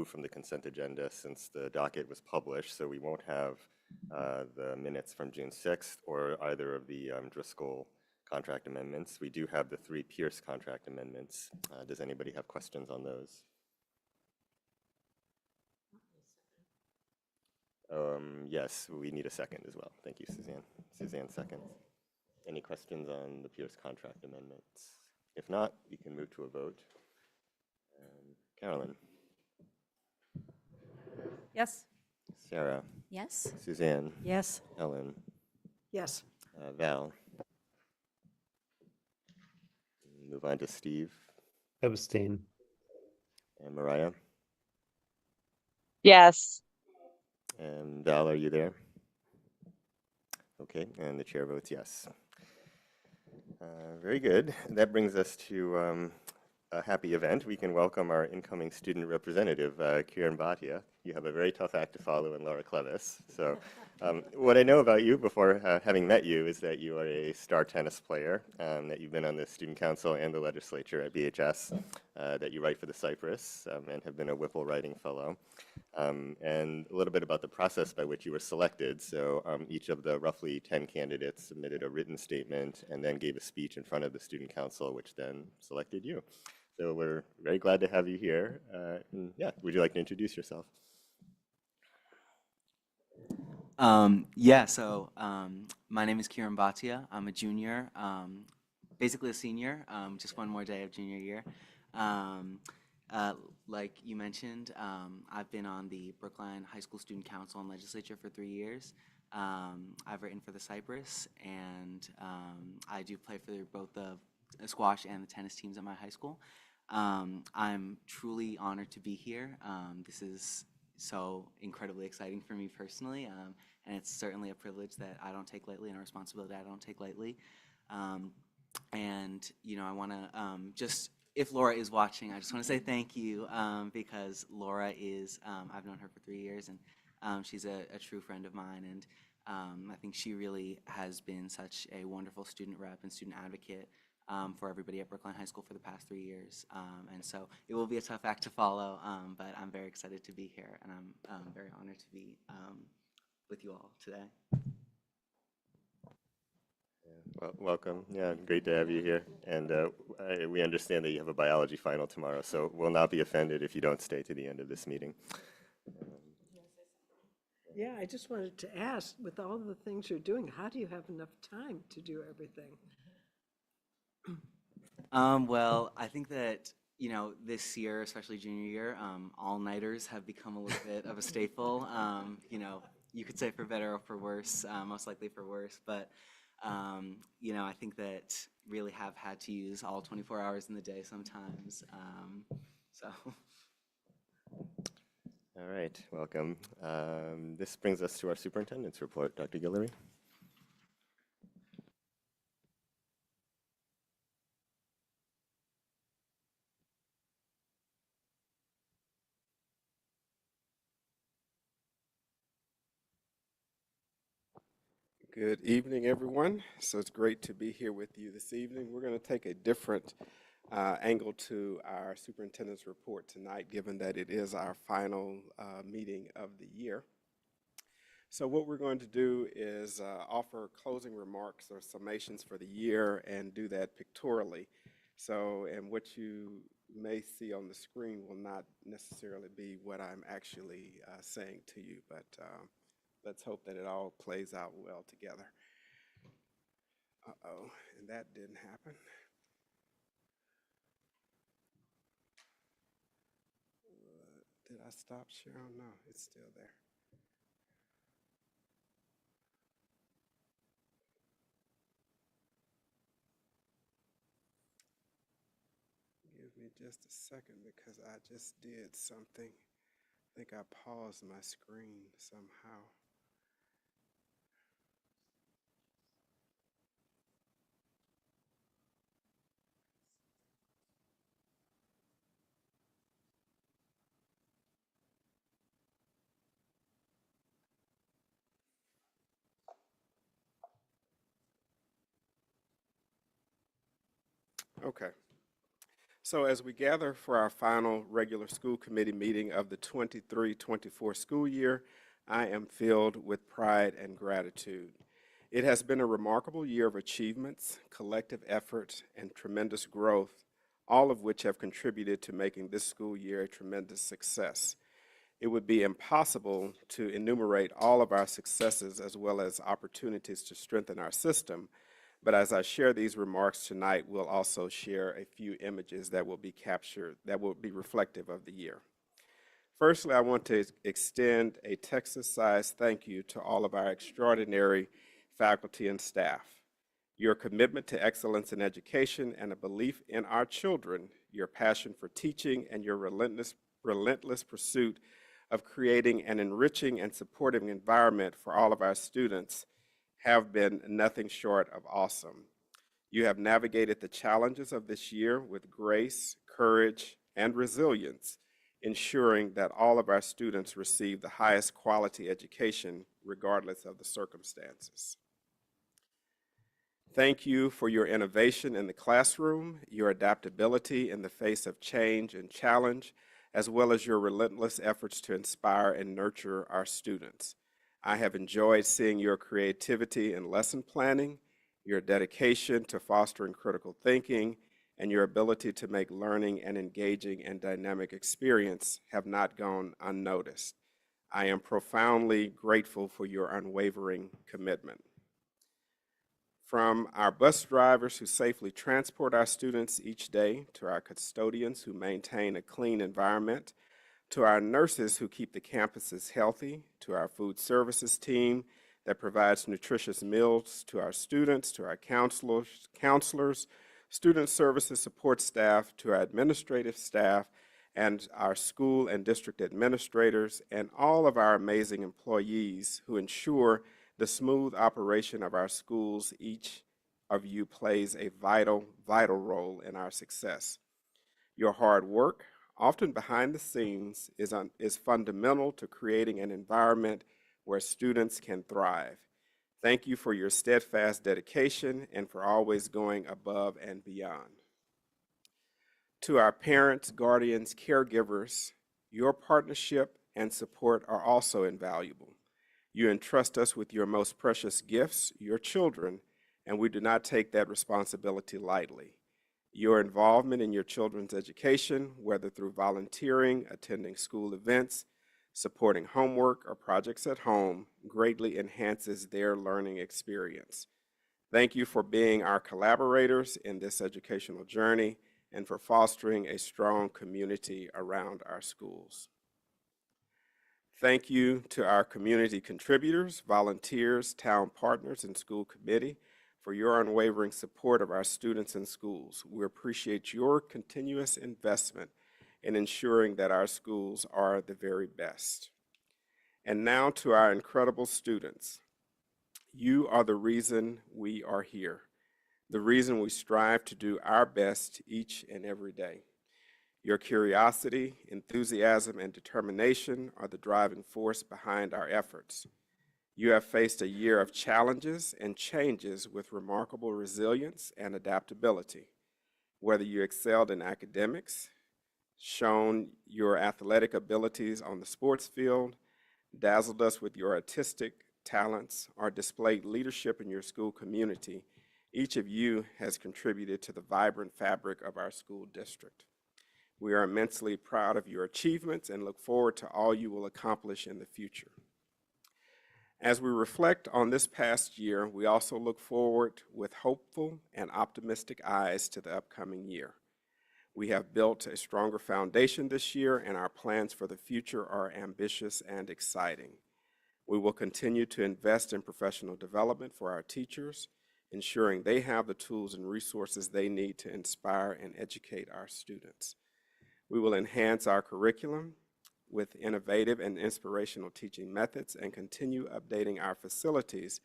removed from the consent agenda since the docket was published, so we won't have the minutes from June 6th or either of the Driscoll contract amendments. We do have the 3 Pierce contract amendments. Does anybody have questions on those? Yes, we need a second as well. Thank you, Suzanne. Suzanne seconds. Any questions on the Pierce contract amendments? If not, we can move to a vote. Carolyn? Yes. Sarah? Yes. Suzanne? Yes. Helen? Yes. Val? Move on to Steve Abstain. and Mariah. Yes. And Val, are you there? Okay, and the chair votes yes. Very good. That brings us to a happy event. We can welcome our incoming student representative, Kiran Bhatia. You have a very tough act to follow in Laura Clevis. So what I know about you before having met you is that you are a star tennis player, that you've been on the student council and the legislature at BHS, that you write for the Cypress and have been a Whipple writing fellow. And a little bit about the process by which you were selected. So each of the roughly 10 candidates submitted a written statement and then gave a speech in front of the student council, which then selected you. So we're very glad to have you here. Yeah, would you like to introduce yourself? My name is Kiran Bhatia. I'm a junior, basically a senior, just one more day of junior year. Like you mentioned, I've been on the Brookline High School Student Council and Legislature for 3 years. I've written for the Cypress, and I do play for both the squash and the tennis teams at my high school. I'm truly honored to be here. This is so incredibly exciting for me personally, and it's certainly a privilege that I don't take lightly and a responsibility I don't take lightly. And you know, I want to just, if Laura is watching, I just want to say thank you, because Laura is, I've known her for 3 years, and she's a true friend of mine, and I think she really has been such a wonderful student rep and student advocate for everybody at Brookline High School for the past 3 years. And so it will be a tough act to follow, but I'm very excited to be here, and I'm very honored to be with you all today. Well, welcome. Yeah, great to have you here. And we understand that you have a biology final tomorrow, so we'll not be offended if you don't stay to the end of this meeting. Yeah, I just wanted to ask, with all the things you're doing, how do you have enough time to do everything? Well, I think that, you know, this year, especially junior year, all-nighters have become a little bit of a staple. You know, you could say for better or for worse, most likely for worse, but you know, I think that really have had to use all 24 hours in the day sometimes. So. All right, welcome. This brings us to our superintendent's report. Dr. Guillory. Good evening, everyone. So it's great to be here with you this evening. We're going to take a different angle to our superintendent's report tonight, given that it is our final meeting of the year. So what we're going to do is offer closing remarks or summations for the year and do that pictorially. So, and what you may see on the screen will not necessarily be what I'm actually saying to you, but let's hope that it all plays out well together. Uh-oh, and that didn't happen. Did I stop sharing? No, it's still there. Give me just a second because I just did something. I think I paused my screen somehow. Okay. So as we gather for our final regular school committee meeting of the 23-24 school year, I am filled with pride and gratitude. It has been a remarkable year of achievements, collective effort, and tremendous growth, all of which have contributed to making this school year a tremendous success. It would be impossible to enumerate all of our successes as well as opportunities to strengthen our system, but as I share these remarks tonight, we'll also share a few images that will be captured, that will be reflective of the year. Firstly, I want to extend a Texas-sized thank you to all of our extraordinary faculty and staff. Your commitment to excellence in education and a belief in our children, your passion for teaching, and your relentless pursuit of creating an enriching and supportive environment for all of our students have been nothing short of awesome. You have navigated the challenges of this year with grace, courage, and resilience, ensuring that all of our students receive the highest quality education regardless of the circumstances. Thank you for your innovation in the classroom, your adaptability in the face of change and challenge, as well as your relentless efforts to inspire and nurture our students. I have enjoyed seeing your creativity in lesson planning, your dedication to fostering critical thinking, and your ability to make learning an engaging and dynamic experience have not gone unnoticed. I am profoundly grateful for your unwavering commitment. From our bus drivers who safely transport our students each day, to our custodians who maintain a clean environment, to our nurses who keep the campuses healthy, to our food services team that provides nutritious meals to our students, to our counselors, student services support staff, to our administrative staff, and our school and district administrators, and all of our amazing employees who ensure the smooth operation of our schools. Each of you plays a vital role in our success. Your hard work, often behind the scenes, is fundamental to creating an environment where students can thrive. Thank you for your steadfast dedication and for always going above and beyond. To our parents, guardians, caregivers, your partnership and support are also invaluable. You entrust us with your most precious gifts, your children, and we do not take that responsibility lightly. Your involvement in your children's education, whether through volunteering, attending school events, supporting homework, or projects at home, greatly enhances their learning experience. Thank you for being our collaborators in this educational journey and for fostering a strong community around our schools. Thank you to our community contributors, volunteers, town partners, and school committee for your unwavering support of our students and schools. We appreciate your continuous investment in ensuring that our schools are the very best. And now to our incredible students. You are the reason we are here, the reason we strive to do our best each and every day. Your curiosity, enthusiasm, and determination are the driving force behind our efforts. You have faced a year of challenges and changes with remarkable resilience and adaptability. Whether you excelled in academics, shown your athletic abilities on the sports field, dazzled us with your artistic talents, or displayed leadership in your school community, each of you has contributed to the vibrant fabric of our school district. We are immensely proud of your achievements and look forward to all you will accomplish in the future. As we reflect on this past year, we also look forward with hopeful and optimistic eyes to the upcoming year. We have built a stronger foundation this year, and our plans for the future are ambitious and exciting. We will continue to invest in professional development for our teachers, ensuring they have the tools and resources they need to inspire and educate our students. We will enhance our curriculum with innovative and inspirational teaching methods and continue updating our facilities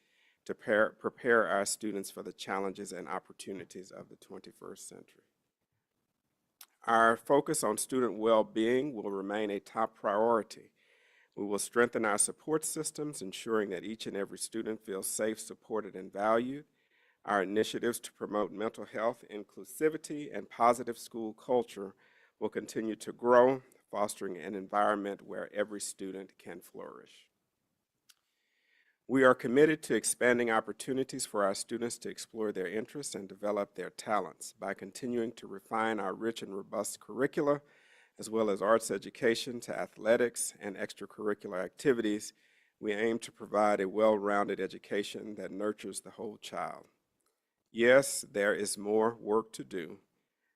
to prepare our students for the challenges and opportunities of the 21st century. Our focus on student well-being will remain a top priority. We will strengthen our support systems, ensuring that each and every student feels safe, supported, and valued. Our initiatives to promote mental health, inclusivity, and positive school culture will continue to grow, fostering an environment where every student can flourish. We are committed to expanding opportunities for our students to explore their interests and develop their talents by continuing to refine our rich and robust curricula, as well as arts education to athletics and extracurricular activities. We aim to provide a well-rounded education that nurtures the whole child. Yes, there is more work to do,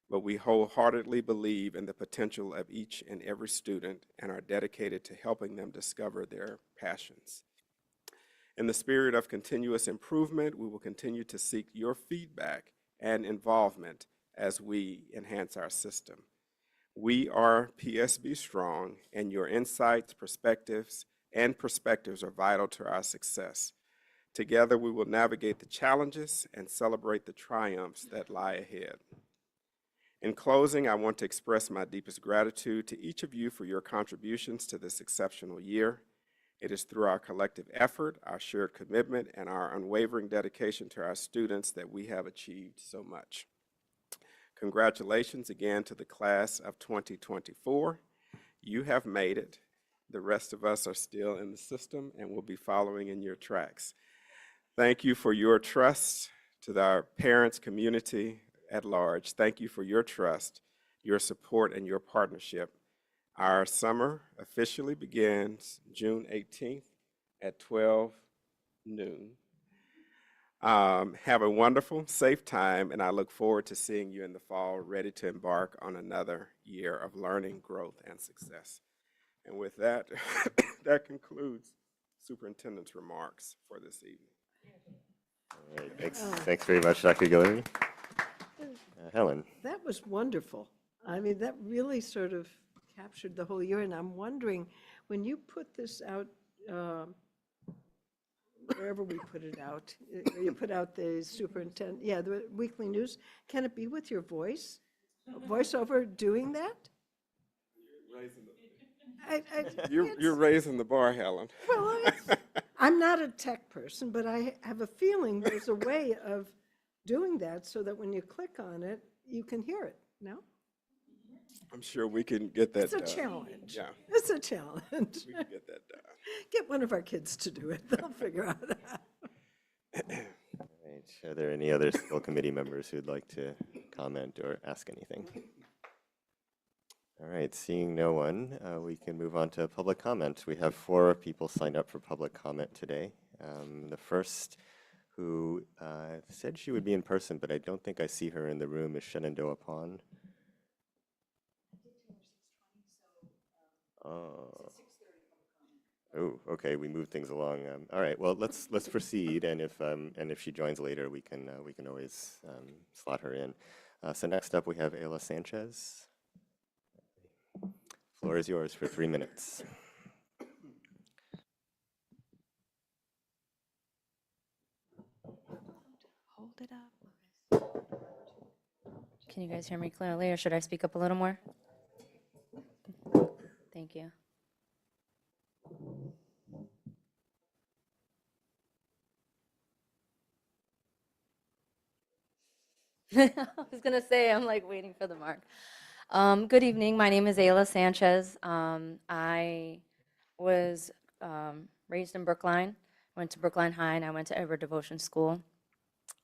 but we wholeheartedly believe in the potential of each and every student and are dedicated to helping them discover their passions. In the spirit of continuous improvement, we will continue to seek your feedback and involvement as we enhance our system. We are PSB Strong, and your insights, perspectives are vital to our success. Together, we will navigate the challenges and celebrate the triumphs that lie ahead. In closing, I want to express my deepest gratitude to each of you for your contributions to this exceptional year. It is through our collective effort, our shared commitment, and our unwavering dedication to our students that we have achieved so much. Congratulations again to the class of 2024. You have made it. The rest of us are still in the system and will be following in your tracks. Thank you for your trust. To our parents, community at large, thank you for your trust, your support, and your partnership. Our summer officially begins June 18th at 12 noon. Have a wonderful, safe time, and I look forward to seeing you in the fall, ready to embark on another year of learning, growth, and success. And with that, that concludes Superintendent's remarks for this evening. All right, thanks very much, Dr. Guillory. Helen. That was wonderful. I mean, that really sort of captured the whole year, and I'm wondering, when you put this out, wherever we put it out, you put out the superintendent, yeah, the weekly news, can it be with your voiceover doing that? You're raising the bar, Helen. Well, I'm not a tech person, but I have a feeling there's a way of doing that so that when you click on it, you can hear it, no? I'm sure we can get that It's a done. challenge. Yeah, It's a challenge. we can get that done. Get one of our kids to do it. They'll figure out how. All right, are there any other school committee members who'd like to comment or ask anything? All right, seeing no one, we can move on to public comment. We have 4 people signed up for public comment today. The first who said she would be in person, but I don't think I see her in the room, is Shenandoah Pond. Oh, okay. We moved things along. All right. Well, let's proceed, and if she joins later, we can always slot her in. So next up, we have Ayla Sanchez. Floor is yours for 3 minutes. Hold it up. Can you guys hear me clearly, or should I speak up a little more? Thank you. I was gonna say, I'm like waiting for the mark. Good evening, my name is Ayla Sanchez. I was raised in Brookline, went to Brookline High, and I went to Edward Devotion School.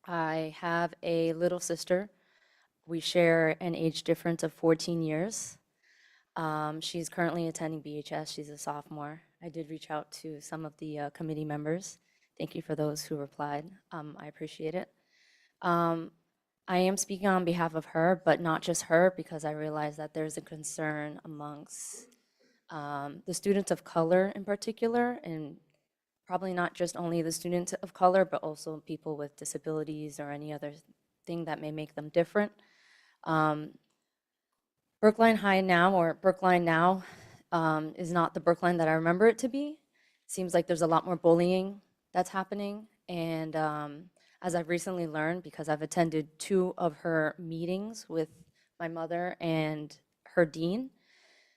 I have a little sister. We share an age difference of 14 years. She's currently attending BHS. She's a sophomore. I did reach out to some of the committee members. Thank you for those who replied. I appreciate it. I am speaking on behalf of her, but not just her, because I realize that there's a concern amongst the students of color in particular, and probably not just only the students of color, but also people with disabilities or any other thing that may make them different. Brookline High now, or Brookline now, is not the Brookline that I remember it to be. It seems like there's a lot more bullying that's happening, and as I've recently learned, because I've attended 2 of her meetings with my mother and her dean,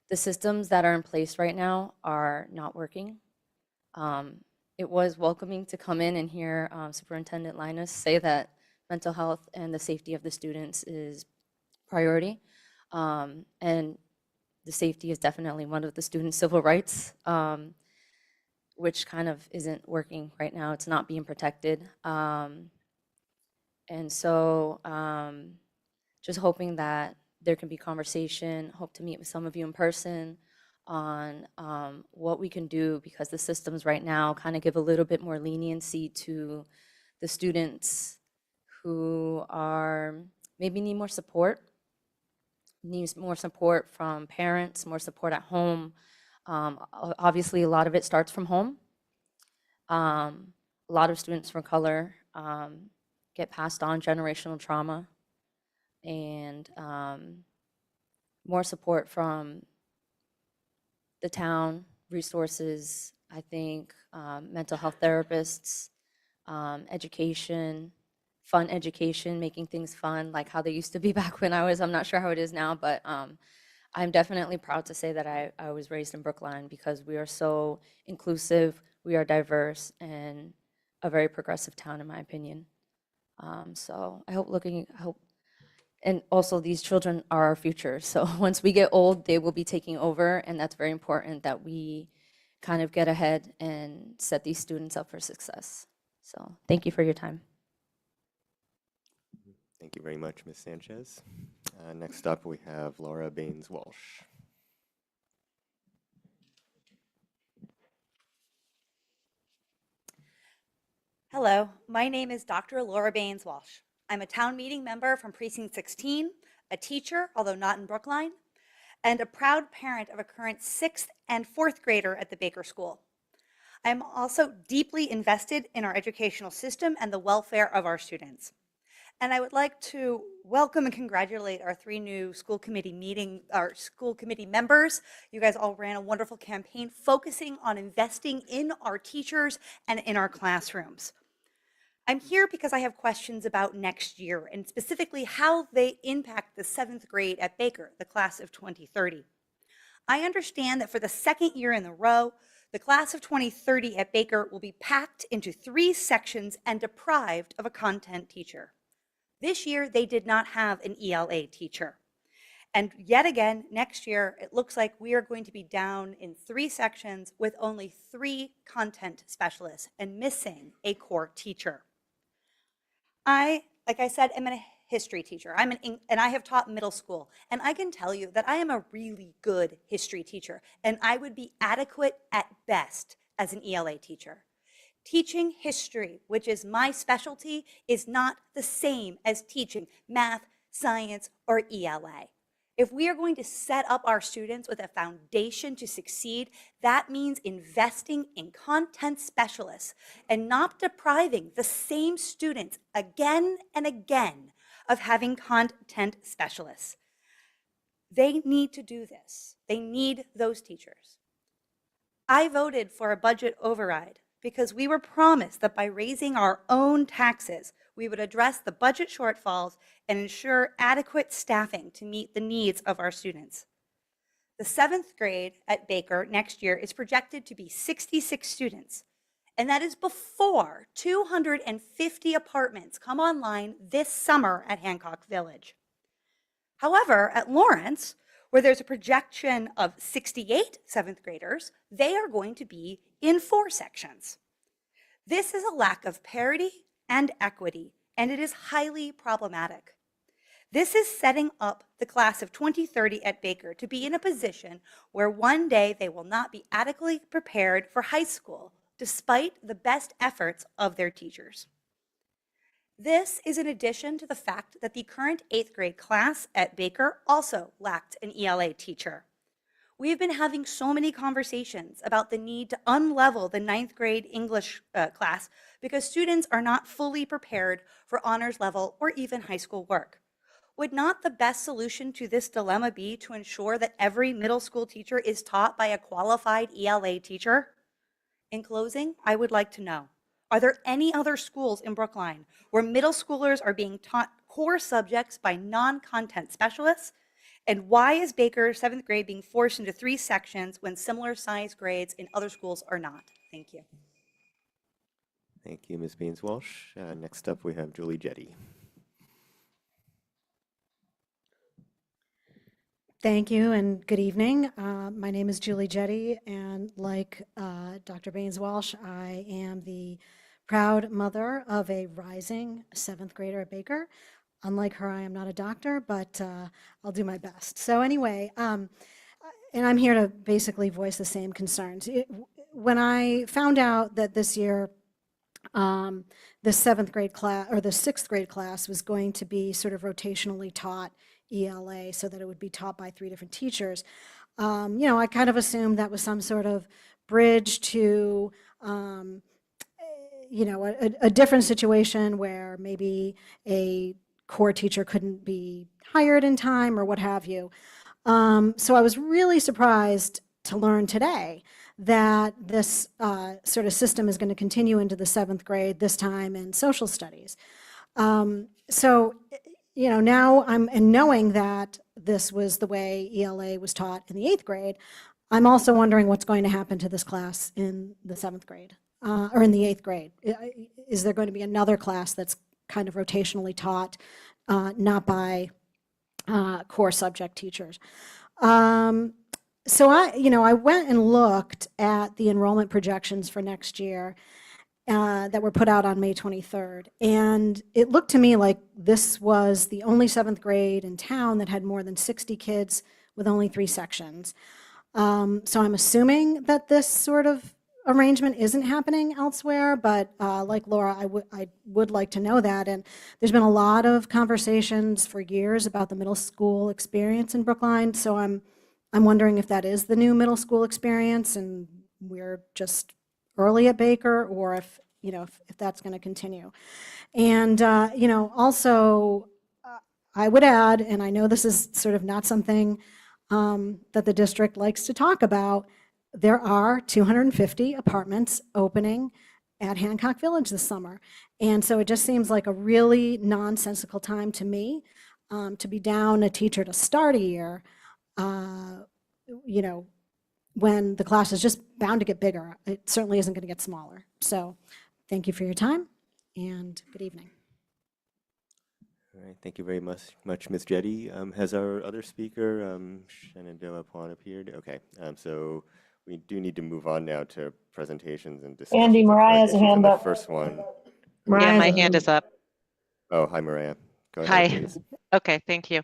the systems that are in place right now are not working. It was welcoming to come in and hear Superintendent Linus say that mental health and the safety of the students is priority. And the safety is definitely one of the students' civil rights, which kind of isn't working right now. It's not being protected. And so just hoping that there can be conversation, hope to meet with some of you in person on what we can do, because the systems right now kind of give a little bit more leniency to the students who are maybe need more support, needs more support from parents, more support at home. Obviously, a lot of it starts from home. A lot of students from color get passed on generational trauma, and more support from the town, resources, I think, mental health therapists, education, fun education, making things fun, like how they used to be back when I'm not sure how it is now, but I'm definitely proud to say that I was raised in Brookline, because we are so inclusive, we are diverse, and a very progressive town, in my opinion. So I hope, and also these children are our future. So once we get old, they will be taking over, and that's very important that we kind of get ahead and set these students up for success. So thank you for your time. Thank you very much, Ms. Sanchez. Next up, we have Laura Baines-Walsh. Hello, my name is Dr. Laura Baines-Walsh. I'm a town meeting member from Precinct 16, a teacher, although not in Brookline, and a proud parent of a current 6th and 4th grader at the Baker School. I'm also deeply invested in our educational system and the welfare of our students. And I would like to welcome and congratulate our 3 new school committee members. You guys all ran a wonderful campaign focusing on investing in our teachers and in our classrooms. I'm here because I have questions about next year, and specifically how they impact the 7th grade at Baker, the class of 2030. I understand that for the 2nd year in a row, the class of 2030 at Baker will be packed into 3 sections and deprived of a content teacher. This year, they did not have an ELA teacher. And yet again, next year, it looks like we are going to be down in 3 sections with only 3 content specialists and missing a core teacher. Like I said, am a history teacher. And I have taught middle school. And I can tell you that I am a really good history teacher. And I would be adequate at best as an ELA teacher. Teaching history, which is my specialty, is not the same as teaching math, science, or ELA. If we are going to set up our students with a foundation to succeed, that means investing in content specialists and not depriving the same students again and again of having content specialists. They need to do this. They need those teachers. I voted for a budget override because we were promised that by raising our own taxes, we would address the budget shortfalls and ensure adequate staffing to meet the needs of our students. The 7th grade at Baker next year is projected to be 66 students, and that is before 250 apartments come online this summer at Hancock Village. However, at Lawrence, where there's a projection of 68 7th graders, they are going to be in 4 sections. This is a lack of parity and equity, and it is highly problematic. This is setting up the class of 2030 at Baker to be in a position where one day they will not be adequately prepared for high school, despite the best efforts of their teachers. This is in addition to the fact that the current 8th grade class at Baker also lacked an ELA teacher. We've been having so many conversations about the need to unlevel the 9th grade English class because students are not fully prepared for honors level or even high school work. Would not the best solution to this dilemma be to ensure that every middle school teacher is taught by a qualified ELA teacher? In closing, I would like to know, are there any other schools in Brookline where middle schoolers are being taught core subjects by non-content specialists? And why is Baker 7th grade being forced into 3 sections when similar size grades in other schools are not? Thank you. Thank you, Ms. Baines-Walsh. Next up, we have Julie Jetty. Thank you and good evening. My name is Julie Jetty, and like Dr. Baines Walsh, I am the proud mother of a rising seventh grader at Baker. Unlike her, I am not a doctor, but I'll do my best. So anyway, and I'm here to basically voice the same concerns. When I found out that this year the seventh grade class or the sixth grade class was going to be sort of rotationally taught ELA so that it would be taught by 3 different teachers. I kind of assumed that was some sort of bridge to, a different situation where maybe a core teacher couldn't be hired in time or what have you. So I was really surprised to learn today that this sort of system is going to continue into the 7th grade, this time in social studies. So, now and knowing that this was the way ELA was taught in the 8th grade, I'm also wondering what's going to happen to this class in the 7th grade or in the 8th grade. Is there going to be another class that's kind of rotationally taught, not by core subject teachers? So I went and looked at the enrollment projections for next year that were put out on May 23rd. And it looked to me like this was the only 7th grade in town that had more than 60 kids with only 3 sections. So I'm assuming that this sort of arrangement isn't happening elsewhere, but like Laura, I would like to know that. And there's been a lot of conversations for years about the middle school experience in Brookline. So I'm wondering if that is the new middle school experience and we're just early at Baker, or if that's going to continue. And also I would add, and I know this is sort of not something that the district likes to talk about, there are 250 apartments opening at Hancock Village this summer. And so it just seems like a really nonsensical time to me to be down a teacher to start a year, when the class is just bound to get bigger. It certainly isn't going to get smaller. So thank you for your time and good evening. All right, thank you very much, Ms. Jetty. Has our other speaker, Shenandoah Pwan, appeared? Okay, so we do need to move on now to presentations and discussions. Andy, of current Mariah has a issues, and hand the up. first one. Yeah, Mariah's my hand is up. Oh, hi, Mariah. Go ahead, Hi. please. Okay, thank you.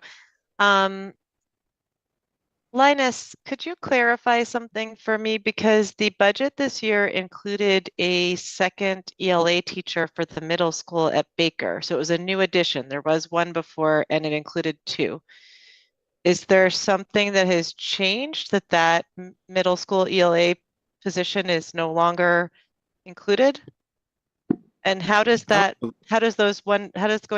Linus, could you clarify something for me? Because the budget this year included a second ELA teacher for the middle school at Baker. So it was a new addition. There was one before and it included 2. Is there something that has changed that middle school ELA position is no longer included? And how does going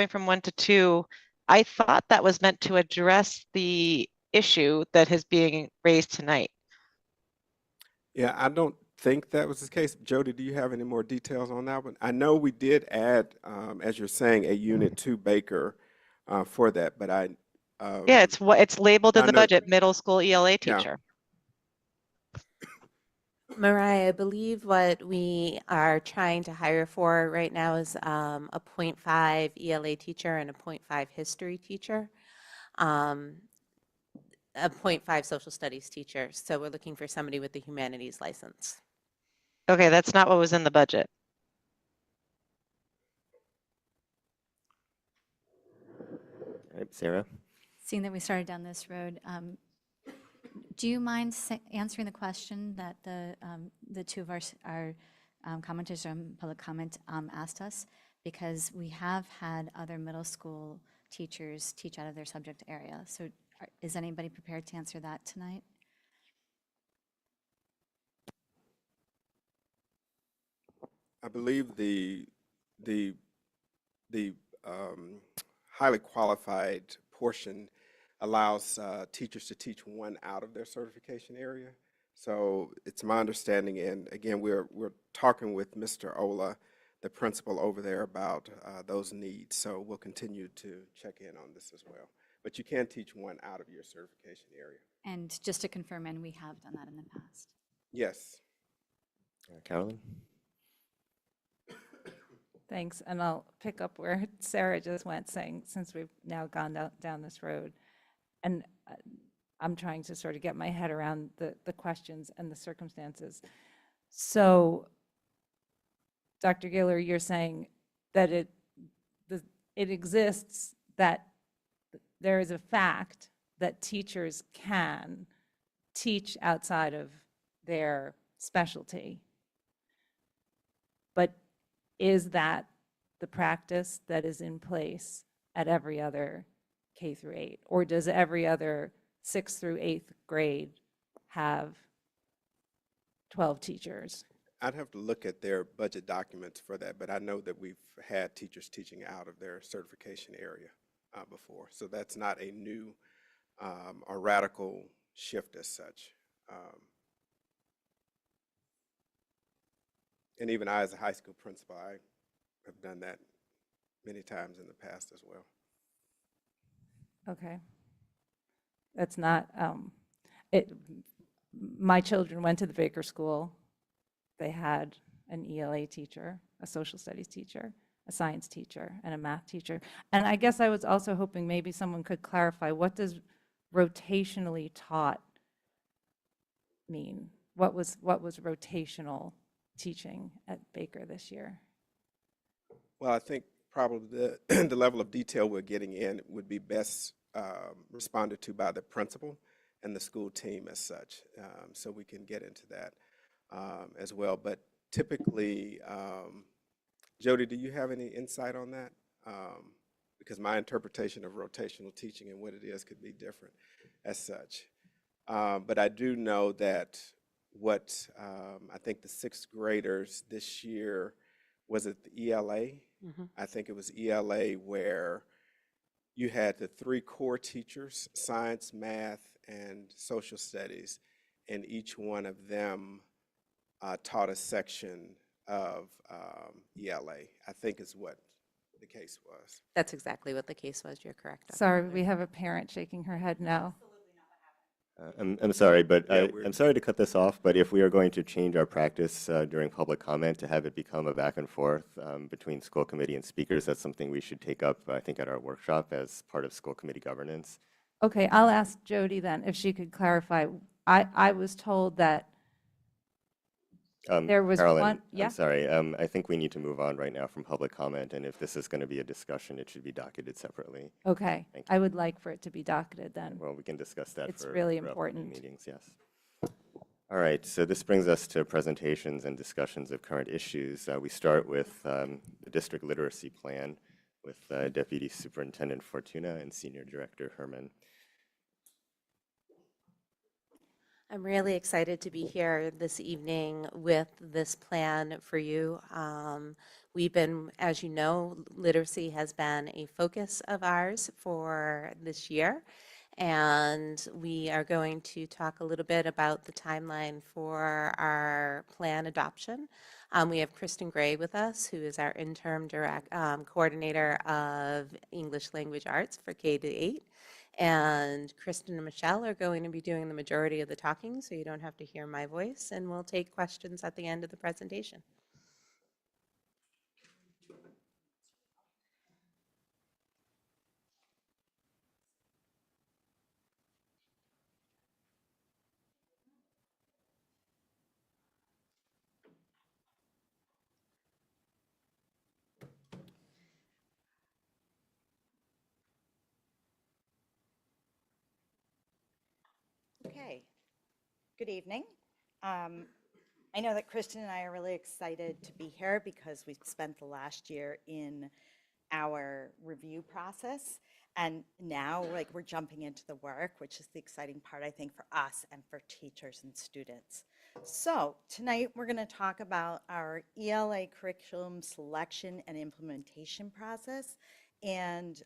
from 1 to 2, I thought that was meant to address the issue that is being raised tonight. Yeah, I don't think that was the case. Jody, do you have any more details on that one? I know we did add, as you're saying, a unit to Baker for that, but yeah, it's labeled in the know- budget, middle school ELA teacher. Mariah, I believe what we are trying to hire for right now is a 0.5 ELA teacher and a 0.5 history teacher, a 0.5 social studies teacher. So we're looking for somebody with the humanities license. Okay, that's not what was in the budget. All right, Sarah. Seeing that we started down this road, do you mind answering the question that the 2 of our commenters from public comment asked us? Because we have had other middle school teachers teach out of their subject area. So is anybody prepared to answer that tonight? I believe the highly qualified portion allows teachers to teach 1 out of their certification area. So it's my understanding, and again, we're talking with Mr. Ola, the principal over there, about those needs. So we'll continue to check in on this as well. But you can teach 1 out of your certification area. And just to confirm, and we have done that in the past. Yes. Carolyn? Thanks, and I'll pick up where Sarah just went, saying, since we've now gone down this road, and I'm trying to sort of get my head around the questions and the circumstances. So, Dr. Gaylor, you're saying that it exists, that there is a fact that teachers can teach outside of their specialty. But is that the practice that is in place at every other K through 8? Or does every other 6th through 8th grade have 12 teachers? I'd have to look at their budget documents for that, but I know that we've had teachers teaching out of their certification area before. So that's not a new or radical shift as such. And even I, as a high school principal, I have done that many times in the past as well. Okay. That's not, my children went to the Baker School. They had an ELA teacher, a social studies teacher, a science teacher, and a math teacher. And I guess I was also hoping maybe someone could clarify, what does rotationally taught mean? What was rotational teaching at Baker this year? Well, I think probably the level of detail we're getting in would be best responded to by the principal and the school team as such. So we can get into that as well. But typically, Jody, do you have any insight on that? Because my interpretation of rotational teaching and what it is could be different as such. But I do know that what I think the 6th graders this year, was it the ELA? I think it was ELA where you had the 3 core teachers, science, math, and social studies, and each one of them taught a section of ELA, I think is what the case was. That's exactly what the case was. You're correct. Dr. Sorry, Miller. we have a parent shaking her head no. I'm sorry, but Yeah, I'm sorry to cut this off, but if we are going to change our practice during public comment to have it become a back and forth between school committee and speakers, that's something we should take up, I think, at our workshop as part of school committee governance. Okay, I'll ask Jody then if she could clarify. I was told that there was Carolyn, one, yeah? I'm sorry, I think we need to move on right now from public comment, and if this is going to be a discussion, it should be docketed separately. Okay, Thank you. I would like for it to be docketed then. Well, we can discuss that It's for really for upcoming important. meetings, yes. All right, so this brings us to presentations and discussions of current issues. We start with the district literacy plan with Deputy Superintendent Fortuna and Senior Director Herman. I'm really excited to be here this evening with this plan for you. We've been, as you know, literacy has been a focus of ours for this year. And we are going to talk a little bit about the timeline for our plan adoption. We have Kristen Gray with us, who is our interim coordinator of English language arts for K-8. And Kristen and Michelle are going to be doing the majority of the talking, so you don't have to hear my voice, and we'll take questions at the end of the presentation. Okay, good evening. I know that Kristen and I are really excited to be here because we've spent the last year in our review process. And now, like, we're jumping into the work, which is the exciting part, I think, for us and for teachers and students. So tonight, we're going to talk about our ELA curriculum selection and implementation process. And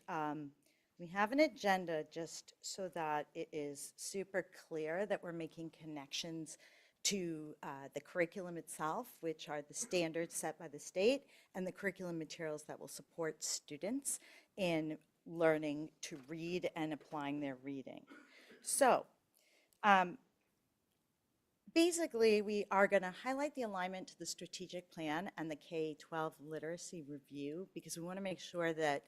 we have an agenda just so that it is super clear that we're making connections to the curriculum itself, which are the standards set by the state, and the curriculum materials that will support students in learning to read and applying their reading. So basically, we are going to highlight the alignment to the strategic plan and the K-12 literacy review, because we want to make sure that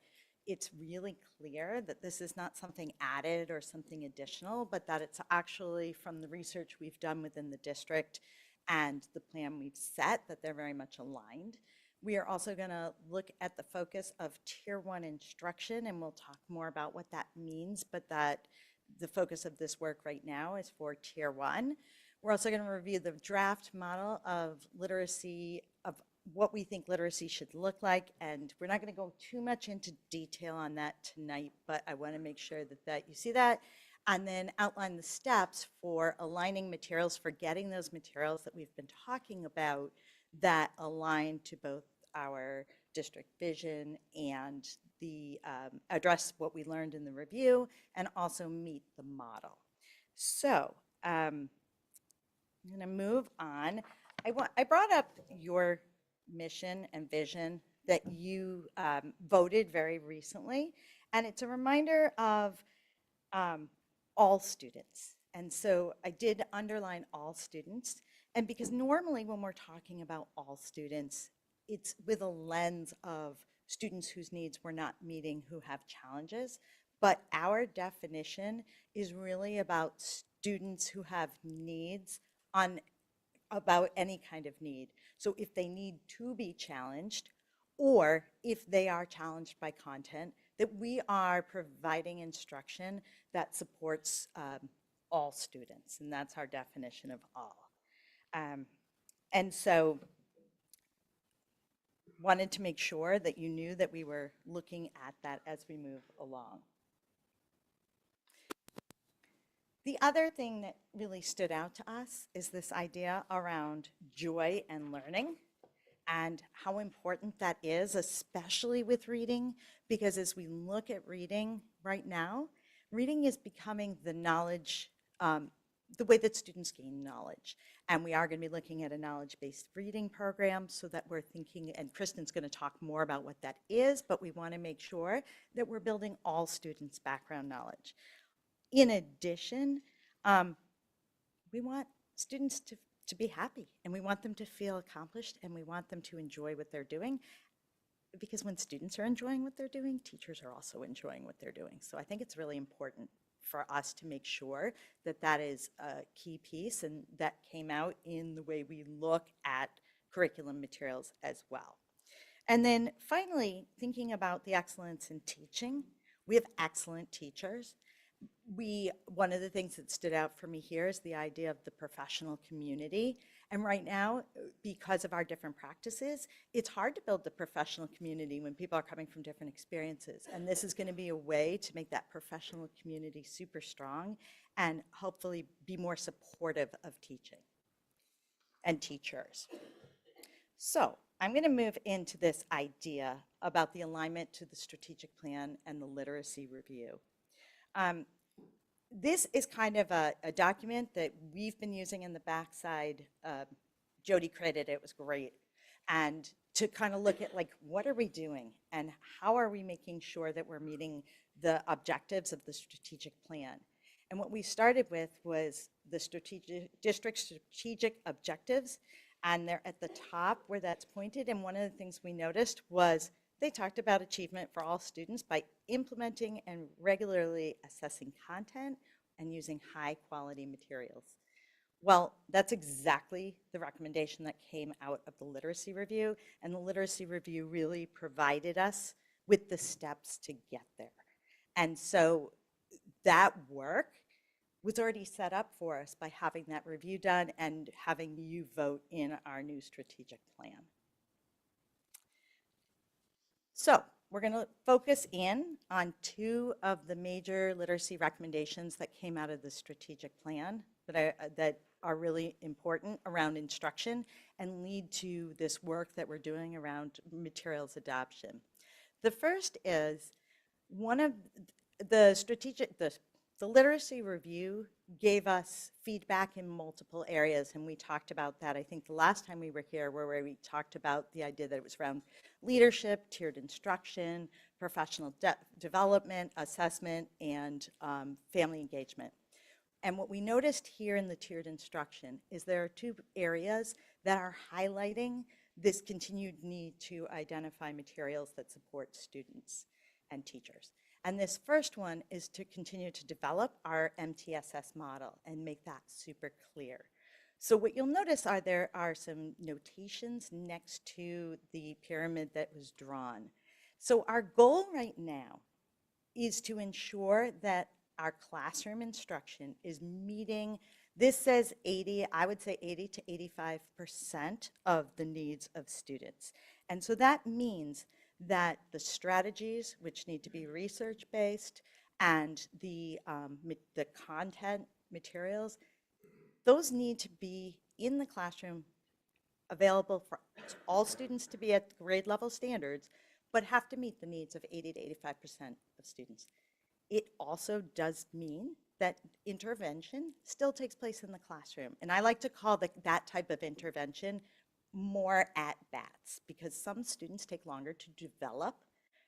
it's really clear that this is not something added or something additional, but that it's actually from the research we've done within the district and the plan we've set, that they're very much aligned. We are also going to look at the focus of Tier 1 instruction, and we'll talk more about what that means, but that the focus of this work right now is for Tier 1. We're also going to review the draft model of literacy, of what we think literacy should look like, and we're not going to go too much into detail on that tonight, but I want to make sure that you see that, and then outline the steps for aligning materials, for getting those materials that we've been talking about that align to both our district vision and the address what we learned in the review and also meet the model. So I'm going to move on. I brought up your mission and vision that you voted very recently, and it's a reminder of all students. And so I did underline all students, and because normally when we're talking about all students, it's with a lens of students whose needs we're not meeting, who have challenges, but our definition is really about students who have needs on about any kind of need. So if they need to be challenged, or if they are challenged by content, that we are providing instruction that supports all students, and that's our definition of all. And so wanted to make sure that you knew that we were looking at that as we move along. The other thing that really stood out to us is this idea around joy and learning and how important that is, especially with reading, because as we look at reading right now, reading is becoming the knowledge, the way that students gain knowledge. And we are going to be looking at a knowledge-based reading program so that we're thinking, and Kristen's going to talk more about what that is, but we want to make sure that we're building all students' background knowledge. In addition, we want students to be happy, and we want them to feel accomplished, and we want them to enjoy what they're doing, because when students are enjoying what they're doing, teachers are also enjoying what they're doing. So I think it's really important for us to make sure that that is a key piece, and that came out in the way we look at curriculum materials as well. And then finally, thinking about the excellence in teaching, we have excellent teachers. One of the things that stood out for me here is the idea of the professional community. And right now, because of our different practices, it's hard to build the professional community when people are coming from different experiences. And this is going to be a way to make that professional community super strong and hopefully be more supportive of teaching and teachers. So I'm going to move into this idea about the alignment to the strategic plan and the literacy review. This is kind of a document that we've been using in the backside. Jody created it, it was great. And to kind of look at, like, what are we doing and how are we making sure that we're meeting the objectives of the strategic plan? And what we started with was the district strategic objectives, and they're at the top where that's pointed. And one of the things we noticed was they talked about achievement for all students by implementing and regularly assessing content and using high quality materials. Well, that's exactly the recommendation that came out of the literacy review, and the literacy review really provided us with the steps to get there. And so that work was already set up for us by having that review done and having you vote in our new strategic plan. So we're going to focus in on two of the major literacy recommendations that came out of the strategic plan that are really important around instruction and lead to this work that we're doing around materials adoption. The first is one of the literacy review gave us feedback in multiple areas, and we talked about that, I think, the last time we were here, where we talked about the idea that it was around leadership, tiered instruction, professional development, assessment, and family engagement. And what we noticed here in the tiered instruction is there are two areas that are highlighting this continued need to identify materials that support students. and teachers. And this first one is to continue to develop our MTSS model and make that super clear. So what you'll notice are there are some notations next to the pyramid that was drawn. So our goal right now is to ensure that our classroom instruction is meeting, this says 80, I would say 80 to 85% of the needs of students. And so that means that the strategies, which need to be research-based, and the content materials, those need to be in the classroom, available for all students to be at grade level standards, but have to meet the needs of 80 to 85% of students. It also does mean that intervention still takes place in the classroom. And I like to call that type of intervention more at bats, because some students take longer to develop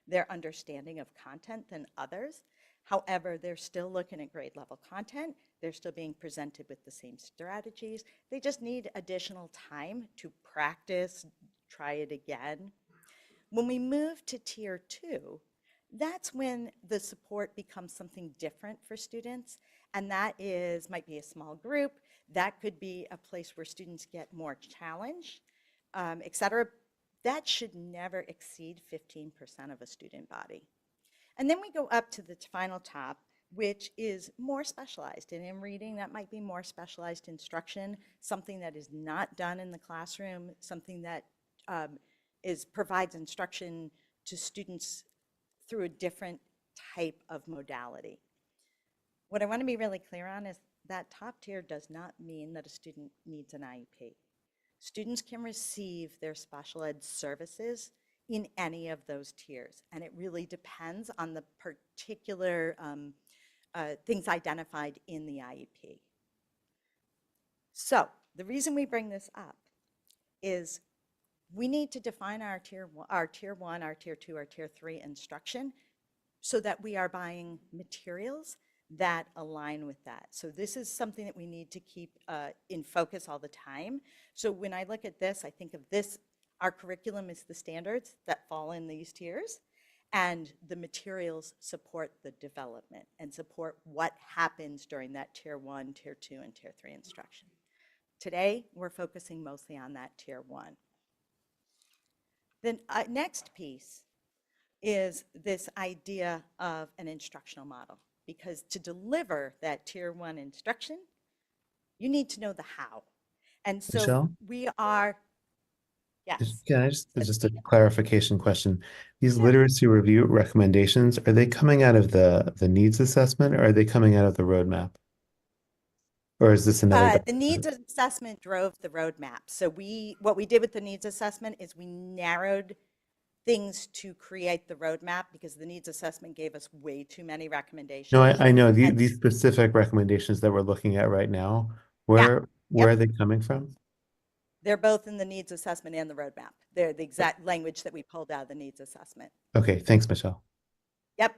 their understanding of content than others. However, they're still looking at grade level content. They're still being presented with the same strategies. They just need additional time to practice, try it again. When we move to tier 2, that's when the support becomes something different for students. And that might be a small group. That could be a place where students get more challenge, et cetera. That should never exceed 15% of a student body. And then we go up to the final top, which is more specialized. And in reading, that might be more specialized instruction, something that is not done in the classroom, something that provides instruction to students through a different type of modality. What I want to be really clear on is that top tier does not mean that a student needs an IEP. Students can receive their special ed services in any of those tiers, and it really depends on the particular things identified in the IEP. So the reason we bring this up is we need to define our tier 1, our tier 2, our tier 3 instruction so that we are buying materials that align with that. So this is something that we need to keep in focus all the time. So when I look at this, I think of this, our curriculum is the standards that fall in these tiers, and the materials support the development and support what happens during that tier 1, tier 2, and tier 3 instruction. Today, we're focusing mostly on that tier 1. The next piece is this idea of an instructional model, because to deliver that tier 1 instruction, you need to know the how. And so Michelle? we are, yes. Can I just a clarification question? These Sure. literacy review recommendations, are they coming out of the needs assessment, or are they coming out of the roadmap? Or is this another The needs assessment drove the roadmap. So what we did with the needs assessment is we narrowed things to create the roadmap, because the needs assessment gave us way too many recommendations. No, I know And these specific recommendations that we're looking at right now, Yeah. where Yep. are they coming from? They're both in the needs assessment and the roadmap. They're the exact language that we pulled out of the needs assessment. Okay, thanks, Michelle. Yep.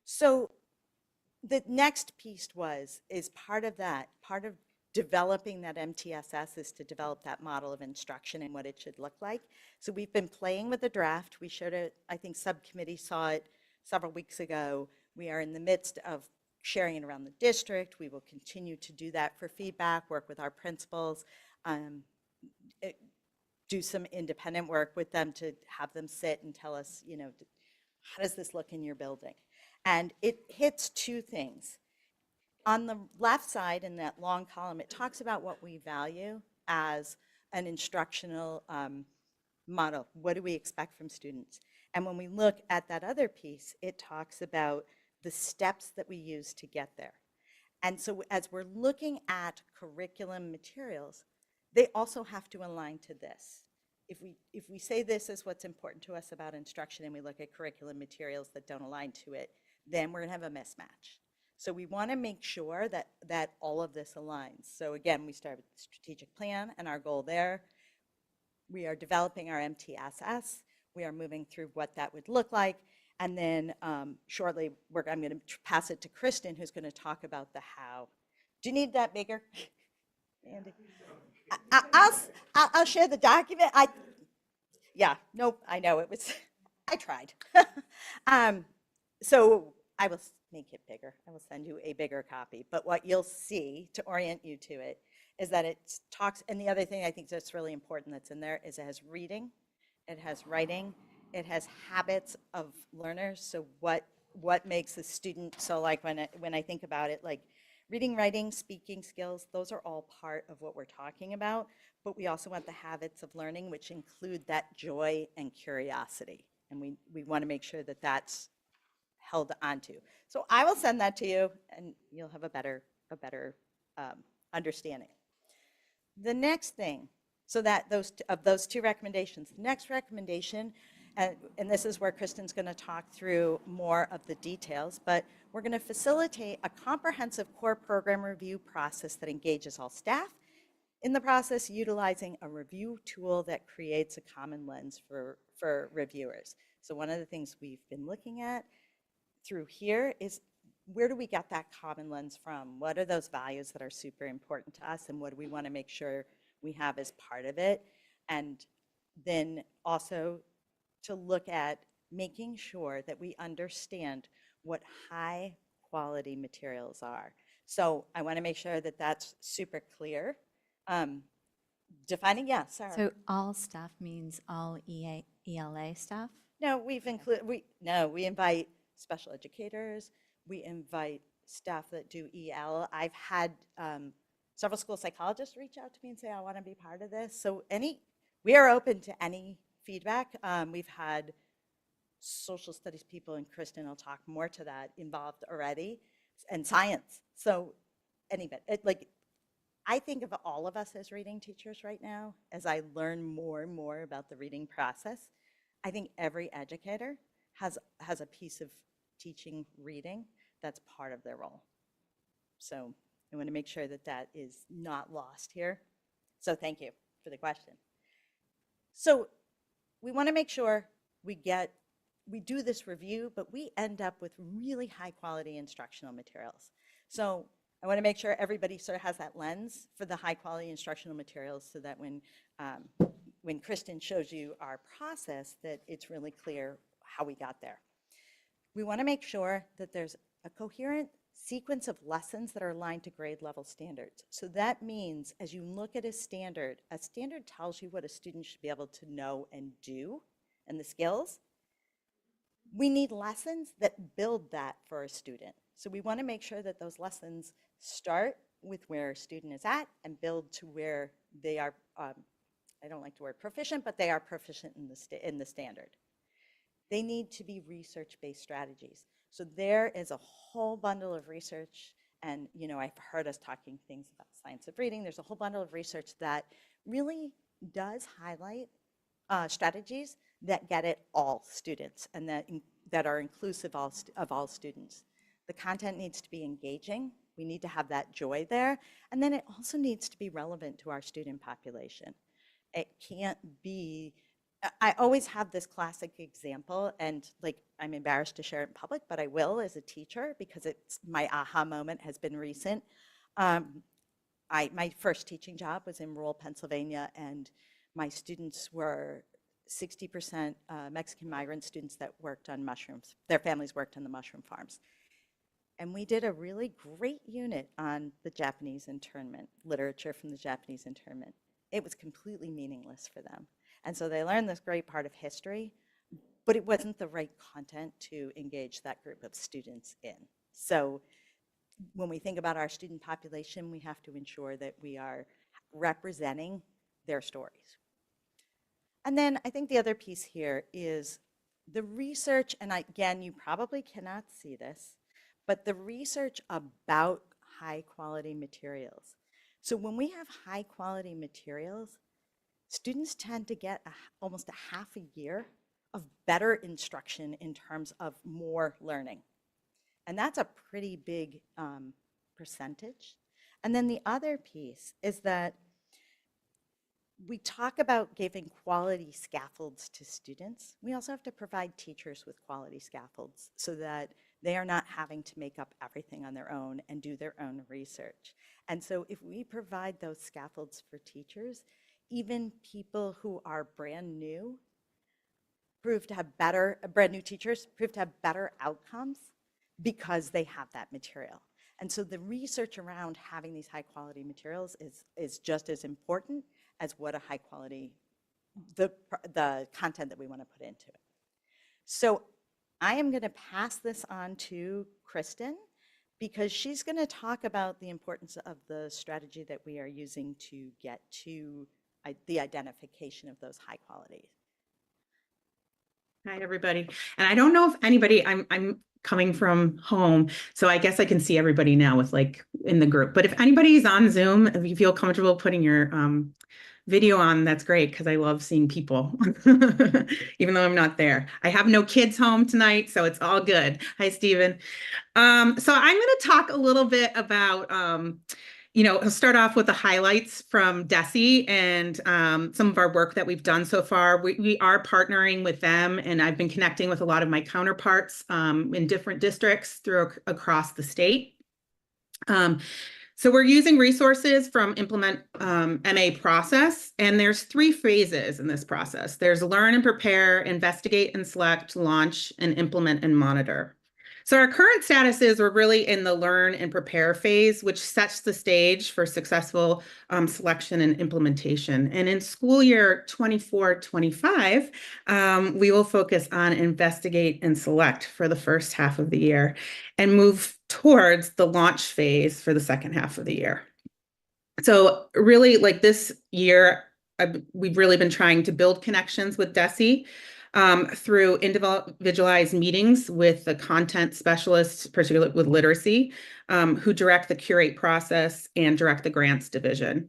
So the next piece is part of that, part of developing that MTSS is to develop that model of instruction and what it should look like. So we've been playing with the draft. We showed it, I think subcommittee saw it several weeks ago. We are in the midst of sharing it around the district. We will continue to do that for feedback, work with our principals, do some independent work with them to have them sit and tell us, you know, how does this look in your building? And it hits two things. On the left side in that long column, it talks about what we value as an instructional model. What do we expect from students? And when we look at that other piece, it talks about the steps that we use to get there. And so as we're looking at curriculum materials, they also have to align to this. If we say this is what's important to us about instruction and we look at curriculum materials that don't align to it, then we're gonna have a mismatch. So we wanna make sure that all of this aligns. So again, we start with the strategic plan and our goal there. We are developing our MTSS. We are moving through what that would look like. And then shortly, I'm gonna pass it to Kristen, who's gonna talk about the how. Do you need that bigger, Andy? I'll share the document. Yeah, nope, I know it was. I tried. So I will make it bigger. I will send you a bigger copy. But what you'll see to orient you to it is that it talks, and the other thing I think that's really important that's in there is it has reading, it has writing, it has habits of learners. So what makes a student, so like when I think about it, like reading, writing, speaking skills, those are all part of what we're talking about. But we also want the habits of learning, which include that joy and curiosity. And we want to make sure that that's held onto. So I will send that to you, and you'll have a better understanding. The next thing, so that those two recommendations, the next recommendation, and this is where Kristen's going to talk through more of the details, but we're going to facilitate a comprehensive core program review process that engages all staff in the process, utilizing a review tool that creates a common lens for reviewers. So one of the things we've been looking at through here is where do we get that common lens from? What are those values that are super important to us, and what do we want to make sure we have as part of it? And then also to look at making sure that we understand what high quality materials are. So I want to make sure that that's super clear. Defining, yeah, Sarah. So all staff means all ELA staff? No, we invite special educators. We invite staff that do EL. I've had several school psychologists reach out to me and say, I want to be part of this. So we are open to any feedback. We've had social studies people, and Kristen will talk more to that, involved already, and science. So anybody, I think of all of us as reading teachers right now, as I learn more and more about the reading process. I think every educator has a piece of teaching reading that's part of their role. So I want to make sure that that is not lost here. So thank you for the question. So we want to make sure we do this review, but we end up with really high quality instructional materials. So I want to make sure everybody sort of has that lens for the high quality instructional materials, so that when Kristen shows you our process, that it's really clear how we got there. We want to make sure that there's a coherent sequence of lessons that are aligned to grade level standards. So that means as you look at a standard tells you what a student should be able to know and do, and the skills. We need lessons that build that for a student. So we want to make sure that those lessons start with where a student is at and build to where they are, I don't like the word proficient, but they are proficient in the standard. They need to be research-based strategies. So there is a whole bundle of research, and I've heard us talking things about science of reading. There's a whole bundle of research that really does highlight strategies that get at all students and that are inclusive of all students. The content needs to be engaging. We need to have that joy there. And then it also needs to be relevant to our student population. It can't be, I always have this classic example, and I'm embarrassed to share it in public, but I will as a teacher, because my aha moment has been recent. My first teaching job was in rural Pennsylvania, and my students were 60% Mexican migrant students that worked on mushrooms. Their families worked on the mushroom farms. And we did a really great unit on the Japanese internment, literature from the Japanese internment. It was completely meaningless for them. And so they learned this great part of history, but it wasn't the right content to engage that group of students in. So when we think about our student population, we have to ensure that we are representing their stories. And then I think the other piece here is the research, and again, you probably cannot see this, but the research about high quality materials. So when we have high quality materials, students tend to get almost a half a year of better instruction in terms of more learning. And that's a pretty big percentage. And then the other piece is that we talk about giving quality scaffolds to students. We also have to provide teachers with quality scaffolds so that they are not having to make up everything on their own and do their own research. And so if we provide those scaffolds for teachers, even people who are brand new prove to have better, brand new teachers prove to have better outcomes because they have that material. And so the research around having these high quality materials is just as important as what a high quality, the content that we want to put into it. So I am going to pass this on to Kristen because she's going to talk about the importance of the strategy that we are using to get to the identification of those high qualities. Hi, everybody. And I don't know if anybody, I'm coming from home, so I guess I can see everybody now with like in the group. But if anybody's on Zoom, if you feel comfortable putting your video on, that's great because I love seeing people, even though I'm not there. I have no kids home tonight, so it's all good. Hi, Stephen. So I'm going to talk a little bit about I'll start off with the highlights from DESE and some of our work that we've done so far. We are partnering with them, and I've been connecting with a lot of my counterparts in different districts across the state. So we're using resources from Implement MA process, and there's 3 phases in this process. There's learn and prepare, investigate and select, launch, and implement and monitor. So our current status is we're really in the learn and prepare phase, which sets the stage for successful selection and implementation. And in school year 24-25, we will focus on investigate and select for the first half of the year and move towards the launch phase for the second half of the year. So really, like this year, we've really been trying to build connections with DESE through individualized meetings with the content specialists, particularly with literacy, who direct the curate process and direct the grants division.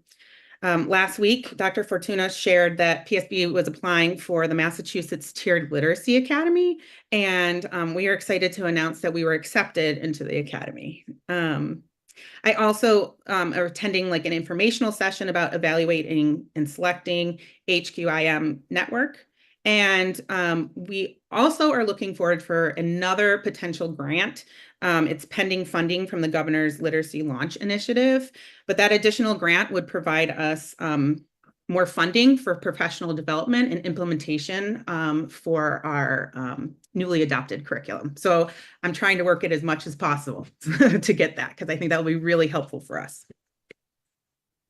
Last week, Dr. Fortuna shared that PSB was applying for the Massachusetts Tiered Literacy Academy, and we are excited to announce that we were accepted into the academy. I also am attending like an informational session about evaluating and selecting HQIM network. And we also are looking forward for another potential grant. It's pending funding from the Governor's Literacy Launch Initiative, but that additional grant would provide us more funding for professional development and implementation for our newly adopted curriculum. So I'm trying to work it as much as possible to get that, because I think that will be really helpful for us.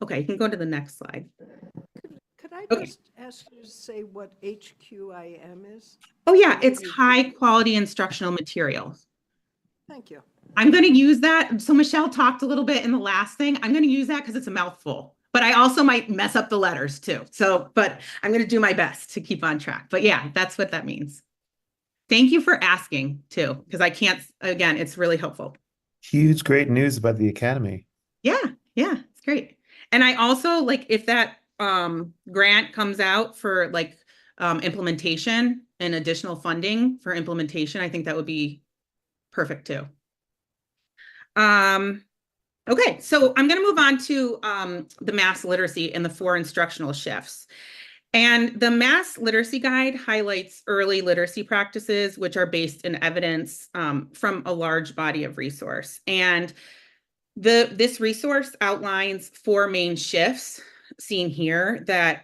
Okay, you can go to the next slide. Could I Okay. just ask you to say what HQIM is? Oh yeah, it's high quality instructional materials. Thank you. I'm going to use that. So Michelle talked a little bit in the last thing. I'm going to use that because it's a mouthful, but I also might mess up the letters too. So, but I'm going to do my best to keep on track. But yeah, that's what that means. Thank you for asking too, because I can't, again, it's really helpful. Huge, great news about the academy. Yeah, it's great. And I also like if that grant comes out for like implementation and additional funding for implementation, I think that would be perfect too. Okay, so I'm going to move on to the mass literacy and the 4 instructional shifts. And the Mass Literacy Guide highlights early literacy practices, which are based in evidence from a large body of resource. And this resource outlines 4 main shifts seen here that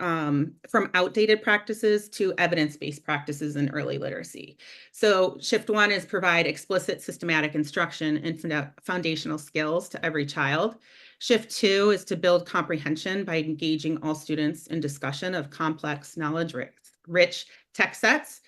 from outdated practices to evidence-based practices in early literacy. So shift 1 is provide explicit systematic instruction and foundational skills to every child. Shift 2 is to build comprehension by engaging all students in discussion of complex knowledge-rich text sets.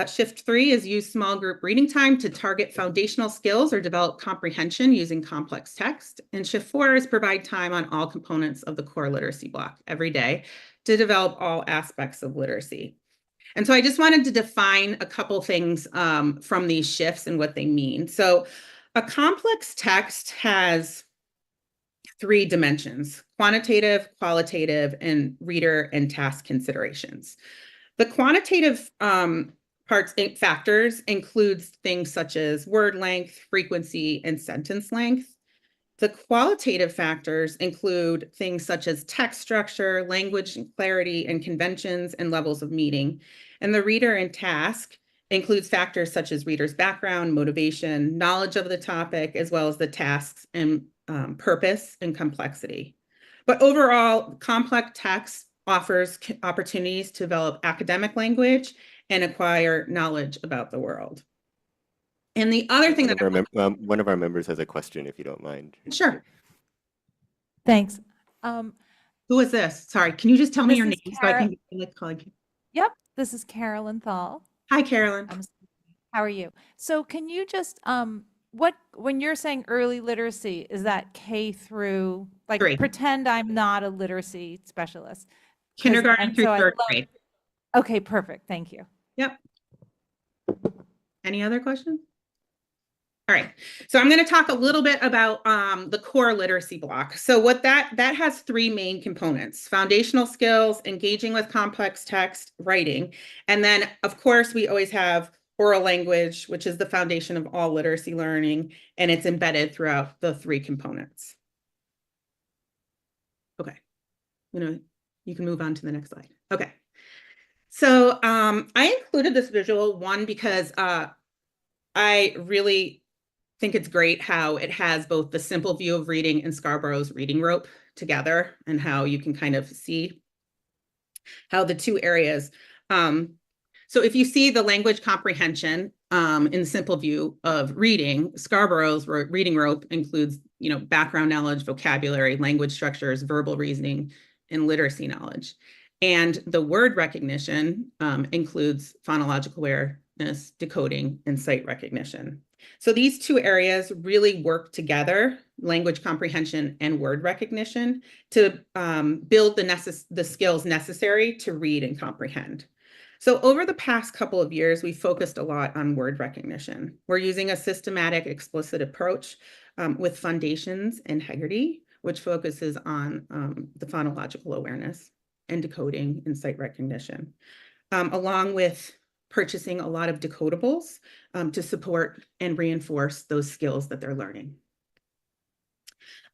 Shift 3 is use small group reading time to target foundational skills or develop comprehension using complex text. And shift 4 is provide time on all components of the core literacy block every day to develop all aspects of literacy. And so I just wanted to define a couple things from these shifts and what they mean. So a complex text has 3 dimensions: quantitative, qualitative, and reader and task considerations. The quantitative factors includes things such as word length, frequency, and sentence length. The qualitative factors include things such as text structure, language and clarity, and conventions and levels of meaning. And the reader and task includes factors such as reader's background, motivation, knowledge of the topic, as well as the tasks and purpose and complexity. But overall, complex text offers opportunities to develop academic language and acquire knowledge about the world. And the other thing that One of our members has a question, if you don't mind. sure. Thanks. Who is this? Sorry, can you just tell me This your is name so I Cara- can call you? Yep, this is Carolyn Thal. Hi, Carolyn. How are you? So can you just, when you're saying early literacy, is that K through, like, 3. pretend I'm not a literacy specialist. Kindergarten through 3rd grade. Okay, perfect. Thank you. Yep. Any other questions? All right, so I'm going to talk a little bit about the core literacy block. So what that has 3 main components: foundational skills, engaging with complex text, writing, and then of course we always have oral language, which is the foundation of all literacy learning, and it's embedded throughout the 3 components. Okay, you can move on to the next slide. Okay, so I included this visual one because I really think it's great how it has both the simple view of reading and Scarborough's reading rope together, and how you can kind of see how the 2 areas. So if you see the language comprehension in the simple view of reading, Scarborough's reading rope includes, background knowledge, vocabulary, language structures, verbal reasoning, and literacy knowledge. And the word recognition includes phonological awareness, decoding, and sight recognition. So these 2 areas really work together, language comprehension and word recognition, to build the skills necessary to read and comprehend. So over the past couple of years, we focused a lot on word recognition. We're using a systematic, explicit approach with Foundations and Hegarty, which focuses on the phonological awareness and decoding and sight recognition, along with purchasing a lot of decodables to support and reinforce those skills that they're learning.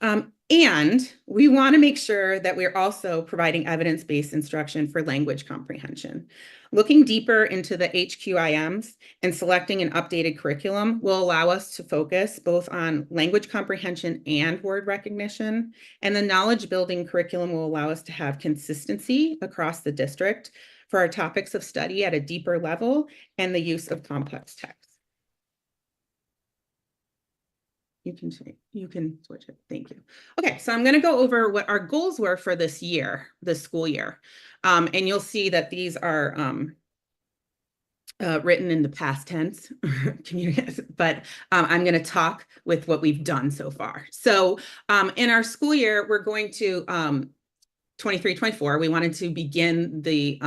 And we want to make sure that we're also providing evidence-based instruction for language comprehension. Looking deeper into the HQIMs and selecting an updated curriculum will allow us to focus both on language comprehension and word recognition. And the knowledge building curriculum will allow us to have consistency across the district for our topics of study at a deeper level and the use of complex text. You can switch it. Thank you. Okay, so I'm going to go over what our goals were for this school year. And you'll see that these are written in the past tense, but I'm going to talk with what we've done so far. So in our school year, we're going to 23-24, we wanted to begin the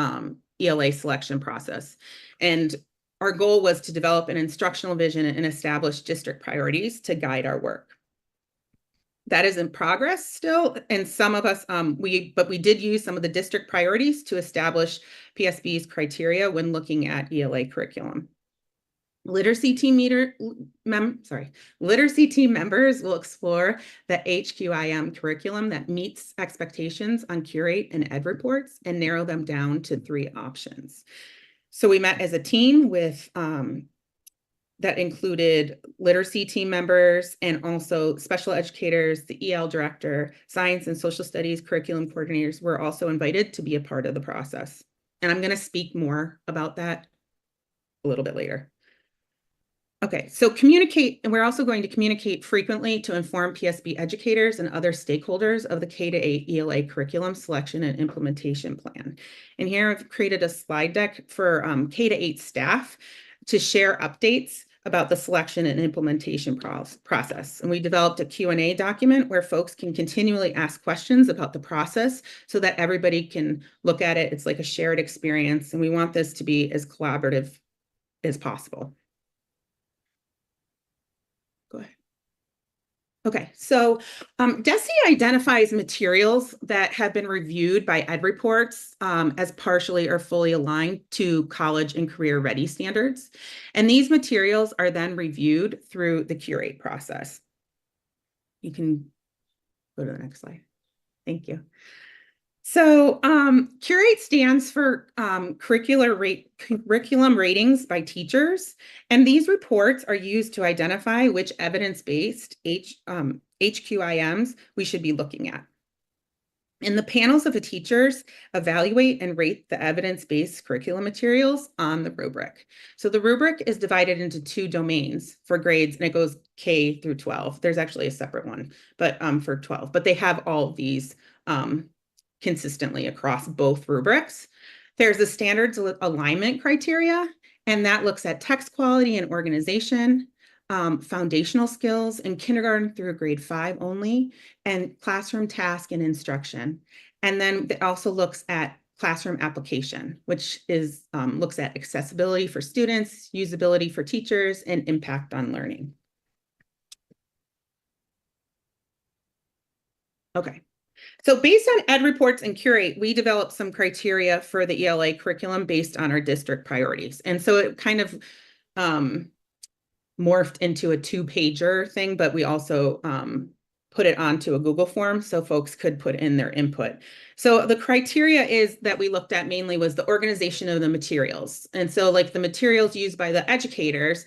ELA selection process. And our goal was to develop an instructional vision and establish district priorities to guide our work. That is in progress still, and some of us, but we did use some of the district priorities to establish PSB's criteria when looking at ELA curriculum. Literacy team members will explore the HQIM curriculum that meets expectations on Curate and Ed reports and narrow them down to 3 options. So we met as a team with that included literacy team members and also special educators, the EL director, science and social studies curriculum coordinators were also invited to be a part of the process. And I'm going to speak more about that a little bit later. Okay, so communicate, and we're also going to communicate frequently to inform PSB educators and other stakeholders of the K-8 ELA curriculum selection and implementation plan. And here I've created a slide deck for K-8 staff to share updates about the selection and implementation process. And we developed a Q&A document where folks can continually ask questions about the process so that everybody can look at it. It's like a shared experience, and we want this to be as collaborative as possible. Go ahead. Okay, so DESE identifies materials that have been reviewed by Ed reports as partially or fully aligned to college and career ready standards. And these materials are then reviewed through the Curate process. You can go to the next slide. Thank you. So Curate stands for curriculum ratings by teachers, and these reports are used to identify which evidence-based HQIMs we should be looking at. And the panels of the teachers evaluate and rate the evidence-based curriculum materials on the rubric. So the rubric is divided into 2 domains for grades, and it goes K through 12. There's actually a separate one, but for 12. But they have all of these consistently across both rubrics. There's a standards alignment criteria, and that looks at text quality and organization, foundational skills in kindergarten through grade 5 only, and classroom task and instruction. And then it also looks at classroom application, which is looks at accessibility for students, usability for teachers, and impact on learning. Okay. So based on Ed Reports and Curate, we developed some criteria for the ELA curriculum based on our district priorities. And so it kind of morphed into a 2-pager thing, but we also put it onto a Google form so folks could put in their input. So the criteria is that we looked at mainly was the organization of the materials. And so like the materials used by the educators,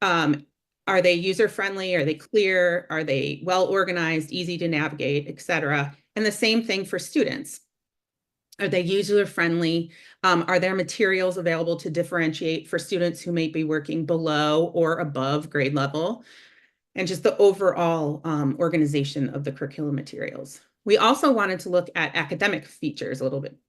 are they user-friendly? Are they clear? Are they well-organized, easy to navigate, et cetera? And the same thing for students. Are they user-friendly? Are there materials available to differentiate for students who may be working below or above grade level? And just the overall organization of the curriculum materials. We also wanted to look at academic features a little bit.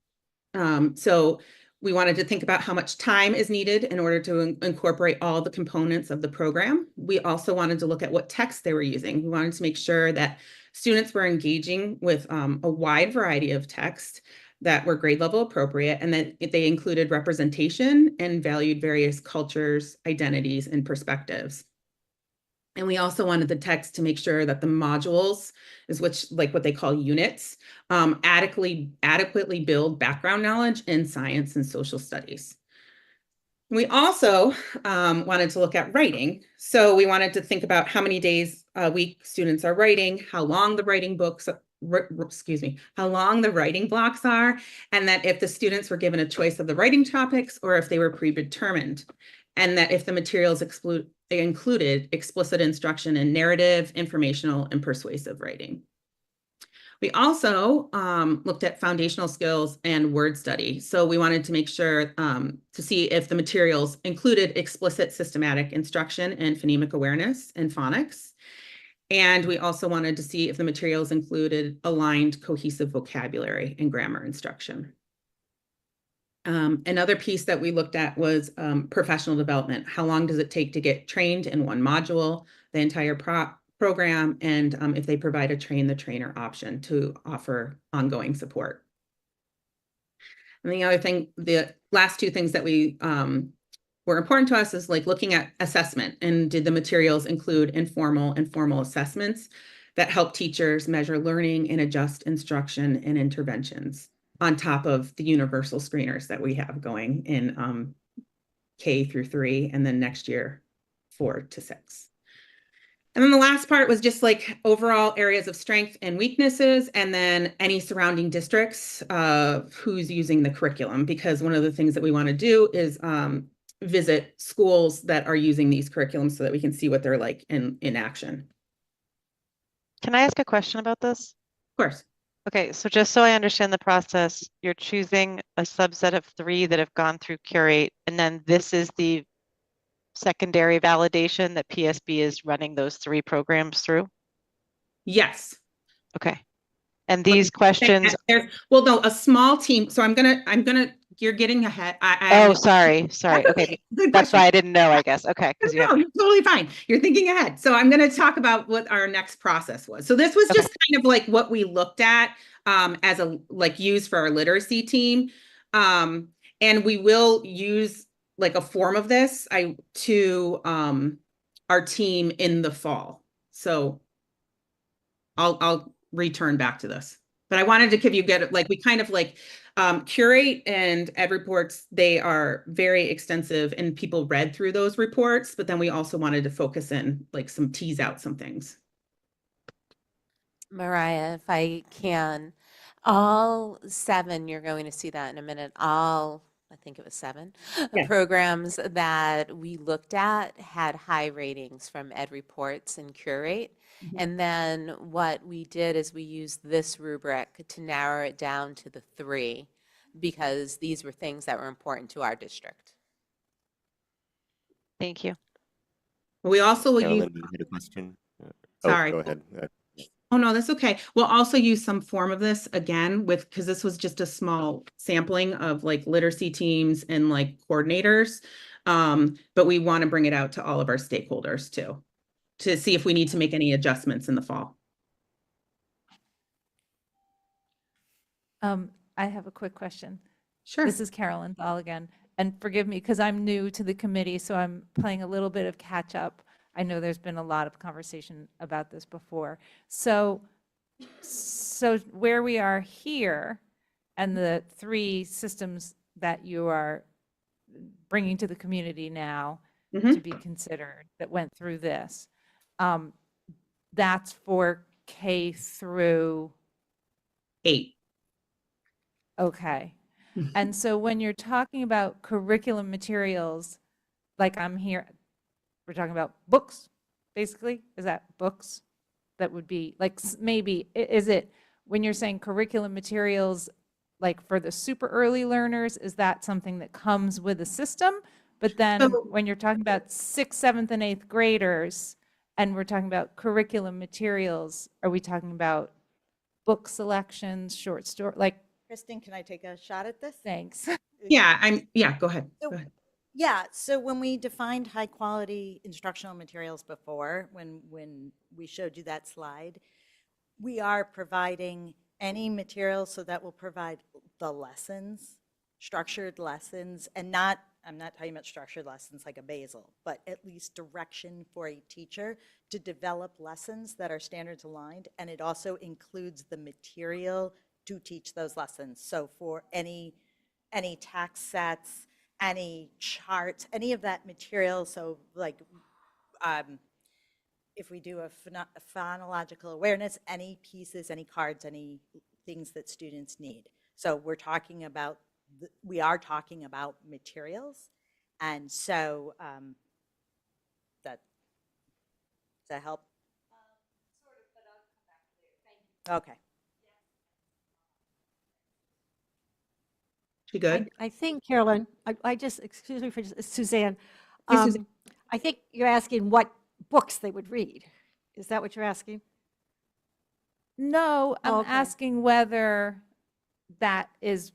So we wanted to think about how much time is needed in order to incorporate all the components of the program. We also wanted to look at what text they were using. We wanted to make sure that students were engaging with a wide variety of text that were grade level appropriate, and that they included representation and valued various cultures, identities, and perspectives. And we also wanted the text to make sure that the modules, is which like what they call units, adequately build background knowledge in science and social studies. We also wanted to look at writing. So we wanted to think about how many days a week students are writing, how long the writing how long the writing blocks are, and that if the students were given a choice of the writing topics or if they were predetermined, and that if the materials included explicit instruction in narrative, informational, and persuasive writing. We also looked at foundational skills and word study. So we wanted to make sure to see if the materials included explicit systematic instruction in phonemic awareness and phonics. And we also wanted to see if the materials included aligned cohesive vocabulary and grammar instruction. Another piece that we looked at was professional development. How long does it take to get trained in one module, the entire program, and if they provide a train the trainer option to offer ongoing support. And the other thing, the last 2 things that we were important to us is like looking at assessment, and did the materials include informal and formal assessments that help teachers measure learning and adjust instruction and interventions on top of the universal screeners that we have going in K through 3, and then next year 4 to 6. And then the last part was just like overall areas of strength and weaknesses, and then any surrounding districts who's using the curriculum, because one of the things that we want to do is visit schools that are using these curriculums so that we can see what they're like in action. Can I ask a question about this? Of course. Okay, so just so I understand the process, you're choosing a subset of 3 that have gone through Curate, and then this is the secondary validation that PSB is running those 3 programs through? Yes. Okay. And these questions. Well, no, a small team. So I'm gonna, you're getting ahead. Oh, sorry. Okay. Good That's question. why I didn't know, I guess. Okay. No, you're totally fine. You're thinking ahead. So I'm going to talk about what our next process was. So this was just kind of like what we looked at as a use for our literacy team. And we will use like a form of this to our team in the fall. So I'll return back to this. But I wanted to give you we kind of Curate and Ed Reports, they are very extensive and people read through those reports, but then we also wanted to focus in tease out some things. Mariah, if I can, all 7, you're going to see that in a minute, all I think it was 7 Yeah. programs that we looked at had high ratings from Ed Reports and Curate. And then what we did is we used this rubric to narrow it down to the 3 because these were things that were important to our district. Thank you. We also will use, Carolyn, you had a question? sorry. Oh, go ahead. Oh, no, that's okay. We'll also use some form of this again with, because this was just a small sampling of like literacy teams and like coordinators. But we want to bring it out to all of our stakeholders too, to see if we need to make any adjustments in the fall. I have a quick question. Sure. This is Carolyn Thal again, and forgive me because I'm new to the committee, so I'm playing a little bit of catch up. I know there's been a lot of conversation about this before. So where we are here and the 3 systems that you are bringing to the community now to be considered that went through this, that's for K through 8. Okay. And so when you're talking about curriculum materials, like I'm here, we're talking about books, basically? Is that books? That would be like maybe, is it when you're saying curriculum materials, like for the super early learners, is that something that comes with a system? But then when you're talking about 6th, 7th, and 8th graders, and we're talking about curriculum materials, are we talking about book selections, short story, like? Kristen, can I take a shot at this? Thanks. Yeah, go ahead. So, Go ahead. yeah, so when we defined high quality instructional materials before, when we showed you that slide, we are providing any material, so that will provide the lessons, structured lessons, and not, I'm not talking about structured lessons like a basal, but at least direction for a teacher to develop lessons that are standards aligned, and it also includes the material to teach those lessons. So for any tax sets, any charts, any of that material, so like if we do a phonological awareness, any pieces, any cards, any things that students need. So we're talking about, we are talking about materials. And so that, does that help? Sort of, but I'll come back later. Thank you. Okay. She good? I think, Carolyn, I just, excuse me for just, Suzanne. Hey, Susan. I think you're asking what books they would read. Is that what you're asking? No, I'm okay. asking whether that is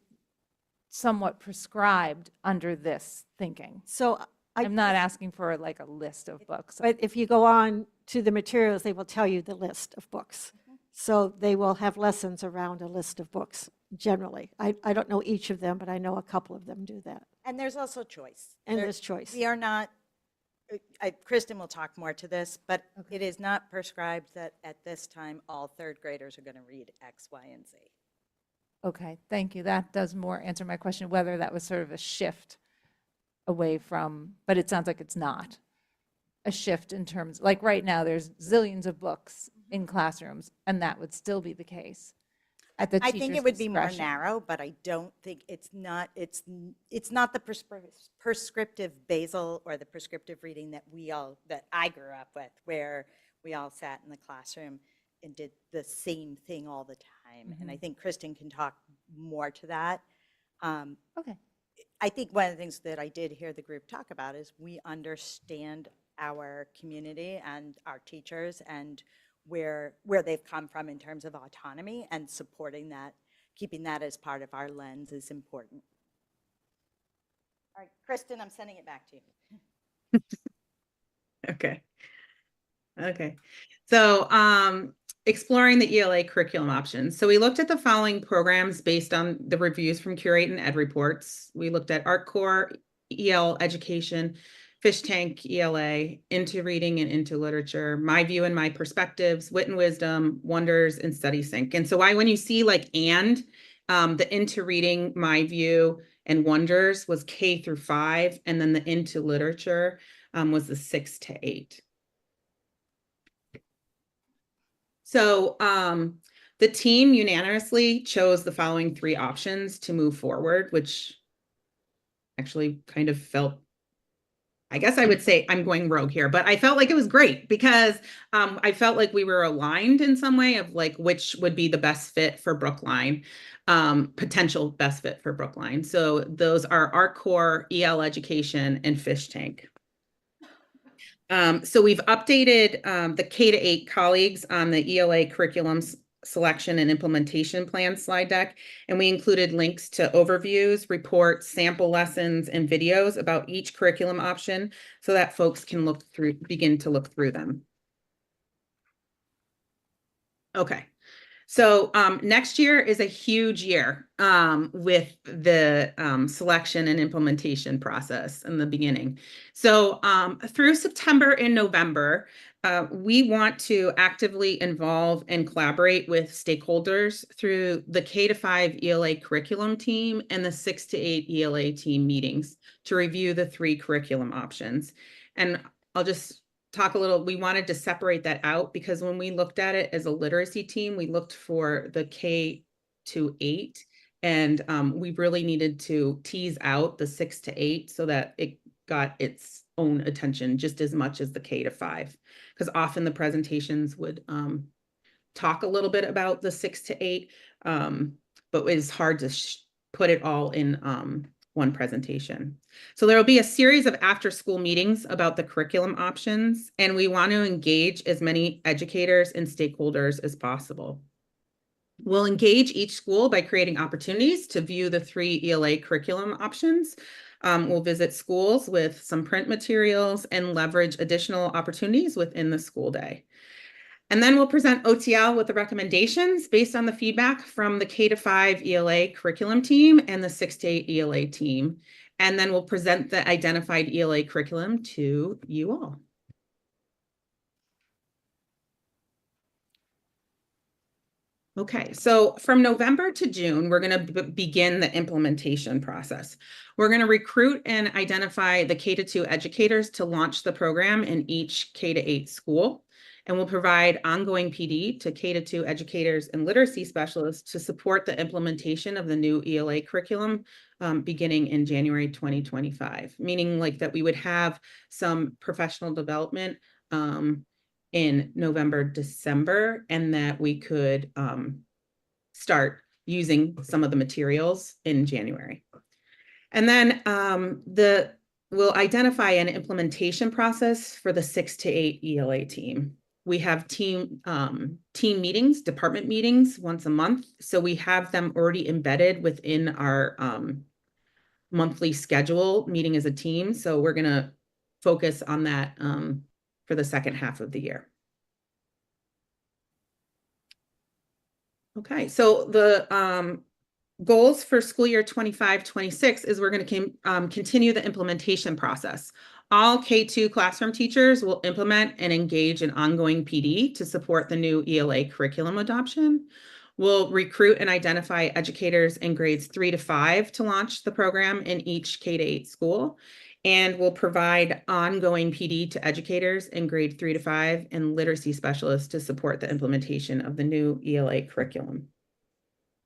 somewhat prescribed under this thinking. So I'm not asking for like a list of books. But if you go on to the materials, they will tell you the list of books. So they will have lessons around a list of books, generally. I don't know each of them, but I know a couple of them do that. And there's also choice. And there's choice. We are not, Kristen will talk more to this, but it is not prescribed that at this time, all 3rd graders are going to read X, Y, and Z. Okay, thank you. That does more answer my question, whether that was sort of a shift away from, but it sounds like it's not a shift in terms, like right now, there's zillions of books in classrooms, and that would still be the case at the I teacher's think it would be more discretion. narrow, but I don't think it's not the prescriptive basal or the prescriptive reading that I grew up with, where we all sat in the classroom and did the same thing all the time. And I think Kristen can talk more to that. Okay. I think one of the things that I did hear the group talk about is we understand our community and our teachers and where they've come from in terms of autonomy, and supporting that, keeping that as part of our lens is important. All right, Kristen, I'm sending it back to you. Okay. Okay. So exploring the ELA curriculum options. So we looked at the following programs based on the reviews from Curate and Ed Reports. We looked at ArtCore, EL Education, Fish Tank ELA, Into Reading and Into Literature, My View and My Perspectives, Wit and Wisdom, Wonders, and Study Sync. And so when you see like the Into Reading, My View, and Wonders was K through 5, and then the Into Literature was the 6 to 8. So the team unanimously chose the following 3 options to move forward, which actually kind of felt, I guess I would say I'm going rogue here, but I felt like it was great because I felt like we were aligned in some way of like which would be the best fit for Brookline, potential best fit for Brookline. So those are Art Core, EL Education, and Fish Tank. So we've updated the K-8 colleagues on the ELA curriculum selection and implementation plan slide deck, and we included links to overviews, reports, sample lessons, and videos about each curriculum option so that folks can begin to look through them. Okay. So next year is a huge year with the selection and implementation process in the beginning. So through September and November, we want to actively involve and collaborate with stakeholders through the K-5 ELA curriculum team and the 6 to 8 ELA team meetings to review the 3 curriculum options. And I'll just talk a little, we wanted to separate that out because when we looked at it as a literacy team, we looked for the K to 8 and we really needed to tease out the 6 to 8 so that it got its own attention just as much as the K to 5. Because often the presentations would talk a little bit about the 6 to 8, but it's hard to put it all in one presentation. So there will be a series of after-school meetings about the curriculum options, and we want to engage as many educators and stakeholders as possible. We'll engage each school by creating opportunities to view the 3 ELA curriculum options. We'll visit schools with some print materials and leverage additional opportunities within the school day. And then we'll present OTL with the recommendations based on the feedback from the K-5 ELA curriculum team and the 6 to 8 ELA team. And then we'll present the identified ELA curriculum to you all. Okay, so from November to June, we're going to begin the implementation process. We're going to recruit and identify the K-2 educators to launch the program in each K-8 school. And we'll provide ongoing PD to K-2 educators and literacy specialists to support the implementation of the new ELA curriculum beginning in January 2025, meaning like that we would have some professional development in November, December, and that we could start using some of the materials in January. And then we'll identify an implementation process for the 6 to 8 ELA team. We have team meetings, department meetings once a month. So we have them already embedded within our monthly schedule, meeting as a team. So we're going to focus on that for the second half of the year. Okay, so the goals for school year 25-26 is we're going to continue the implementation process. All K-2 classroom teachers will implement and engage in ongoing PD to support the new ELA curriculum adoption. We'll recruit and identify educators in grades 3 to 5 to launch the program in each K-8 school. And we'll provide ongoing PD to educators in grade 3 to 5 and literacy specialists to support the implementation of the new ELA curriculum.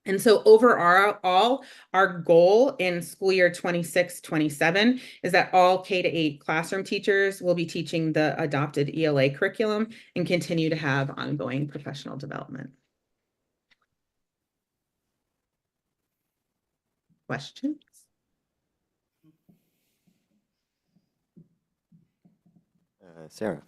And so overall, our goal in school year 26-27 is that all K-8 classroom teachers will be teaching the adopted ELA curriculum and continue to have ongoing professional development. Questions? Sarah.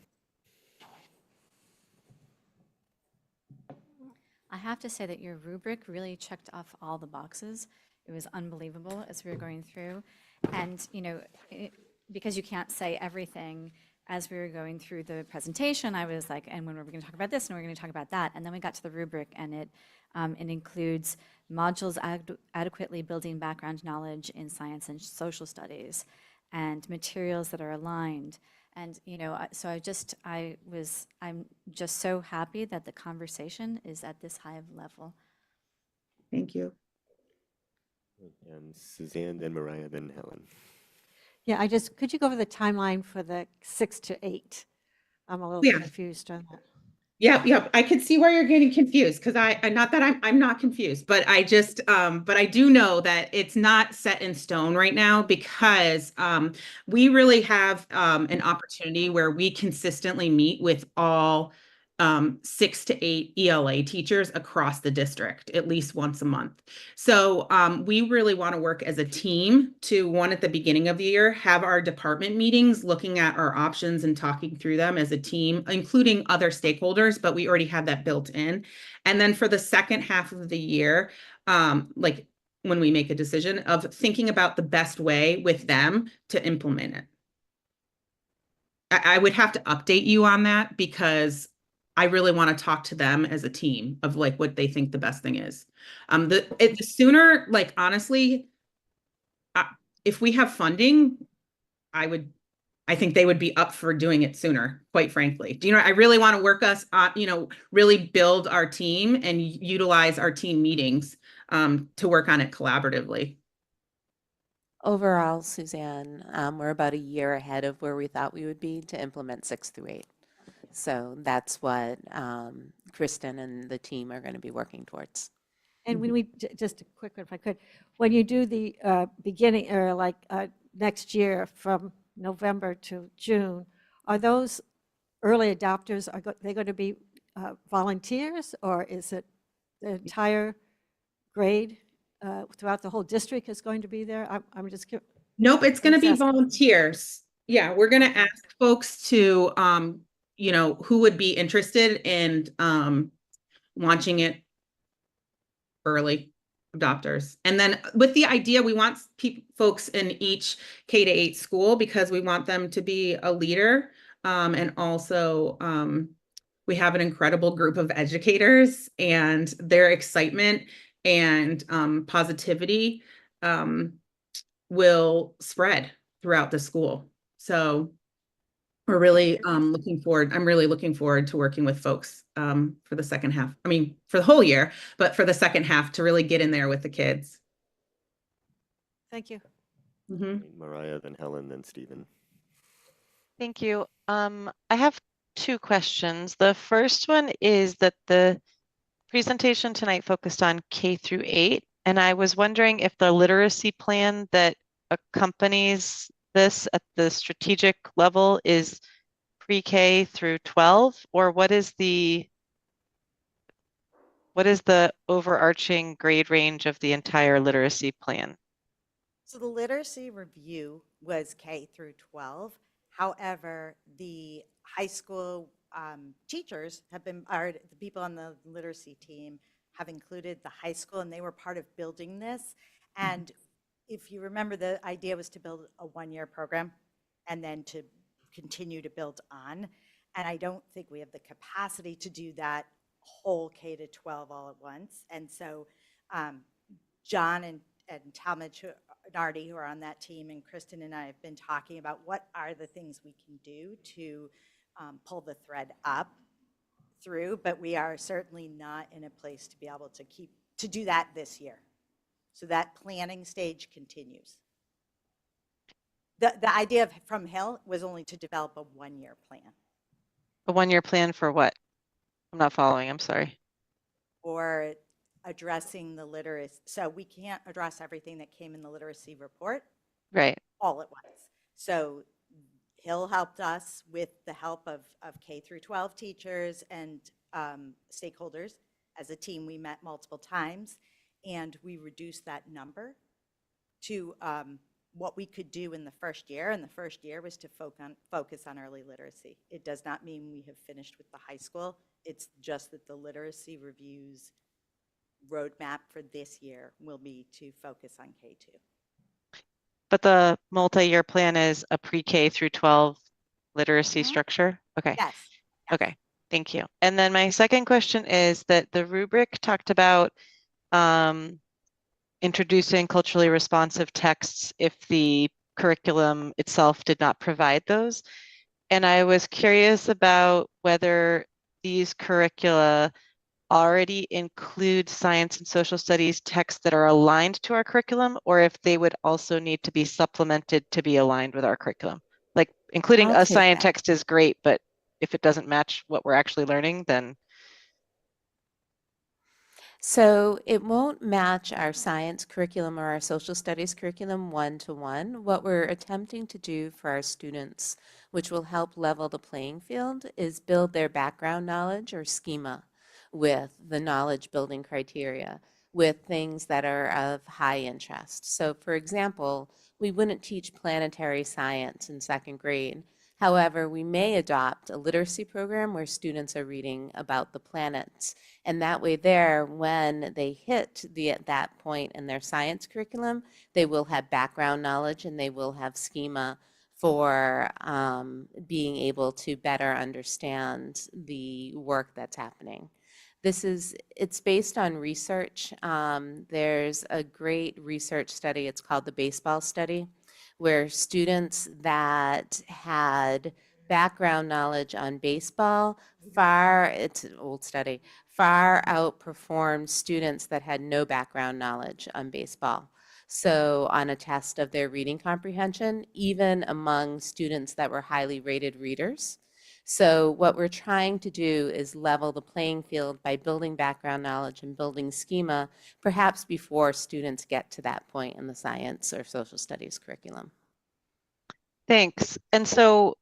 I have to say that your rubric really checked off all the boxes. It was unbelievable as we were going through. And, you know, because you can't say everything, as we were going through the presentation, I was like, and when we're going to talk about this and we're going to talk about that. And then we got to the rubric and it includes modules adequately building background knowledge in science and social studies and materials that are aligned. And, you know, so I'm just so happy that the conversation is at this high of level. Thank you. Suzanne, then Mariah, then Helen. Yeah, could you go over the timeline for the 6 to 8? I'm a little confused on that. Yeah, I could see where you're getting confused because not that I'm not confused, but but I do know that it's not set in stone right now because we really have an opportunity where we consistently meet with all 6 to 8 ELA teachers across the district at least once a month. So we really want to work as a team to, one, at the beginning of the year, have our department meetings looking at our options and talking through them as a team, including other stakeholders, but we already have that built in. And then for the second half of the year, like when we make a decision, of thinking about the best way with them to implement it. I would have to update you on that because I really want to talk to them as a team of like what they think the best thing is. The sooner, like honestly, if we have funding, I think they would be up for doing it sooner, quite frankly. Do you know, I really want to work us on, really build our team and utilize our team meetings to work on it collaboratively. Overall, Suzanne, we're about a year ahead of where we thought we would be to implement 6 through 8. So that's what Kristen and the team are going to be working towards. And when just a quick one, if I could, when you do the beginning, or like next year from November to June, are those early adopters, they going to be volunteers, or is it the entire grade throughout the whole district is going to be there? I'm just curious. Nope, it's going to be asking. volunteers. Yeah, we're going to ask folks to, who would be interested in launching it early adopters. And then with the idea, we want folks in each K-8 school because we want them to be a leader. And also, we have an incredible group of educators, and their excitement and positivity will spread throughout the school. So we're really looking forward. I'm really looking forward to working with folks for the second half. I mean, for the whole year, but for the second half to really get in there with the kids. Thank you. Mariah, then Helen, then Stephen. Thank you. I have 2 questions. The first one is that the presentation tonight focused on K through 8, and I was wondering if the literacy plan that accompanies this at the strategic level is pre-K through 12, or what is the overarching grade range of the entire literacy plan? So the literacy review was K through 12. However, the high school teachers are the people on the literacy team have included the high school, and they were part of building this. And if you remember, the idea was to build a 1-year program and then to continue to build on. And I don't think we have the capacity to do that whole K to 12 all at once. And so John and Talmadge Nardi, who are on that team, and Kristen and I have been talking about what are the things we can do to pull the thread up through, but we are certainly not in a place to be able to do that this year. So that planning stage continues. The idea from Hill was only to develop a 1-year plan. A 1-year plan for what? I'm not following, I'm sorry. Or addressing the literacy. So we can't address everything that came in the literacy report. Right. All at once. So Hill helped us with the help of K through 12 teachers and stakeholders. As a team, we met multiple times, and we reduced that number to what we could do in the first year. And the first year was to focus on early literacy. It does not mean we have finished with the high school. It's just that the literacy reviews roadmap for this year will be to focus on K2. But the multi-year plan is a pre-K through 12 literacy structure? Okay. Yes. Okay, thank you. And then my second question is that the rubric talked about introducing culturally responsive texts if the curriculum itself did not provide those. And I was curious about whether these curricula already include science and social studies texts that are aligned to our curriculum, or if they would also need to be supplemented to be aligned with our curriculum. Like including I'll a take science that. text is great, but if it doesn't match what we're actually learning, then So it won't match our science curriculum or our social studies curriculum one-to-one. What we're attempting to do for our students, which will help level the playing field, is build their background knowledge or schema with the knowledge building criteria, with things that are of high interest. So for example, we wouldn't teach planetary science in second grade. However, we may adopt a literacy program where students are reading about the planets. And that way there, when they hit that point in their science curriculum, they will have background knowledge and they will have schema for being able to better understand the work that's happening. It's based on research. There's a great research study, it's called the baseball study, where students that had background knowledge on baseball it's an old study, far outperformed students that had no background knowledge on baseball. So on a test of their reading comprehension, even among students that were highly rated readers. So what we're trying to do is level the playing field by building background knowledge and building schema, perhaps before students get to that point in the science or social studies curriculum. thanks. And so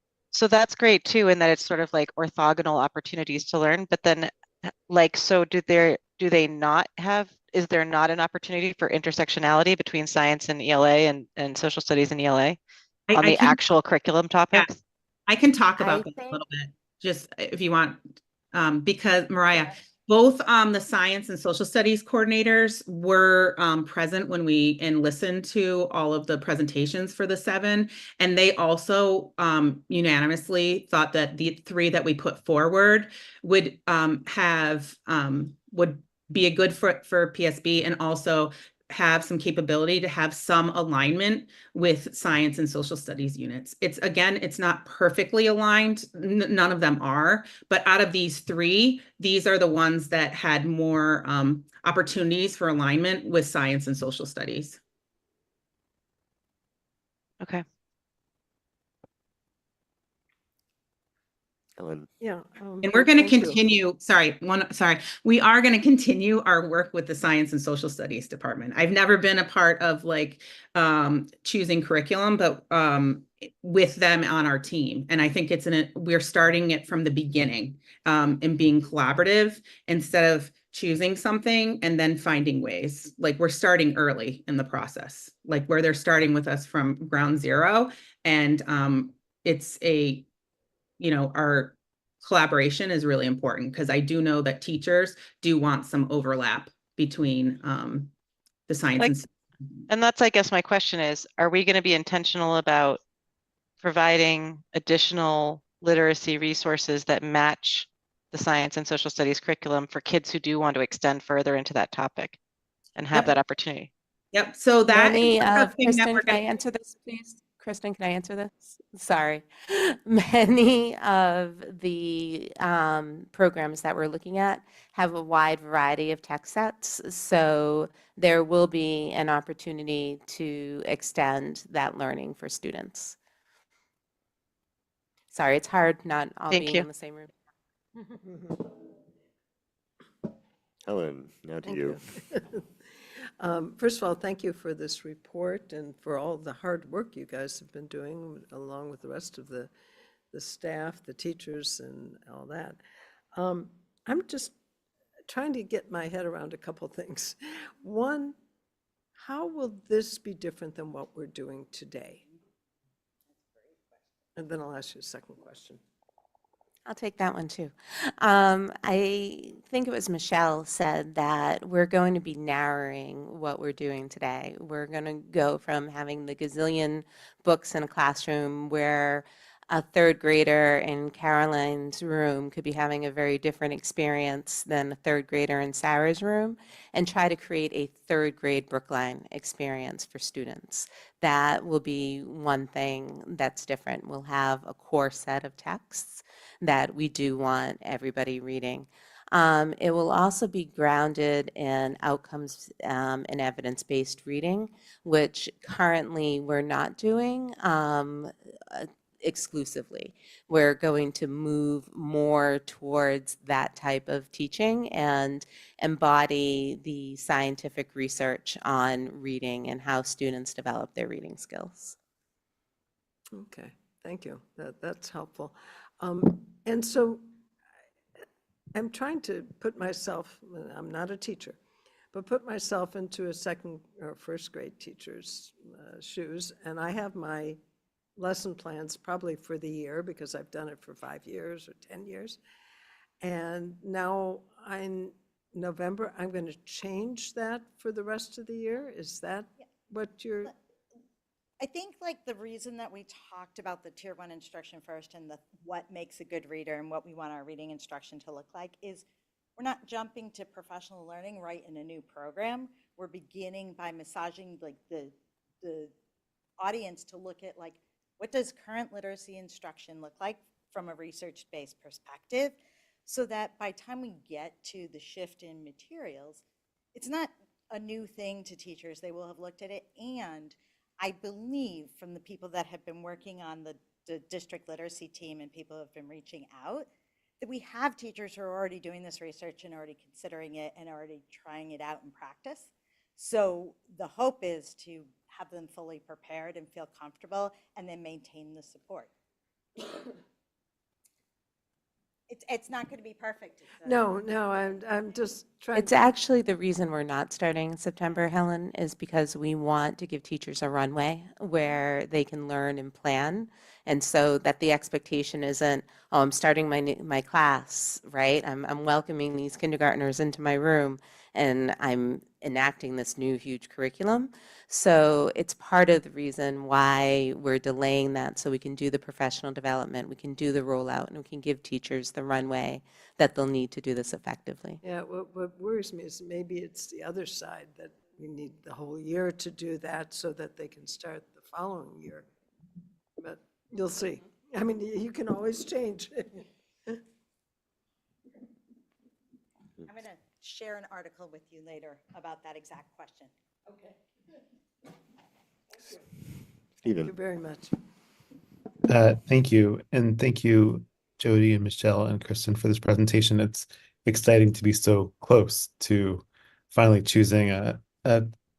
that's great too, in that it's sort of like orthogonal opportunities to learn, but then like, so do they not have, is there not an opportunity for intersectionality between science and ELA and social studies and ELA on I the can, actual curriculum topics? I can talk I about that a think little bit, just if you want, because Mariah, both the science and social studies coordinators were present when we listened to all of the presentations for the 7, and they also unanimously thought that the 3 that we put forward would would be a good for PSB and also have some capability to have some alignment with science and social studies units. It's not perfectly aligned. None of them are, but out of these 3, these are the ones that had more opportunities for alignment with science and social studies. Okay. Ellen. Yeah. And we're going to thank you. continue, we are going to continue our work with the Science and Social Studies Department. I've never been a part of like choosing curriculum, but with them on our team. And I think we're starting it from the beginning and being collaborative instead of choosing something and then finding ways. Like we're starting early in the process, like where they're starting with us from ground zero. And our collaboration is really important because I do know that teachers do want some overlap between the science and that's, I guess my question is, are we going to be intentional about providing additional literacy resources that match the science and social studies curriculum for kids who do want to extend further into that topic and have that opportunity? Yep. So that Many is of, something that Kristen, we're can I going to. answer this, please? Kristen, can I answer this? Sorry. Many of the programs that we're looking at have a wide variety of tech sets, so there will be an opportunity to extend that learning for students. Sorry, it's hard not all Thank being you. in the same room. Helen, now to you. First of all, thank you for this report and for all the hard work you guys have been doing along with the rest of the staff, the teachers, and all that. I'm just trying to get my head around a couple things. One, how will this be different than what we're doing today? And then I'll ask you a second question. I'll take that one too. I think it was Michelle said that we're going to be narrowing what we're doing today. We're going to go from having the gazillion books in a classroom where a 3rd grader in Caroline's room could be having a very different experience than a 3rd grader in Sarah's room, and try to create a 3rd grade Brookline experience for students. That will be one thing that's different. We'll have a core set of texts that we do want everybody reading. It will also be grounded in outcomes and evidence-based reading, which currently we're not doing. exclusively. We're going to move more towards that type of teaching and embody the scientific research on reading and how students develop their reading skills. Okay, thank you. That's helpful. And so I'm trying to put myself, I'm not a teacher, but put myself into a second or first grade teacher's shoes, and I have my lesson plans probably for the year because I've done it for 5 years or 10 years. And now in November, I'm going to change that for the rest of the year. Is that what you're? I think like the reason that we talked about the tier 1 instruction first and what makes a good reader and what we want our reading instruction to look like is we're not jumping to professional learning right in a new program. We're beginning by massaging like the audience to look at like what does current literacy instruction look like from a research-based perspective, so that by the time we get to the shift in materials, it's not a new thing to teachers. They will have looked at it, and I believe from the people that have been working on the district literacy team and people who have been reaching out, that we have teachers who are already doing this research and already considering it and already trying it out in practice. So the hope is to have them fully prepared and feel comfortable and then maintain the support. It's not going to be perfect. No, I'm just trying. It's actually the reason we're not starting in September, Helen, is because we want to give teachers a runway where they can learn and plan. And so that the expectation isn't, oh, I'm starting my class, right? I'm welcoming these kindergartners into my room and I'm enacting this new huge curriculum. So it's part of the reason why we're delaying that, so we can do the professional development, we can do the rollout, and we can give teachers the runway that they'll need to do this effectively. Yeah, what worries me is maybe it's the other side, that we need the whole year to do that so that they can start the following year. But you'll see. I mean, you can always change. I'm going to share an article with you later about that exact question. Okay. Stephen. Thank you very much. Thank you. And thank you, Jody and Michelle and Kristen, for this presentation. It's exciting to be so close to finally choosing a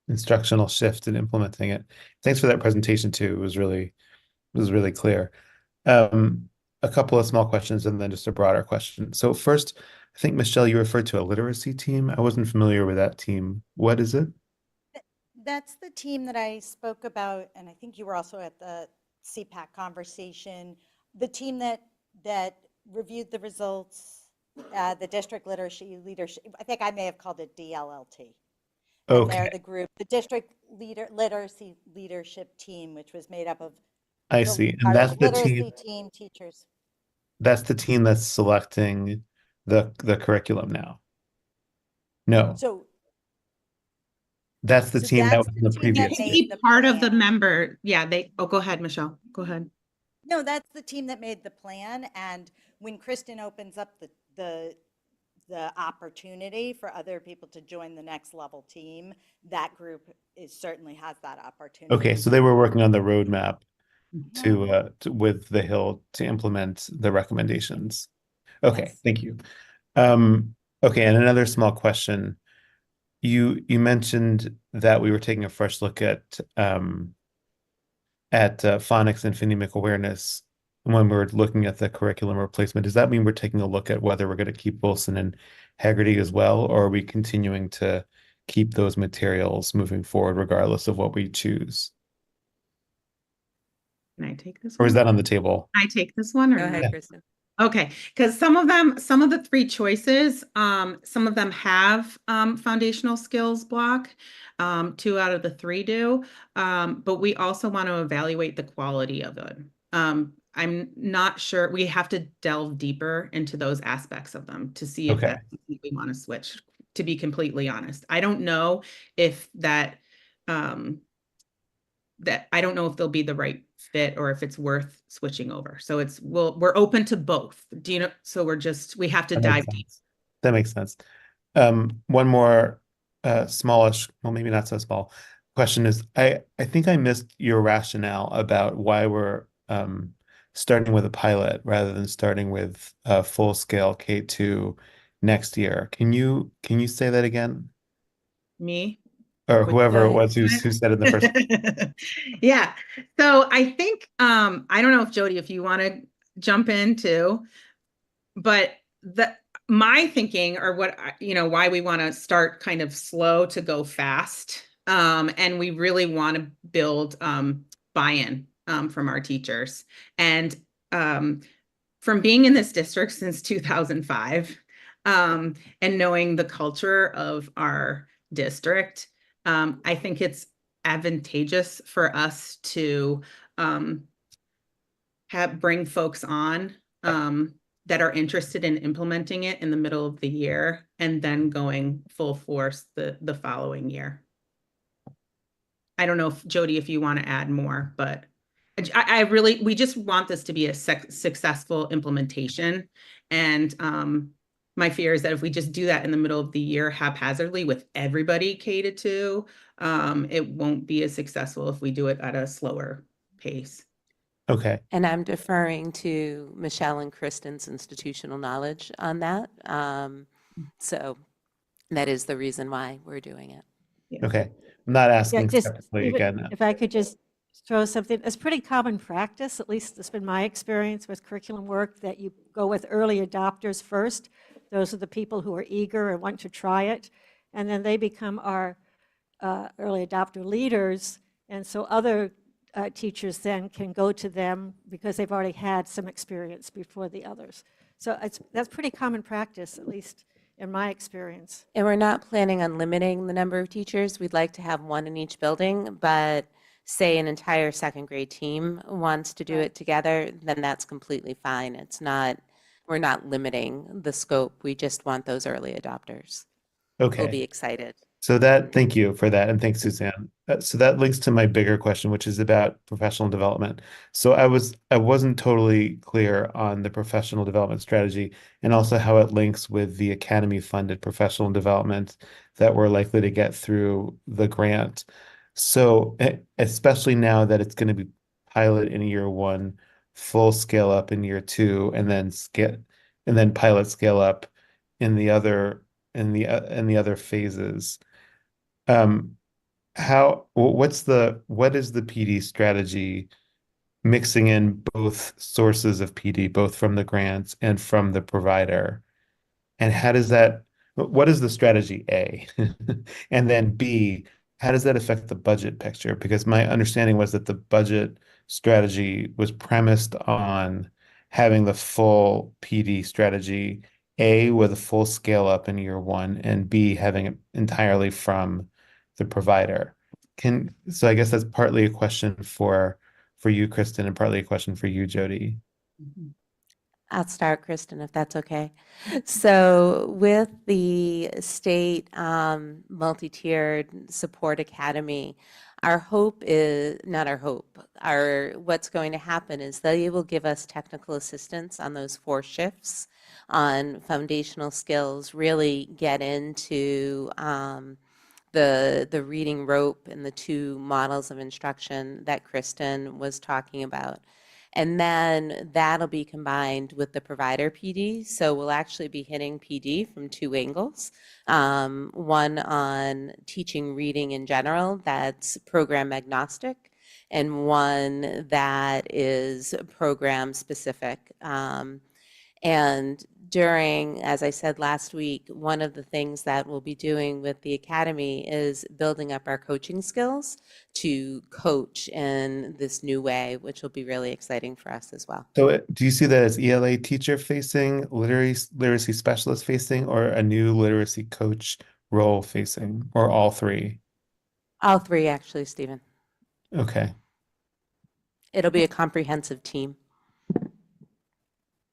instructional shift and implementing it. Thanks for that presentation too. It was really clear. A couple of small questions and then just a broader question. So first, I think, Michelle, you referred to a literacy team. I wasn't familiar with that team. What is it? That's the team that I spoke about, and I think you were also at the CPAC conversation. The team that reviewed the results, the district literacy leadership. I think I may have called it DLLT. And Okay. they're the group, the district literacy leadership team, which was made up of I see. And that's the literacy team. team teachers. That's the team that's selecting the curriculum now. No, So that's the team that that's was in the team that previous. They made keep the part of the plan. member. Yeah, go ahead, Michelle. Go ahead. No, that's the team that made the plan. And when Kristen opens up the opportunity for other people to join the next level team, that group certainly has that opportunity. Okay, so they were working on the roadmap to with the Hill to implement the recommendations. Okay, Yes. thank you. Okay, and another small question. You mentioned that we were taking a fresh look at phonics and phonemic awareness when we're looking at the curriculum replacement. Does that mean we're taking a look at whether we're going to keep Wilson and Haggerty as well, or are we continuing to keep those materials moving forward regardless of what we choose? Can I take this Or one? is that on the table? Can I take this one? Go ahead, Yeah. Kristen. Okay, because some of the 3 choices, some of them have foundational skills block. 2 out of the 3 do, but we also want to evaluate the quality of it. I'm not sure. We have to delve deeper into those aspects of them to see if Okay. that's something we want to switch. To be completely honest, I don't know if that I don't know if they'll be the right fit or if it's worth switching over. So we're open to both. Do you know? So we have to That dive makes deep. sense. That makes sense. One more smallish, well, maybe not so small question is, I think I missed your rationale about why we're starting with a pilot rather than starting with a full-scale K2 next year. Can you say that again? Me? Or Which whoever it one? was who said it in the first. Yeah. So I think I don't know if Jody, if you want to jump in too, but my thinking or why we want to start kind of slow to go fast. And we really want to build buy-in from our teachers. And from being in this district since 2005, and knowing the culture of our district, I think it's advantageous for us to bring folks on that are interested in implementing it in the middle of the year and then going full force the following year. I don't know if Jody, if you want to add more, but we just want this to be a successful implementation. And my fear is that if we just do that in the middle of the year haphazardly with everybody K-2, it won't be as successful if we do it at a slower pace. Okay. And I'm deferring to Michelle and Kristen's institutional knowledge on that. So that is the reason why we're doing it. Yeah. Okay. I'm not Yeah, asking just skeptically even again. if I could just throw something, it's pretty common practice, at least it's been my experience with curriculum work, that you go with early adopters first. Those are the people who are eager and want to try it, and then they become our early adopter leaders, and so other teachers then can go to them because they've already had some experience before the others. So that's pretty common practice, at least in my experience. And we're not planning on limiting the number of teachers. We'd like to have one in each building, but say an entire second grade team wants to do it together, then that's completely fine. We're not limiting the scope. We just want those early adopters. Okay. We'll be excited. So thank you for that, and thanks, Suzanne. So that links to my bigger question, which is about professional development. So I wasn't totally clear on the professional development strategy and also how it links with the academy-funded professional development that we're likely to get through the grant. So especially now that it's going to be pilot in year one, full scale up in year two, and then pilot scale up in the other phases. What is the PD strategy mixing in both sources of PD, both from the grants and from the provider? And what is the strategy A? And then B, how does that affect the budget picture? Because my understanding was that the budget strategy was premised on having the full PD strategy, A, with a full scale up in year one, and B, having it entirely from the provider. So I guess that's partly a question for you, Kristen, and partly a question for you, Jody. I'll start, Kristen, if that's okay. So with the state multi-tiered support academy, what's going to happen is they will give us technical assistance on those 4 shifts on foundational skills, really get into the reading rope and the 2 models of instruction that Kristen was talking about. And then that'll be combined with the provider PD. So we'll actually be hitting PD from 2 angles. One on teaching reading in general, that's program agnostic, and one that is program specific. And as I said last week, one of the things that we'll be doing with the academy is building up our coaching skills to coach in this new way, which will be really exciting for us as well. So do you see that as ELA teacher facing, literacy specialist facing, or a new literacy coach role facing, or all 3? All 3, actually, Stephen. Okay. It'll be a comprehensive team.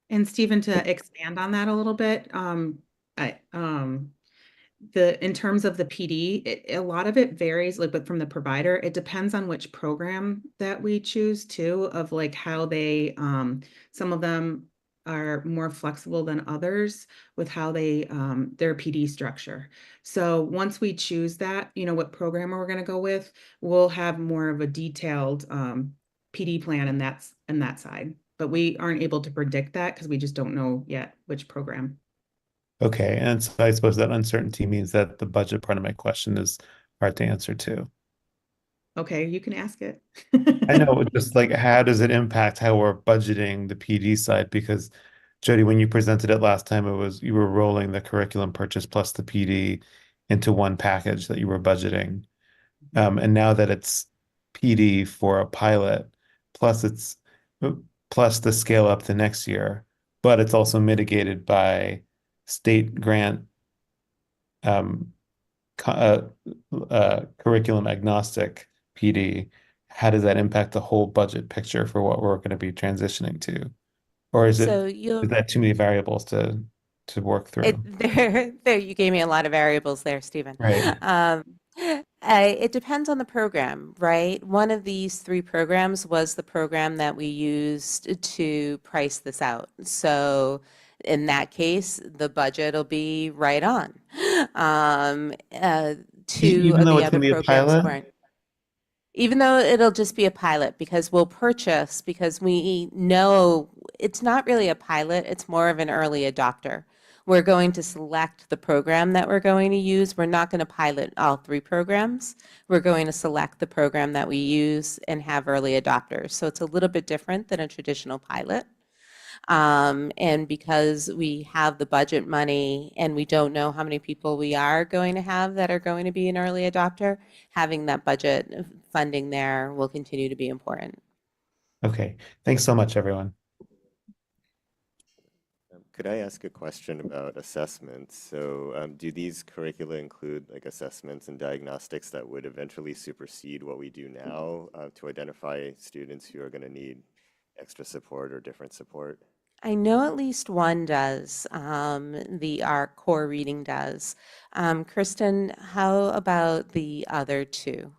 And Stephen, to expand on that a little bit, in terms of the PD, a lot of it varies, but from the provider, it depends on which program that we choose too, of how they, some of them are more flexible than others with how they, their PD structure. So once we choose that, what program we're going to go with, we'll have more of a detailed PD plan in that side. but we aren't able to predict that because we just don't know yet which program. Okay, and so I suppose that uncertainty means that the budget part of my question is hard to answer too. Okay, you can ask it. I know, just like how does it impact how we're budgeting the PD side? Because Jody, when you presented it last time, it was you were rolling the curriculum purchase plus the PD into one package that you were budgeting. And now that it's PD for a pilot, plus it's plus the scale up to next year, but it's also mitigated by state grant um, curriculum agnostic PD. How does that impact the whole budget picture for what we're going to be transitioning to? Or is So you'll that too many variables to work through? there you gave me a lot of variables there, Stephen. Right. It depends on the program, right? One of these three programs was the program that we used to price this out. So in that case, the budget will be right on. Two Even of though the it's other going to be a programs pilot? weren't. Even though it'll just be a pilot, because we'll purchase, because we know it's not really a pilot, it's more of an early adopter. We're going to select the program that we're going to use. We're not going to pilot all three programs. We're going to select the program that we use and have early adopters. So it's a little bit different than a traditional pilot. And because we have the budget money and we don't know how many people we are going to have that are going to be an early adopter, having that budget funding there will continue to be important. Okay. Thanks so much, everyone. Could I ask a question about assessments? So do these curricula include like assessments and diagnostics that would eventually supersede what we do now to identify students who are going to need extra support or different support? I know at least one does. Our core reading does. Kristen, how about the other two?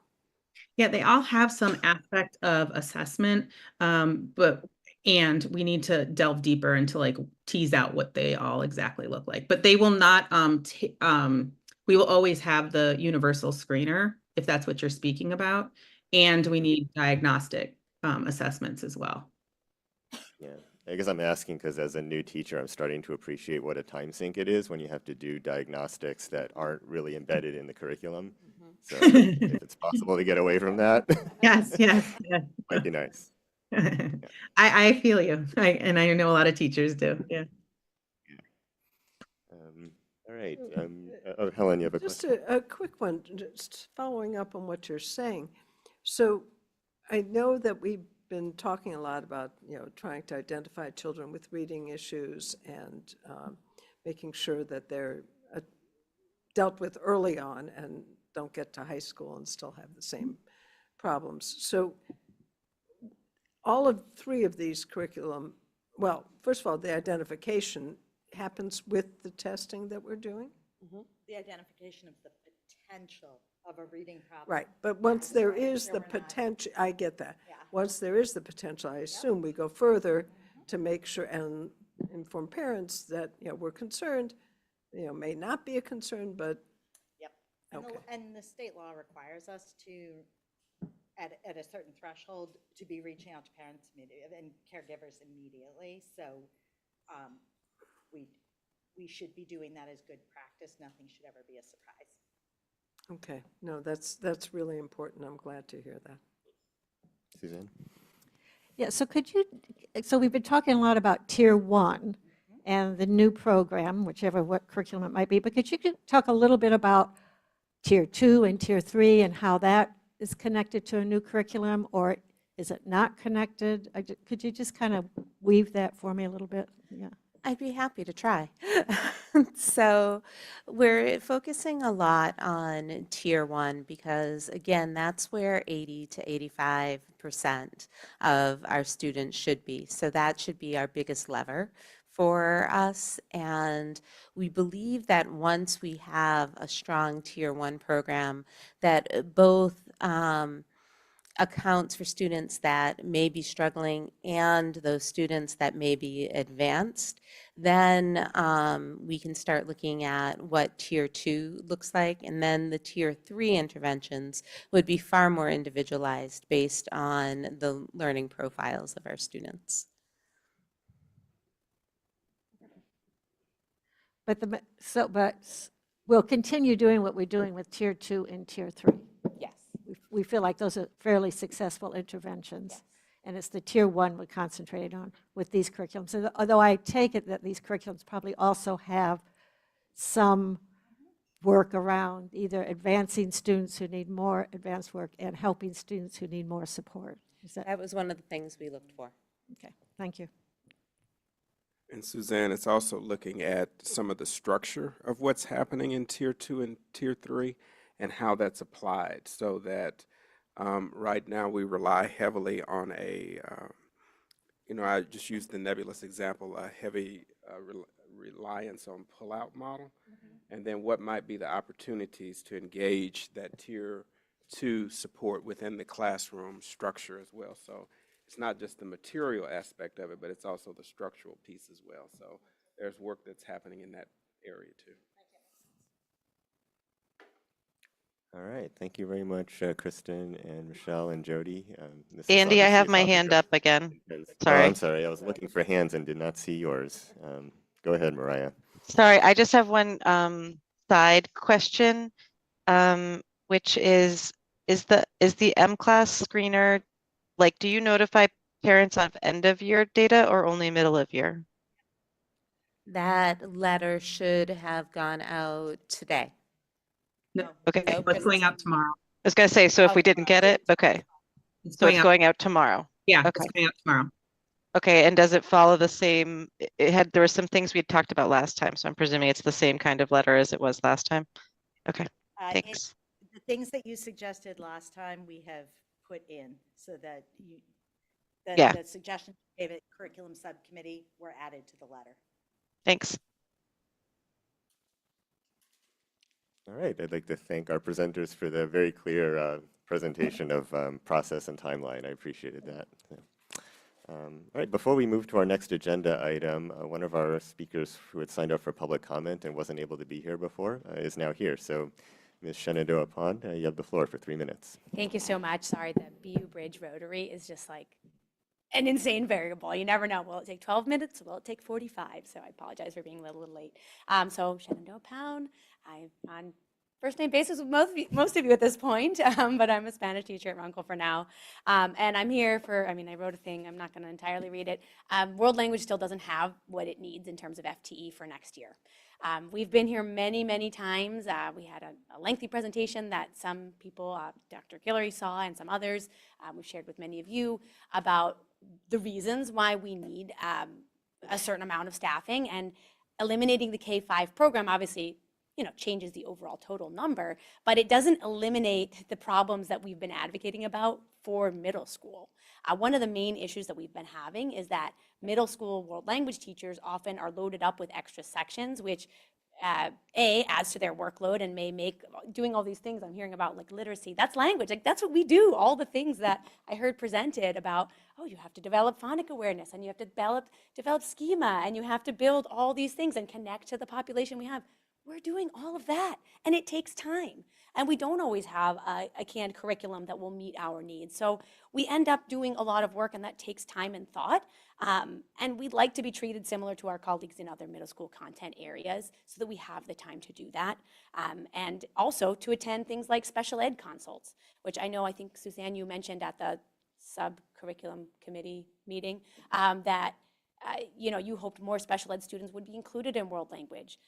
Yeah, they all have some aspect of assessment, and we need to delve deeper into like tease out what they all exactly look like. But they will not, we will always have the universal screener, if that's what you're speaking about. And we need diagnostic assessments as well. Yeah, I guess I'm asking because as a new teacher, I'm starting to appreciate what a time sink it is when you have to do diagnostics that aren't really embedded in the curriculum. So if it's possible to get away from that, Yes, yes, yes. might be nice. I feel you. And I know a lot of teachers do. Yeah. All right. Oh, Helen, you have a Just question? a quick one, just following up on what you're saying. So I know that we've been talking a lot about, trying to identify children with reading issues and making sure that they're dealt with early on and don't get to high school and still have the same problems. So all of three of these curriculum, well, first of all, the identification happens with the testing that we're doing? The identification of the potential of a reading problem. Right, but once there is the potential, I get that. Yeah. Once there is the potential, I assume we go further to make sure and inform parents that, we're concerned, may not be a concern, but. Yep. Okay. And the state law requires us to, at a certain threshold, to be reaching out to parents and caregivers immediately. So we should be doing that as good practice. Nothing should ever be a surprise. Okay, no, that's really important. I'm glad to hear that. Suzanne? Yeah, so we've been talking a lot about Tier 1 and the new program, what curriculum it might be, but could you talk a little bit about Tier 2 and Tier 3 and how that is connected to a new curriculum, or is it not connected? Could you just kind of weave that for me a little bit? Yeah. I'd be happy to try. So we're focusing a lot on Tier 1 because, again, that's where 80 to 85% of our students should be. So that should be our biggest lever for us. And we believe that once we have a strong Tier 1 program, that both accounts for students that may be struggling and those students that may be advanced, then we can start looking at what Tier 2 looks like. And then the Tier 3 interventions would be far more individualized based on the learning profiles of our students. But we'll continue doing what we're doing with Tier 2 and Tier 3. Yes. We feel like those are fairly successful interventions. Yes. And it's the Tier 1 we're concentrating on with these curriculums. So although I take it that these curriculums probably also have some work around either advancing students who need more advanced work and helping students who need more support. Is that That was one of the things we looked for. okay? Thank you. And Suzanne, it's also looking at some of the structure of what's happening in Tier 2 and Tier 3 and how that's applied, so that right now we rely heavily on I just used the nebulous example, a heavy reliance on pull-out model, and then what might be the opportunities to engage that Tier 2 support within the classroom structure as well. So it's not just the material aspect of it, but it's also the structural piece as well. So there's work that's happening in that area too. All right, thank you very much, Kristen and Michelle and Jody. This is Andy, I obviously have a my topic hand of- up again. Oh, Sorry. I'm sorry, I was looking for hands and did not see yours. Go ahead, Mariah. Sorry, I just have one side question, which is the M-Class screener, like, do you notify parents of end of year data or only middle of year? That letter should have gone out today. No, Okay. No, it's going out tomorrow. I was gonna say, so if Oh, we didn't get it, okay, It's so it's out. going out tomorrow. Yeah, Okay. it's going out tomorrow. Okay, and does it follow the same, there were some things we had talked about last time, so I'm presuming it's the same kind of letter as it was last time? Okay, thanks. The things that you suggested last time, we have put in so that Yeah. the suggestions you gave at curriculum subcommittee were added to the letter. Thanks. All right, I'd like to thank our presenters for the very clear presentation of process and timeline. I appreciated that. Yeah. All right, before we move to our next agenda item, one of our speakers who had signed up for public comment and wasn't able to be here before is now here. So Ms. Shenandoah Pond, you have the floor for 3 minutes. Thank you so much. Sorry, the BU Bridge Rotary is just like an insane variable. You never know. Will it take 12 minutes? Will it take 45? So I apologize for being a little late. So Shenandoah Pound, I'm on first name basis with most of you at this point, but I'm a Spanish teacher at Runkle for now. And I'm here for, I wrote a thing, I'm not going to entirely read it. World language still doesn't have what it needs in terms of FTE for next year. We've been here many, many times. We had a lengthy presentation that some people, Dr. Guillory saw and some others, we've shared with many of you about the reasons why we need a certain amount of staffing, and eliminating the K-5 program obviously changes the overall total number, but it doesn't eliminate the problems that we've been advocating about for middle school. One of the main issues that we've been having is that middle school world language teachers often are loaded up with extra sections, which adds to their workload and may make doing all these things I'm hearing about, like literacy, that's language, like that's what we do, all the things that I heard presented about, oh, you have to develop phonic awareness and you have to develop schema and you have to build all these things and connect to the population we have. We're doing all of that, and it takes time. And we don't always have a canned curriculum that will meet our needs. So we end up doing a lot of work, and that takes time and thought. And we'd like to be treated similar to our colleagues in other middle school content areas so that we have the time to do that. And also to attend things like special ed consults, which I think, Suzanne, you mentioned at the sub-curriculum committee meeting that you hoped more special ed students would be included in world language.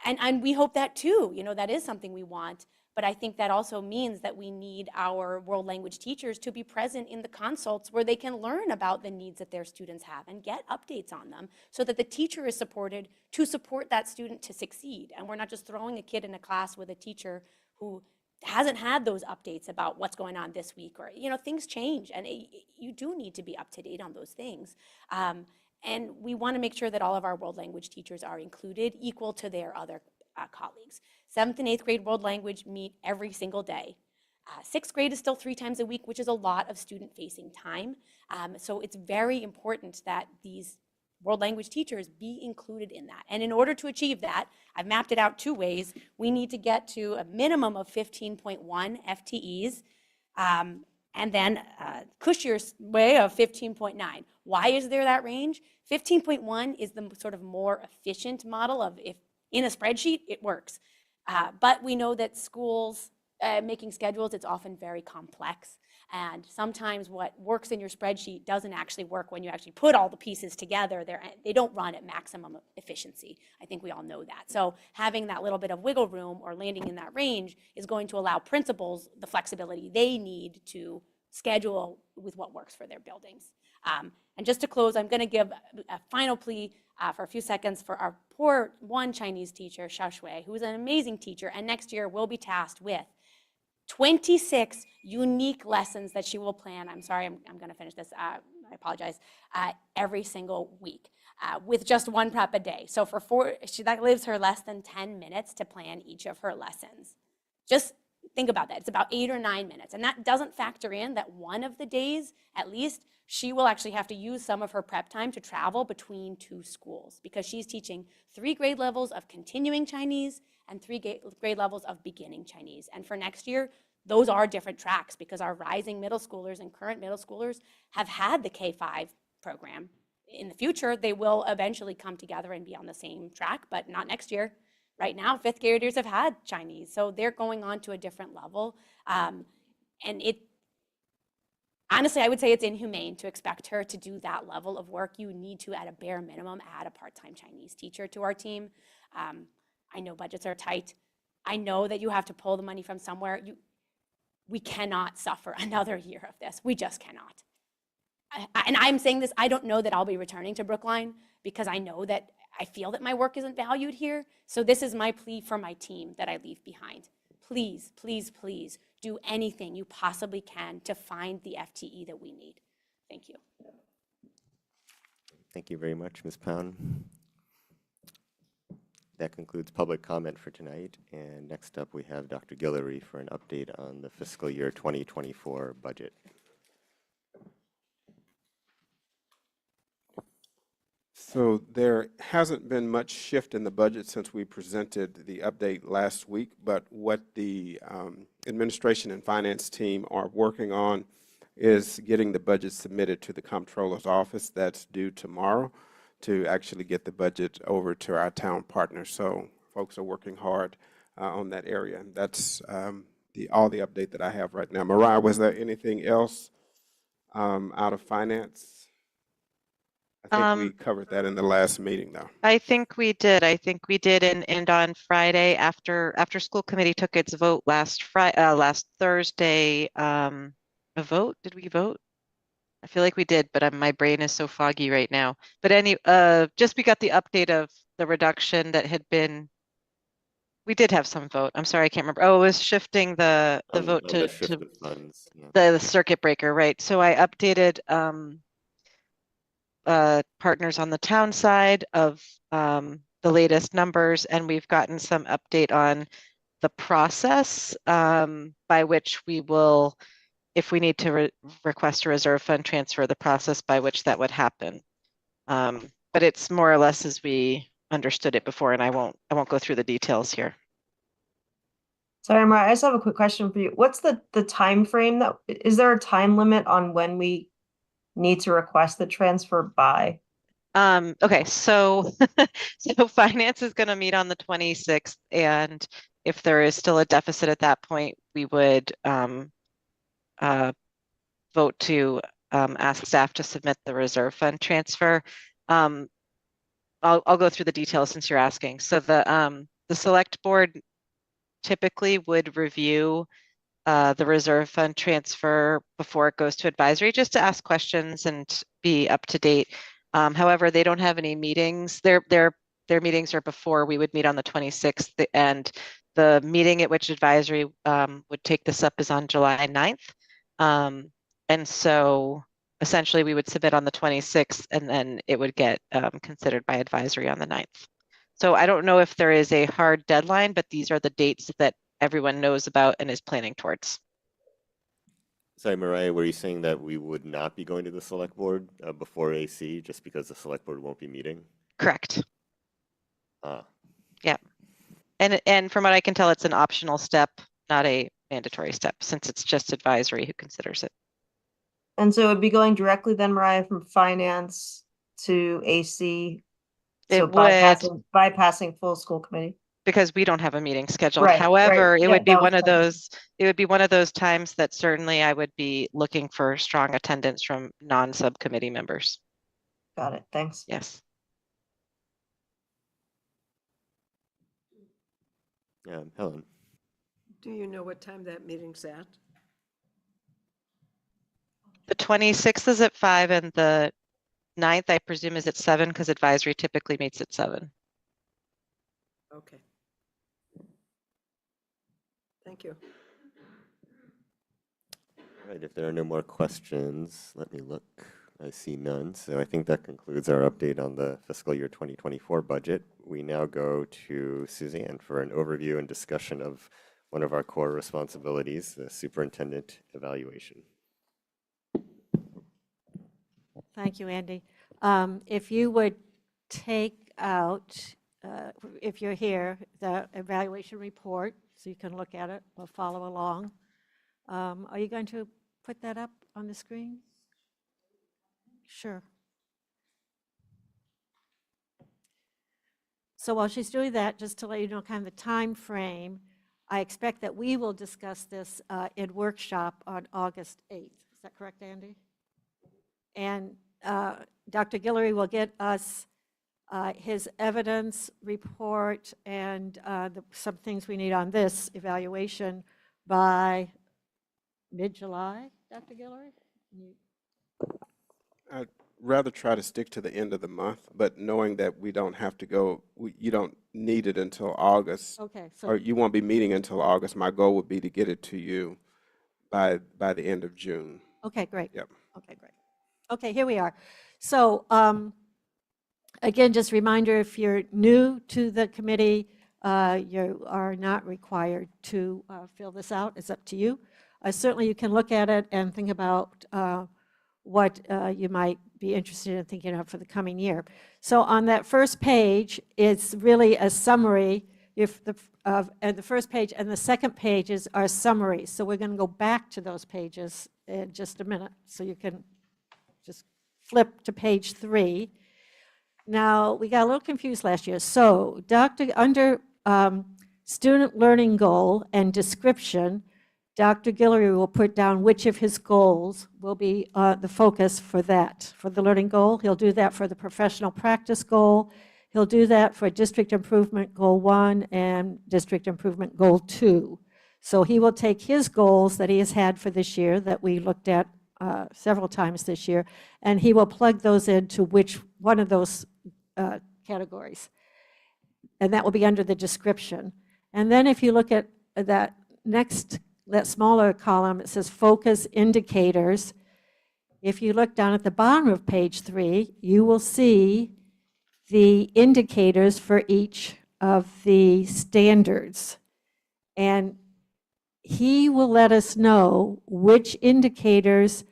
And we hope that too, that is something we want, but I think that also means that we need our world language teachers to be present in the consults where they can learn about the needs that their students have and get updates on them so that the teacher is supported to support that student to succeed. And we're not just throwing a kid in a class with a teacher who hasn't had those updates about what's going on this week, or, things change, and you do need to be up to date on those things. And we want to make sure that all of our world language teachers are included equal to their other colleagues. 7th and 8th grade world language meet every single day. 6th grade is still 3 times a week, which is a lot of student-facing time. So it's very important that these world language teachers be included in that. And in order to achieve that, I've mapped it out 2 ways. We need to get to a minimum of 15.1 FTEs. And then cushier way of 15.9. Why is there that range? 15.1 is the sort of more efficient model of if in a spreadsheet, it works. But we know that schools making schedules, it's often very complex. And sometimes what works in your spreadsheet doesn't actually work when you actually put all the pieces together. They don't run at maximum efficiency. I think we all know that. So having that little bit of wiggle room or landing in that range is going to allow principals the flexibility they need to schedule with what works for their buildings. And just to close, I'm going to give a final plea for a few seconds for our poor one Chinese teacher, Xiaoshui, who is an amazing teacher, and next year will be tasked with 26 unique lessons that she will plan. I'm sorry, I'm going to finish this. I apologize. Every single week with just one prep a day. So that leaves her less than 10 minutes to plan each of her lessons. Just think about that. It's about 8 or 9 minutes. And that doesn't factor in that one of the days, at least, she will actually have to use some of her prep time to travel between 2 schools because she's teaching 3 grade levels of continuing Chinese and 3 grade levels of beginning Chinese. And for next year, those are different tracks because our rising middle schoolers and current middle schoolers have had the K-5 program. In the future, they will eventually come together and be on the same track, but not next year. Right now, 5th graders have had Chinese, so they're going on to a different level. And honestly, I would say it's inhumane to expect her to do that level of work. You need to, at a bare minimum, add a part-time Chinese teacher to our team. I know budgets are tight. I know that you have to pull the money from somewhere. We cannot suffer another year of this. We just cannot. And I'm saying this, I don't know that I'll be returning to Brookline because I know that I feel that my work isn't valued here. So this is my plea for my team that I leave behind. Please, please, please do anything you possibly can to find the FTE that we need. Thank you. Thank you very much, Ms. Pound. That concludes public comment for tonight. And next up, we have Dr. Guillory for an update on the fiscal year 2024 budget. So there hasn't been much shift in the budget since we presented the update last week, but what the administration and finance team are working on is getting the budget submitted to the comptroller's office. That's due tomorrow to actually get the budget over to our town partners. So folks are working hard on that area. And that's all the update that I have right now. Mariah, was there anything else out of finance? I think we covered that in the last meeting, though. I think we did. And on Friday, after school committee took its vote last Thursday, a vote? Did we vote? I feel like we did, but my brain is so foggy right now. But just we got the update of the reduction that had been. We did have some vote. I'm sorry, I can't remember. Oh, it was shifting the vote to the funds. Yeah. the circuit breaker, right? So I updated partners on the town side of the latest numbers, and we've gotten some update on the process by which we will, if we need to request a reserve fund transfer, the process by which that would happen. But it's more or less as we understood it before, and I won't go through the details here. Sorry, Mara, I just have a quick question for you. What's the time frame is there a time limit on when we need to request the transfer by? Okay, so finance is going to meet on the 26th, and if there is still a deficit at that point, we would vote to ask staff to submit the reserve fund transfer. I'll go through the details since you're asking. So the select board typically would review the reserve fund transfer before it goes to advisory, just to ask questions and be up to date. However, they don't have any meetings. Their meetings are before we would meet on the 26th, and the meeting at which advisory would take this up is on July 9th. And so essentially we would submit on the 26th, and then it would get considered by advisory on the 9th. So I don't know if there is a hard deadline, but these are the dates that everyone knows about and is planning towards. Sorry, Mariah, were you saying that we would not be going to the select board before AC just because the select board won't be meeting? Correct. Yeah. And from what I can tell, it's an optional step, not a mandatory step, since it's just advisory who considers it. And so it would be going directly then, Mariah, from finance to AC. So It would, bypassing full school committee. because we don't have a meeting scheduled. Right, However, right. it Yeah, would be that was one of part of it. those, it would be one of those times that certainly I would be looking for strong attendance from non-subcommittee members. Got it. Thanks. Yes. Helen. Do you know what time that meeting's at? The 26th is at 5 and the 9th, I presume, is at 7 because advisory typically meets at 7. Okay. Thank you. All right, if there are no more questions, let me look. I see none. So I think that concludes our update on the fiscal year 2024 budget. We now go to Suzanne for an overview and discussion of one of our core responsibilities, the superintendent evaluation. Thank you, Andy. If you would take out, if you're here, the evaluation report, so you can look at it or follow along. Are you going to put that up on the screen? Sure. So while she's doing that, just to let you know kind of the time frame, I expect that we will discuss this in workshop on August 8th. Is that correct, Andy? And Dr. Guillory will get us his evidence report and some things we need on this evaluation by mid-July, Dr. Guillory? I'd rather try to stick to the end of the month, but knowing that we don't have to go, you don't need it until August. Okay, so Or you won't be meeting until August. My goal would be to get it to you by the end of June. okay, great. Yep. Okay, great. Okay, here we are. So again, just a reminder, if you're new to the committee, you are not required to fill this out. It's up to you. Certainly, you can look at it and think about what you might be interested in thinking of for the coming year. So on that first page, it's really a summary. And the first page and the second pages are summaries. So we're going to go back to those pages in just a minute. So you can just flip to page 3. Now, we got a little confused last year. So under student learning goal and description, Dr. Guillory will put down which of his goals will be the focus for that. For the learning goal, he'll do that for the professional practice goal. He'll do that for district improvement goal 1 and district improvement goal 2. So he will take his goals that he has had for this year that we looked at several times this year, and he will plug those into which one of those categories. And that will be under the description. And then if you look at that smaller column, it says focus indicators. If you look down at the bottom of page 3, you will see the indicators for each of the standards. And he will let us know which indicators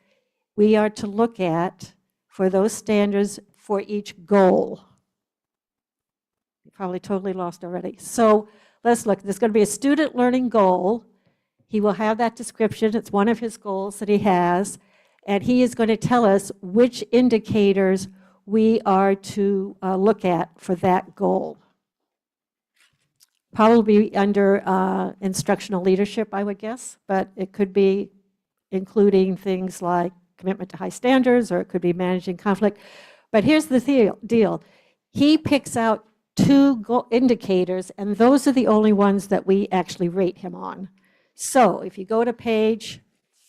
we are to look at for those standards for each goal. You're probably totally lost already. So let's look. There's going to be a student learning goal. He will have that description. It's one of his goals that he has. And he is going to tell us which indicators we are to look at for that goal. Probably under instructional leadership, I would guess, but it could be including things like commitment to high standards, or it could be managing conflict. But here's the deal. He picks out 2 indicators, and those are the only ones that we actually rate him on. So if you go to page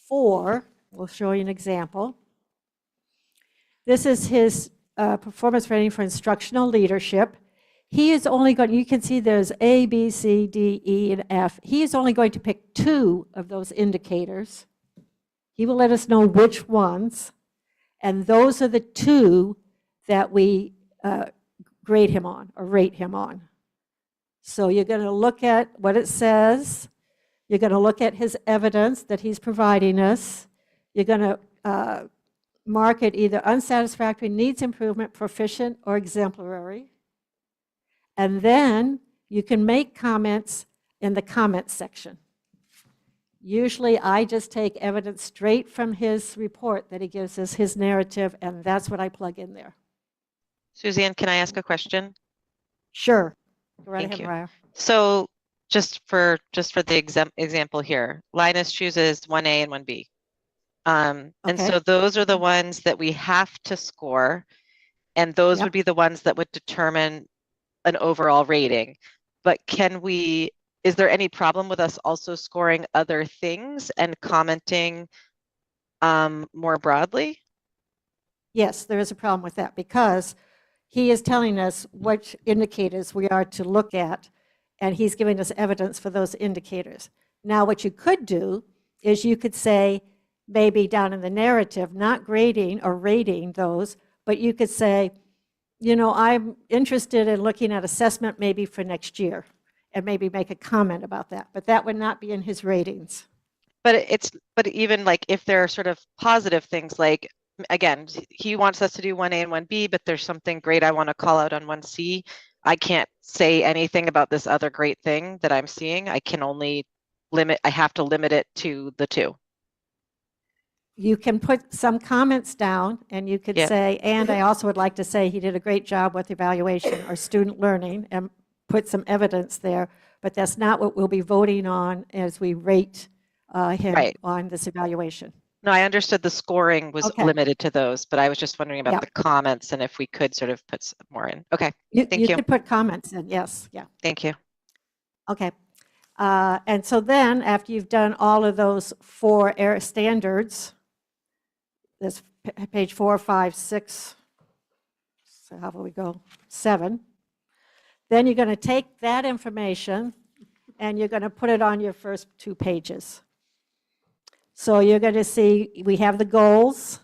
4, we'll show you an example. This is his performance rating for instructional leadership. He is only going, you can see there's A, B, C, D, E, and F. He is only going to pick 2 of those indicators. He will let us know which ones, and those are the 2 that we grade him on or rate him on. So you're going to look at what it says. You're going to look at his evidence that he's providing us. You're going to mark it either unsatisfactory, needs improvement, proficient, or exemplary. And then you can make comments in the comments section. Usually, I just take evidence straight from his report that he gives us, his narrative, and that's what I plug in there. Suzanne, can I ask a question? Sure. Go right Thank ahead, you. Mariah. So just for the example here, Linus chooses 1A and 1B. And Okay. so those are the ones that we have to score, and those Yep. would be the ones that would determine an overall rating. But is there any problem with us also scoring other things and commenting more broadly? Yes, there is a problem with that because he is telling us which indicators we are to look at, and he's giving us evidence for those indicators. Now, what you could do is you could say, maybe down in the narrative, not grading or rating those, but you could say, you know, I'm interested in looking at assessment maybe for next year, and maybe make a comment about that, but that would not be in his ratings. But even like if there are sort of positive things, like again, he wants us to do 1A and 1B, but there's something great I want to call out on 1C. I can't say anything about this other great thing that I'm seeing. I have to limit it to the 2. You can put some comments down, and you could Yeah. say, and I also would like to say he did a great job with evaluation or student learning, and put some evidence there, but that's not what we'll be voting on as we rate him Right. on this evaluation. No, I understood the scoring was Okay. limited to those, but I was just wondering about Yeah. the comments and if we could sort of put some more in. Okay, You thank you. could put comments in, yes, yeah. Thank you. Okay. And so then, after you've done all of those 4 standards, this page 4, 5, 6, so how will we go? 7. Then you're going to take that information and you're going to put it on your first 2 pages. So you're going to see we have the goals,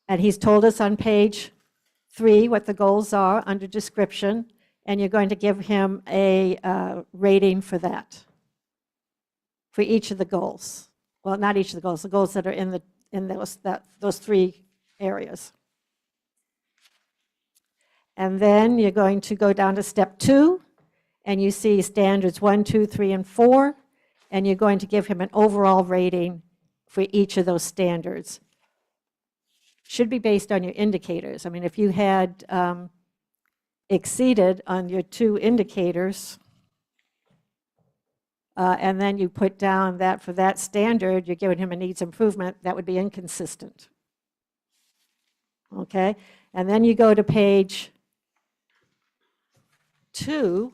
and he's told us on page 3 what the goals are under description, and you're going to give him a rating for that, for each of the goals. Well, not each of the goals that are in those 3 areas. And then you're going to go down to step 2, and you see standards 1, 2, 3, and 4, and you're going to give him an overall rating for each of those standards. Should be based on your indicators. I mean, if you had exceeded on your 2 indicators, and then you put down that for that standard, you're giving him a needs improvement, that would be inconsistent. Okay? And then you go to page 2,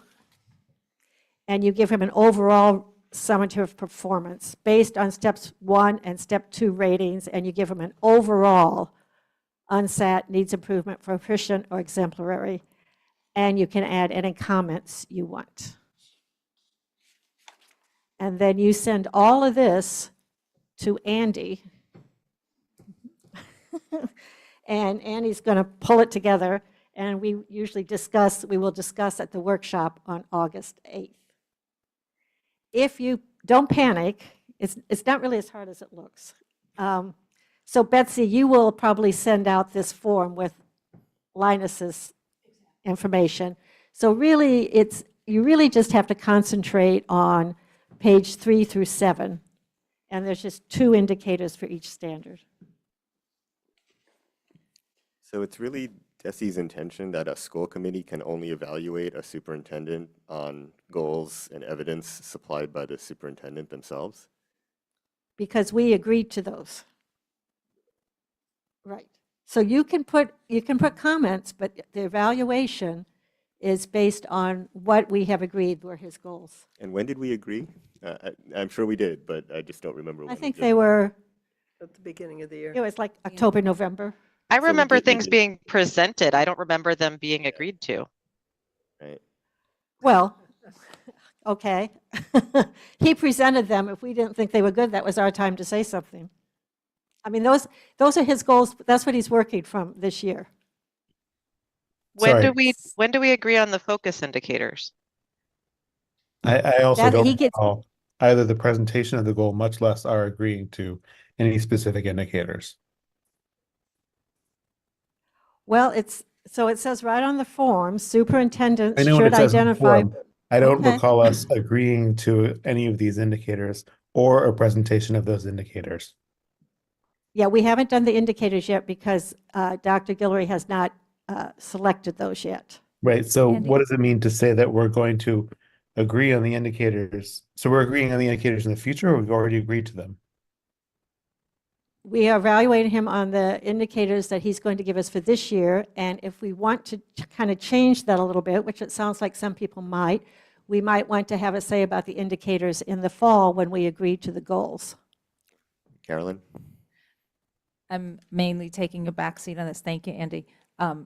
and you give him an overall summative performance based on steps 1 and step 2 ratings, and you give him an overall unsat, needs improvement, proficient, or exemplary, and you can add any comments you want. And then you send all of this to Andy, and Andy's going to pull it together, and we will discuss at the workshop on August 8th. If you don't panic, it's not really as hard as it looks. So Betsy, you will probably send out this form with Linus's information. So really, you really just have to concentrate on page 3 through 7, and there's just 2 indicators for each standard. So it's really DESE's intention that a school committee can only evaluate a superintendent on goals and evidence supplied by the superintendent themselves? Because we agreed to those. Right. So you can put comments, but the evaluation is based on what we have agreed were his goals. And when did we agree? I'm sure we did, but I just don't remember when. I think they were, At the beginning of the year. it was like October, November. I So we remember did- we things did. being presented. I don't remember them being agreed to. Right. Well, okay. He presented them. If we didn't think they were good, that was our time to say something. I mean, those are his goals. That's what he's working from this year. When Sorry. do we agree on the focus indicators? I also That don't he gets- recall either the presentation of the goal, much less our agreeing to any specific indicators. Well, so it says right on the form, superintendents I know what should it says in the identify. form. I don't Okay. recall us agreeing to any of these indicators or a presentation of those indicators? Yeah, we haven't done the indicators yet because Dr. Guillory has not selected those yet. Right. So Andy? what does it mean to say that we're going to agree on the indicators? So we're agreeing on the indicators in the future, or we've already agreed to them? We are evaluating him on the indicators that he's going to give us for this year, and if we want to kind of change that a little bit, which it sounds like some people might, we might want to have a say about the indicators in the fall when we agree to the goals. Carolyn? I'm mainly taking a backseat on this. Thank you, Andy,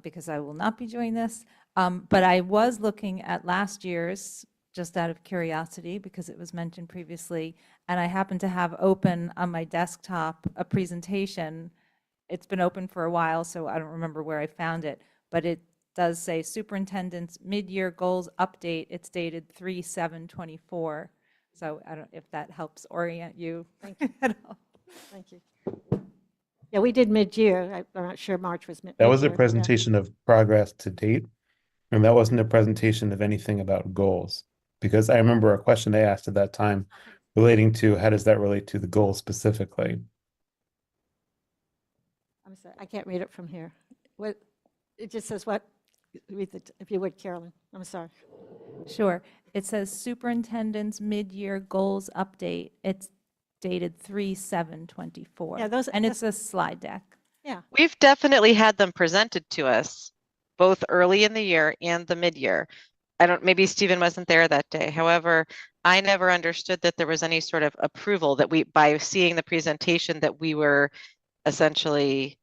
because I will not be doing this. But I was looking at last year's, just out of curiosity, because it was mentioned previously, and I happen to have open on my desktop a presentation. It's been open for a while, so I don't remember where I found it, but it does say Superintendent's Mid-Year Goals Update. It's dated 3/7/24. So I don't, if that helps orient you. Thank you. at all. Thank you. Yeah, we did mid-year. I'm not sure March was That was a mid-year, yeah. presentation of progress to date, and that wasn't a presentation of anything about goals. Because I remember a question they asked at that time relating to how does that relate to the goals specifically? I'm sorry, I can't read it from here. What, it just says what? Read it, if you would, Carolyn. I'm sorry. Sure. It says Superintendent's Mid-Year Goals Update. It's dated 3/7/24. Yeah, those, And it's a slide deck. yeah. We've definitely had them presented to us, both early in the year and the mid-year. I don't, maybe Stephen wasn't there that day. However, I never understood that there was any sort of approval that we, by seeing the presentation, that we were essentially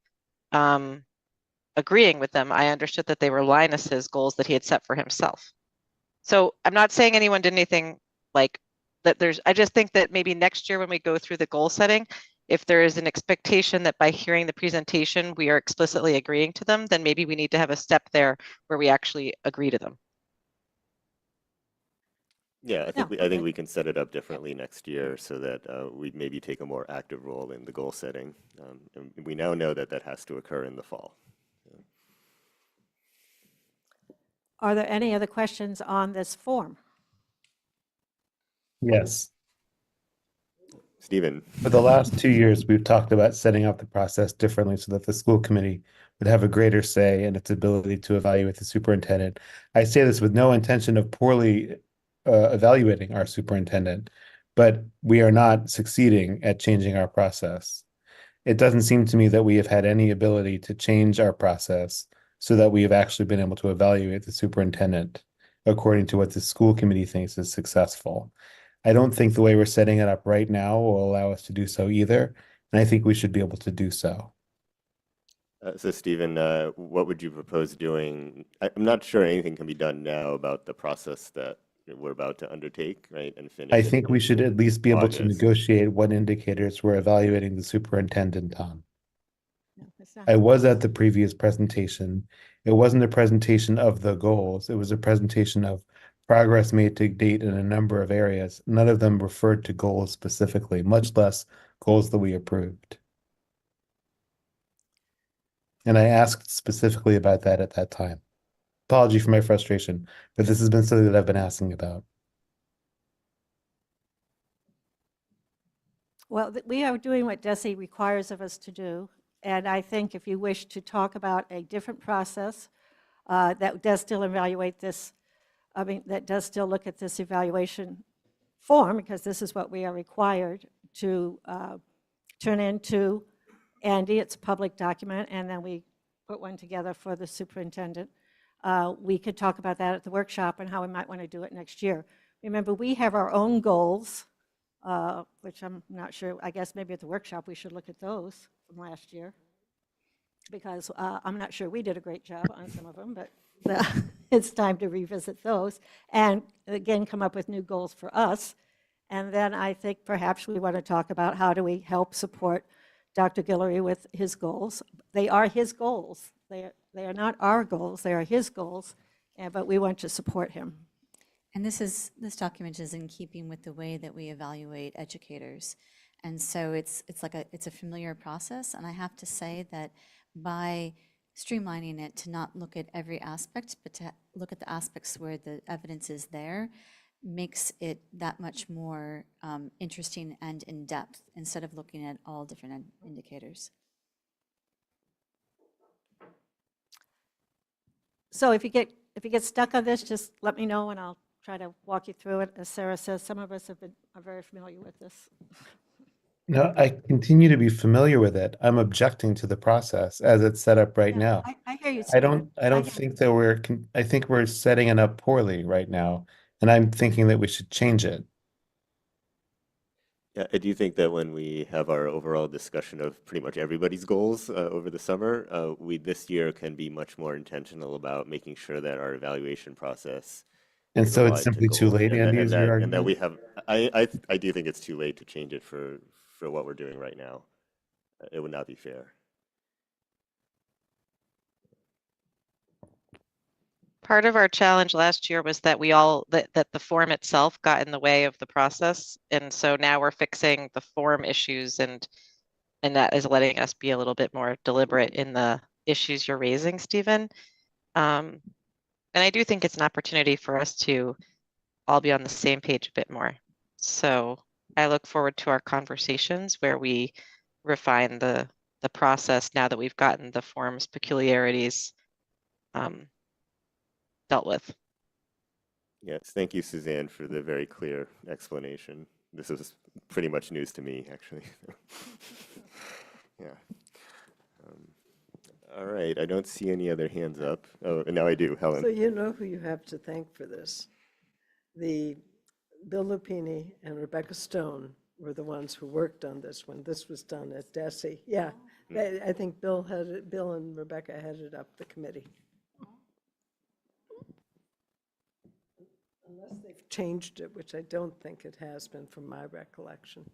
agreeing with them. I understood that they were Linus's goals that he had set for himself. So I'm not saying anyone did anything like that. I just think that maybe next year when we go through the goal setting, if there is an expectation that by hearing the presentation, we are explicitly agreeing to them, then maybe we need to have a step there where we actually agree to them. Yeah, No, I think okay. we can set it up differently next year so that we maybe take a more active role in the goal setting. And we now know that that has to occur in the fall. Are there any other questions on this form? Yes. Stephen? For the last 2 years, we've talked about setting up the process differently so that the school committee would have a greater say in its ability to evaluate the superintendent. I say this with no intention of poorly evaluating our superintendent, but we are not succeeding at changing our process. It doesn't seem to me that we have had any ability to change our process so that we have actually been able to evaluate the superintendent according to what the school committee thinks is successful. I don't think the way we're setting it up right now will allow us to do so either, and I think we should be able to do so. So Stephen, what would you propose doing? I'm not sure anything can be done now about the process that we're about to undertake, right, and finish. I think we should at least be able to August. negotiate what indicators we're evaluating the superintendent on. No, it's not. I was at the previous presentation. It wasn't a presentation of the goals. It was a presentation of progress made to date in a number of areas. None of them referred to goals specifically, much less goals that we approved. And I asked specifically about that at that time. Apology for my frustration, but this has been something that I've been asking about. Well, we are doing what DESE requires of us to do, and I think if you wish to talk about a different process that does still evaluate this, I mean, that does still look at this evaluation form, because this is what we are required to turn into Andy. It's a public document, and then we put one together for the superintendent. We could talk about that at the workshop and how we might want to do it next year. Remember, we have our own goals, which I'm not sure, I guess maybe at the workshop we should look at those from last year, because I'm not sure we did a great job on some of them, but it's time to revisit those and again come up with new goals for us. And then I think perhaps we want to talk about how do we help support Dr. Guillory with his goals. They are his goals. They are not our goals. They are his goals, but we want to support him. And this document is in keeping with the way that we evaluate educators. And so it's a familiar process. And I have to say that by streamlining it to not look at every aspect, but to look at the aspects where the evidence is there, makes it that much more interesting and in-depth instead of looking at all different indicators. So if you get stuck on this, just let me know and I'll try to walk you through it. As Sarah says, some of us are very familiar with this. No, I continue to be familiar with it. I'm objecting to the process as it's set up right Yeah, now. I hear you, I Stephen. don't think that I think we're setting it up poorly right now, and I'm thinking that we should change it. Yeah, I do think that when we have our overall discussion of pretty much everybody's goals over the summer, we this year can be much more intentional about making sure that our evaluation process And is so it's aligned to simply too goals, late, Andy, is your and that argument? we have. I do think it's too late to change it for what we're doing right now. It would not be fair. Part of our challenge last year was that that the form itself got in the way of the process. And so now we're fixing the form issues and that is letting us be a little bit more deliberate in the issues you're raising, Stephen. And I do think it's an opportunity for us to all be on the same page a bit more. So I look forward to our conversations where we refine the process now that we've gotten the form's peculiarities dealt with. Yes, thank you, Suzanne, for the very clear explanation. This is pretty much news to me, actually. Yeah. All right, I don't see any other hands up. Oh, now I do, Helen. So you know who you have to thank for this. The Bill Lupini and Rebecca Stone were the ones who worked on this when this was done at DESE. Yeah, I think Bill and Rebecca headed up the committee. Unless they've changed it, which I don't think it has been from my recollection.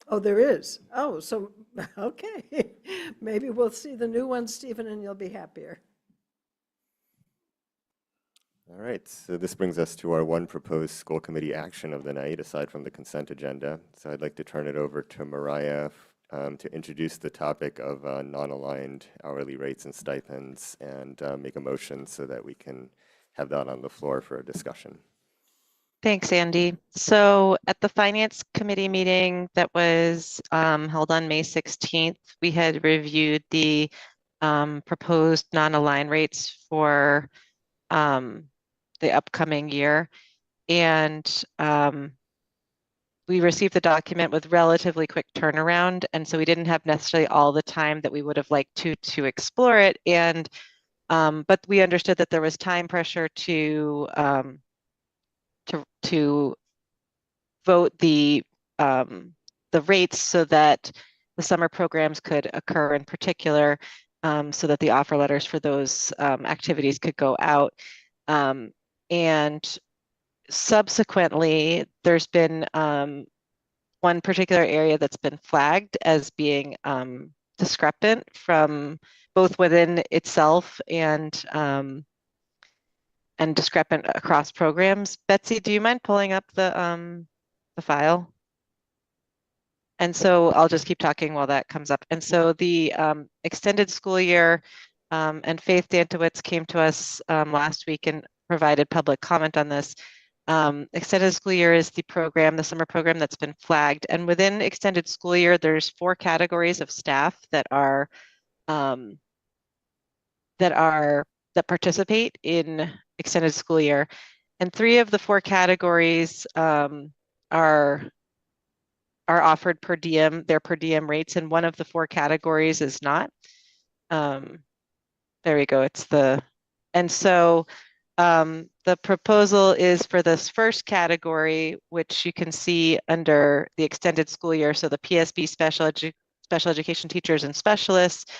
Oh, there is? Oh, so, okay. Maybe we'll see the new one, Stephen, and you'll be happier. All right, so this brings us to our one proposed school committee action of the night, aside from the consent agenda. So I'd like to turn it over to Mariah to introduce the topic of non-aligned hourly rates and stipends and make a motion so that we can have that on the floor for a discussion. Thanks, Andy. So at the Finance Committee meeting that was held on May 16th, we had reviewed the proposed non-aligned rates for the upcoming year. And we received the document with relatively quick turnaround. And so we didn't have necessarily all the time that we would have liked to explore it. And but we understood that there was time pressure to vote the rates so that the summer programs could occur in particular, so that the offer letters for those activities could go out. And subsequently, there's been one particular area that's been flagged as being discrepant from both within itself and discrepant across programs. Betsy, do you mind pulling up the file? And so I'll just keep talking while that comes up. And so the extended school year, and Faith Dantowitz came to us last week and provided public comment on this. Extended school year is the program, the summer program that's been flagged. And within extended school year, there's 4 categories of staff that participate in extended school year. And 3 of the 4 categories are offered per diem, their per diem rates, and one of the 4 categories is not. There we go. And so the proposal is for this first category, which you can see under the extended school year. So the PSB special education teachers and specialists,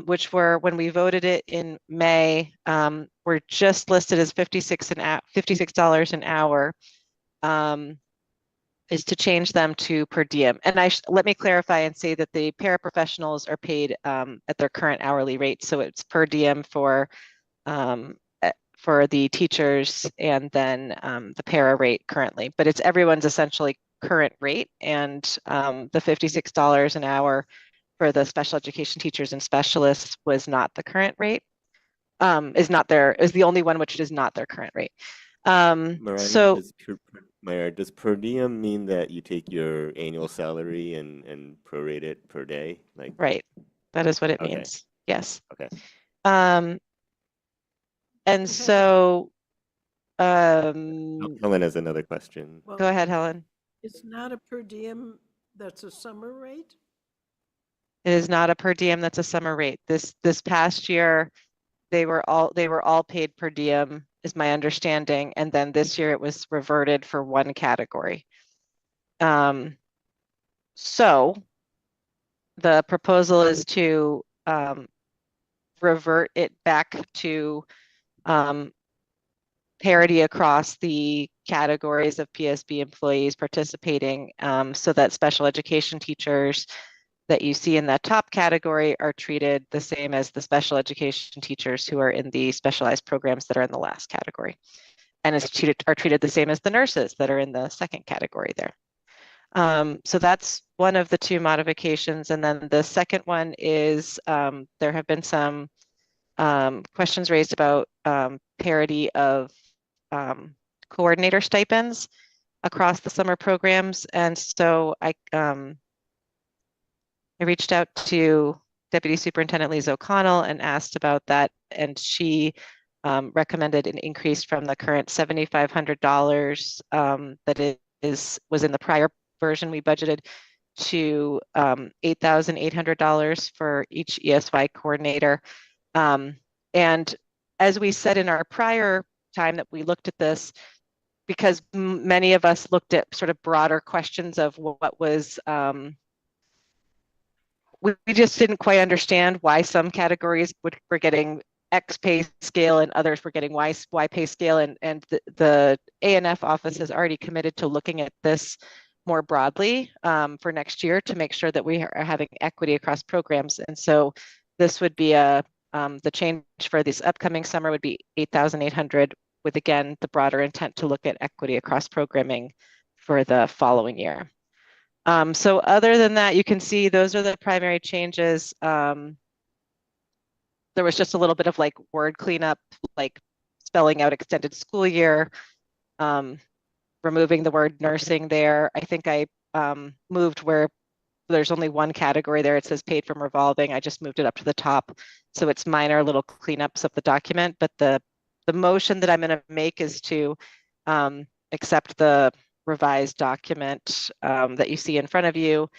which were, when we voted it in May, were just listed as $56 an hour. Is to change them to per diem. And let me clarify and say that the paraprofessionals are paid at their current hourly rate. So it's per diem for the teachers and then the para rate currently. But it's everyone's essentially current rate, and the $56 an hour for the special education teachers and specialists was not the current rate. is the only one which is not their current rate. Mariah, So does per diem mean that you take your annual salary and prorate it per day? Like, right, that is what it okay, means. Yes. okay. And so, Helen has another question. Well, go ahead, Helen. it's not a per diem, that's a summer rate? It is not a per diem, that's a summer rate. This past year, they were all paid per diem, is my understanding, and then this year it was reverted for one category. So the proposal is to revert it back to parity across the categories of PSB employees participating, so that special education teachers that you see in that top category are treated the same as the special education teachers who are in the specialized programs that are in the last category, and are treated the same as the nurses that are in the second category there. So that's one of the two modifications. And then the second one is there have been some questions raised about parity of coordinator stipends across the summer programs. And so I reached out to Deputy Superintendent Lisa O'Connell and asked about that. And she recommended an increase from the current $7,500 that was in the prior version we budgeted to $8,800 for each ESY coordinator. And as we said in our prior time that we looked at this, because many of us looked at sort of broader questions of what was, we just didn't quite understand why some categories were getting X pay scale and others were getting Y pay scale. And the ANF office has already committed to looking at this more broadly for next year to make sure that we are having equity across programs. And so this would be the change for this upcoming summer would be 8,800 with, again, the broader intent to look at equity across programming for the following year. So other than that, you can see those are the primary changes. There was just a little bit of like word cleanup, like spelling out extended school year, removing the word nursing there. I think I moved where there's only one category there. It says paid from revolving. I just moved it up to the top. So it's minor little cleanups of the document. But the motion that I'm going to make is to accept the revised document that you see in front of you.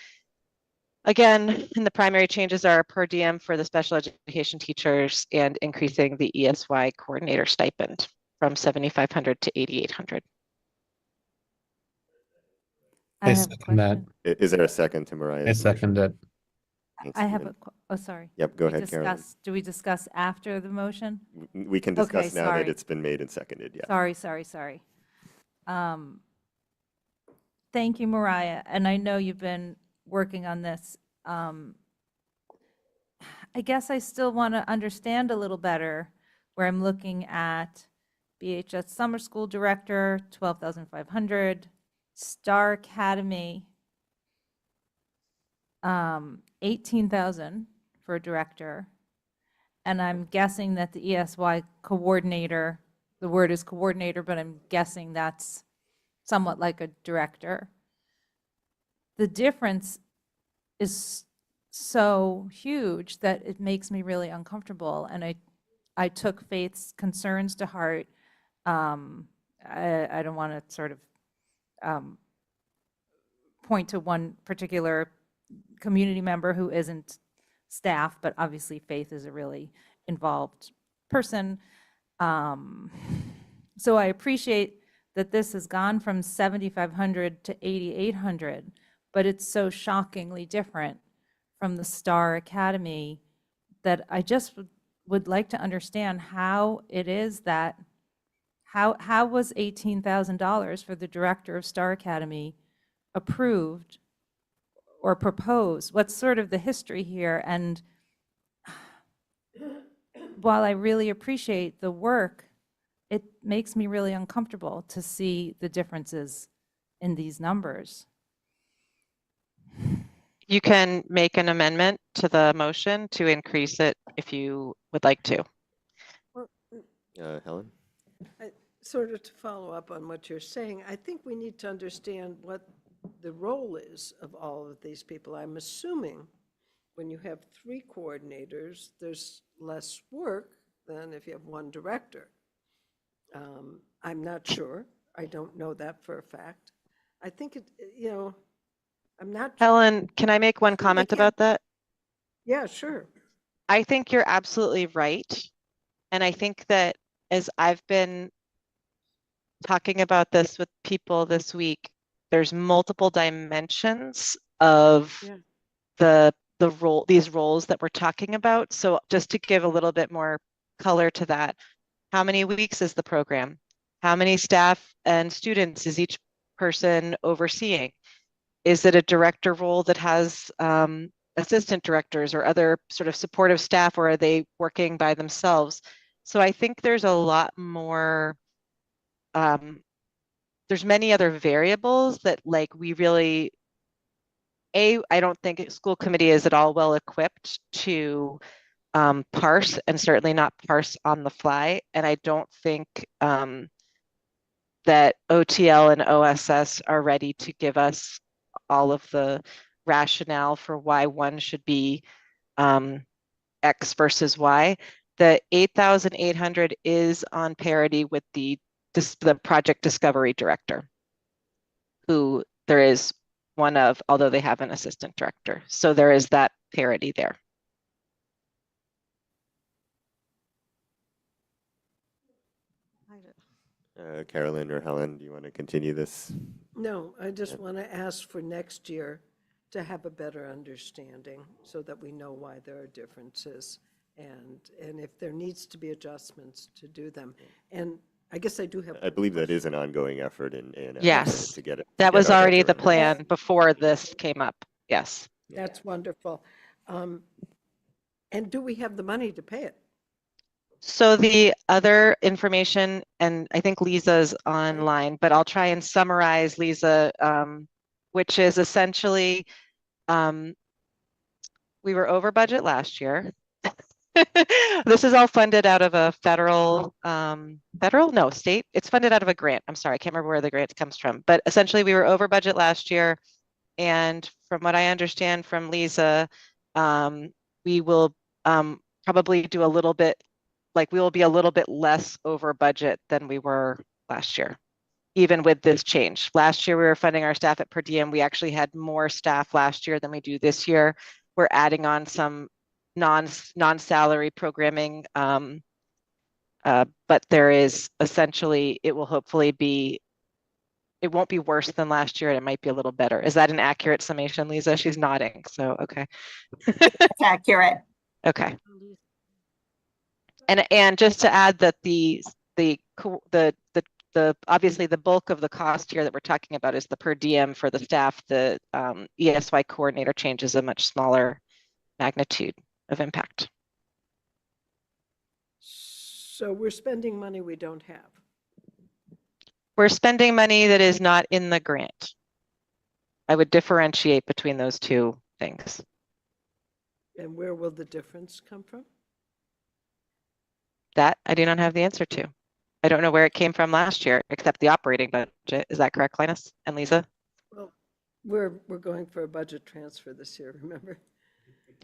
Again, and the primary changes are per diem for the special education teachers and increasing the ESY coordinator stipend from 7,500 to 8,800. I have a second that. question. Is there a second to Mariah's I second motion? it. Thanks, I have Stephen. oh, sorry. Yep, go We ahead, Carolyn. Do we discuss after the motion? We can Okay, discuss now that sorry. it's been made and seconded, yeah. Sorry. Thank you, Mariah. And I know you've been working on this. I guess I still want to understand a little better where I'm looking at BHS Summer School Director, 12,500, Star Academy, 18,000 for a director. And I'm guessing that the ESY coordinator, the word is coordinator, but I'm guessing that's somewhat like a director. The difference is so huge that it makes me really uncomfortable. And I took Faith's concerns to heart. I don't want to sort of point to one particular community member who isn't staff, but obviously Faith is a really involved person. So I appreciate that this has gone from 7,500 to 8,800, but it's so shockingly different from the Star Academy that I just would like to understand how it is that, how was $18,000 for the director of Star Academy approved or proposed? What's sort of the history here? And while I really appreciate the work, it makes me really uncomfortable to see the differences in these numbers. You can make an amendment to the motion to increase it if you would like to. Helen? Sort of to follow up on what you're saying, I think we need to understand what the role is of all of these people. I'm assuming when you have 3 coordinators, there's less work than if you have 1 director. I'm not sure. I don't know that for a fact. I think I'm not. Helen, can I make one Sure, comment can't. about that? Yeah, sure. I think you're absolutely right. And I think that as I've been talking about this with people this week, there's multiple dimensions of the role, these roles that we're talking about. So just to give a little bit more color to that, how many weeks is the program? How many staff and students is each person overseeing? Is it a director role that has assistant directors or other sort of supportive staff, or are they working by themselves? So I think there's a lot more, there's many other variables that like we really, I don't think school committee is at all well equipped to parse, and certainly not parse on the fly. And I don't think that OTL and OSS are ready to give us all of the rationale for why one should be X versus Y. The 8,800 is on parity with the project discovery director, who there is one of, although they have an assistant director. So there is that parity there. Carolyn or Helen, do you want to continue this? No, I just want to ask for next year to have a better understanding so that we know why there are differences and if there needs to be adjustments to do them. And I guess I do have. I believe that is an ongoing effort in Yes, to get it. that was already the plan Yes. before this came up. Yes. That's wonderful. And do we have the money to pay it? So the other information, and I think Lisa's online, but I'll try and summarize, Lisa, which is essentially, we were over budget last year. This is all funded out of a state. It's funded out of a grant. I'm sorry, I can't remember where the grant comes from, but essentially we were over budget last year. And from what I understand from Lisa, we will probably do a little bit, like we will be a little bit less over budget than we were last year, even with this change. Last year, we were funding our staff at per diem. We actually had more staff last year than we do this year. We're adding on some non-salary programming, but there is essentially, it will hopefully be, it won't be worse than last year, and it might be a little better. Is that an accurate summation, Lisa? She's nodding, so okay. That's accurate. Okay. And just to add that the obviously the bulk of the cost here that we're talking about is the per diem for the staff. The ESY coordinator change is a much smaller magnitude of impact. So we're spending money we don't have. We're spending money that is not in the grant. I would differentiate between those two things. And where will the difference come from? That I do not have the answer to. I don't know where it came from last year, except the operating budget. Is that correct, Linus and Lisa? Well, we're going for a budget transfer this year, remember?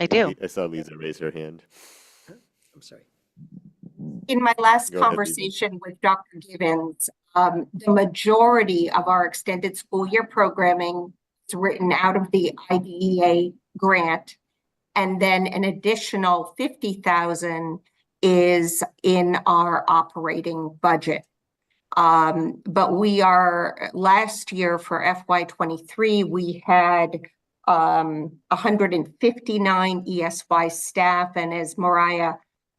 I do. I saw Lisa raise her hand. I'm sorry. In my last Go ahead, Lisa. conversation with Dr. Givens, the majority of our extended school year programming is written out of the IDEA grant, and then an additional 50,000 is in our operating budget. But we are, last year for FY23, we had 159 ESY staff, and as Mariah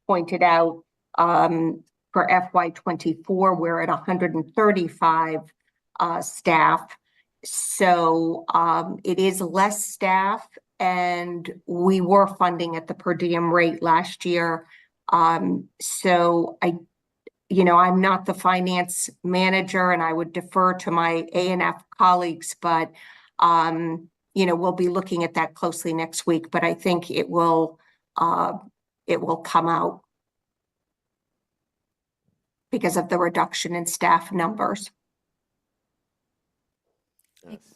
pointed out, for FY24, we're at 135 staff. So it is less staff, and we were funding at the per diem rate last year. So I'm not the finance manager, and I would defer to my A&F colleagues, but we'll be looking at that closely next week. But I think it will come out. because of the reduction in staff numbers.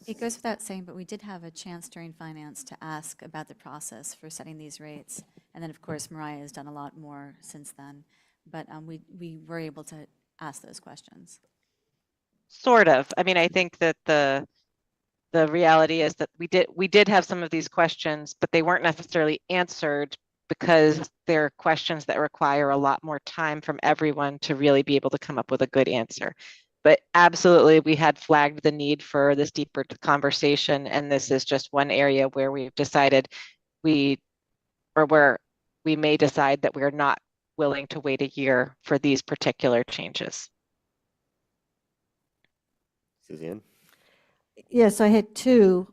It goes without saying, but we did have a chance during finance to ask about the process for setting these rates. And then, of course, Mariah has done a lot more since then. But we were able to ask those questions. Sort of. I mean, I think that the reality is that we did have some of these questions, but they weren't necessarily answered because they're questions that require a lot more time from everyone to really be able to come up with a good answer. But absolutely, we had flagged the need for this deeper conversation, and this is just one area where we've decided where we may decide that we're not willing to wait a year for these particular changes. Suzanne? Yes, I had 2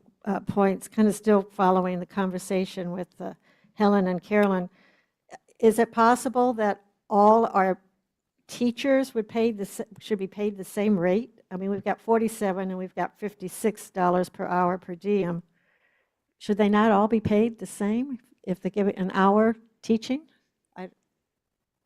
points, kind of still following the conversation with Helen and Carolyn. Is it possible that all our teachers should be paid the same rate? I mean, we've got 47 and we've got $56 per hour per diem. Should they not all be paid the same if they give it an hour teaching?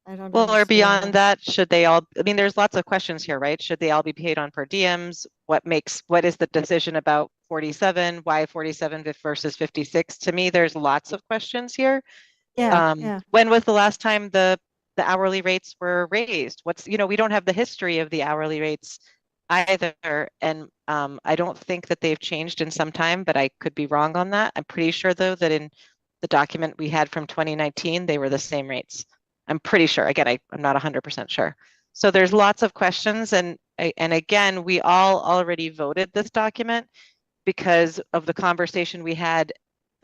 I don't Well, or understand beyond that, should they all, I mean, there's lots of questions here, right? Should they all be paid on per diems? What is the decision about 47? Why 47 versus 56? To me, there's lots of questions here. Yeah. When was the last time the hourly rates were raised? We don't have the history of the hourly rates either. And I don't think that they've changed in some time, but I could be wrong on that. I'm pretty sure, though, that in the document we had from 2019, they were the same rates. I'm pretty sure. Again, I'm not 100% sure. So there's lots of questions. And again, we all already voted this document because of the conversation we had.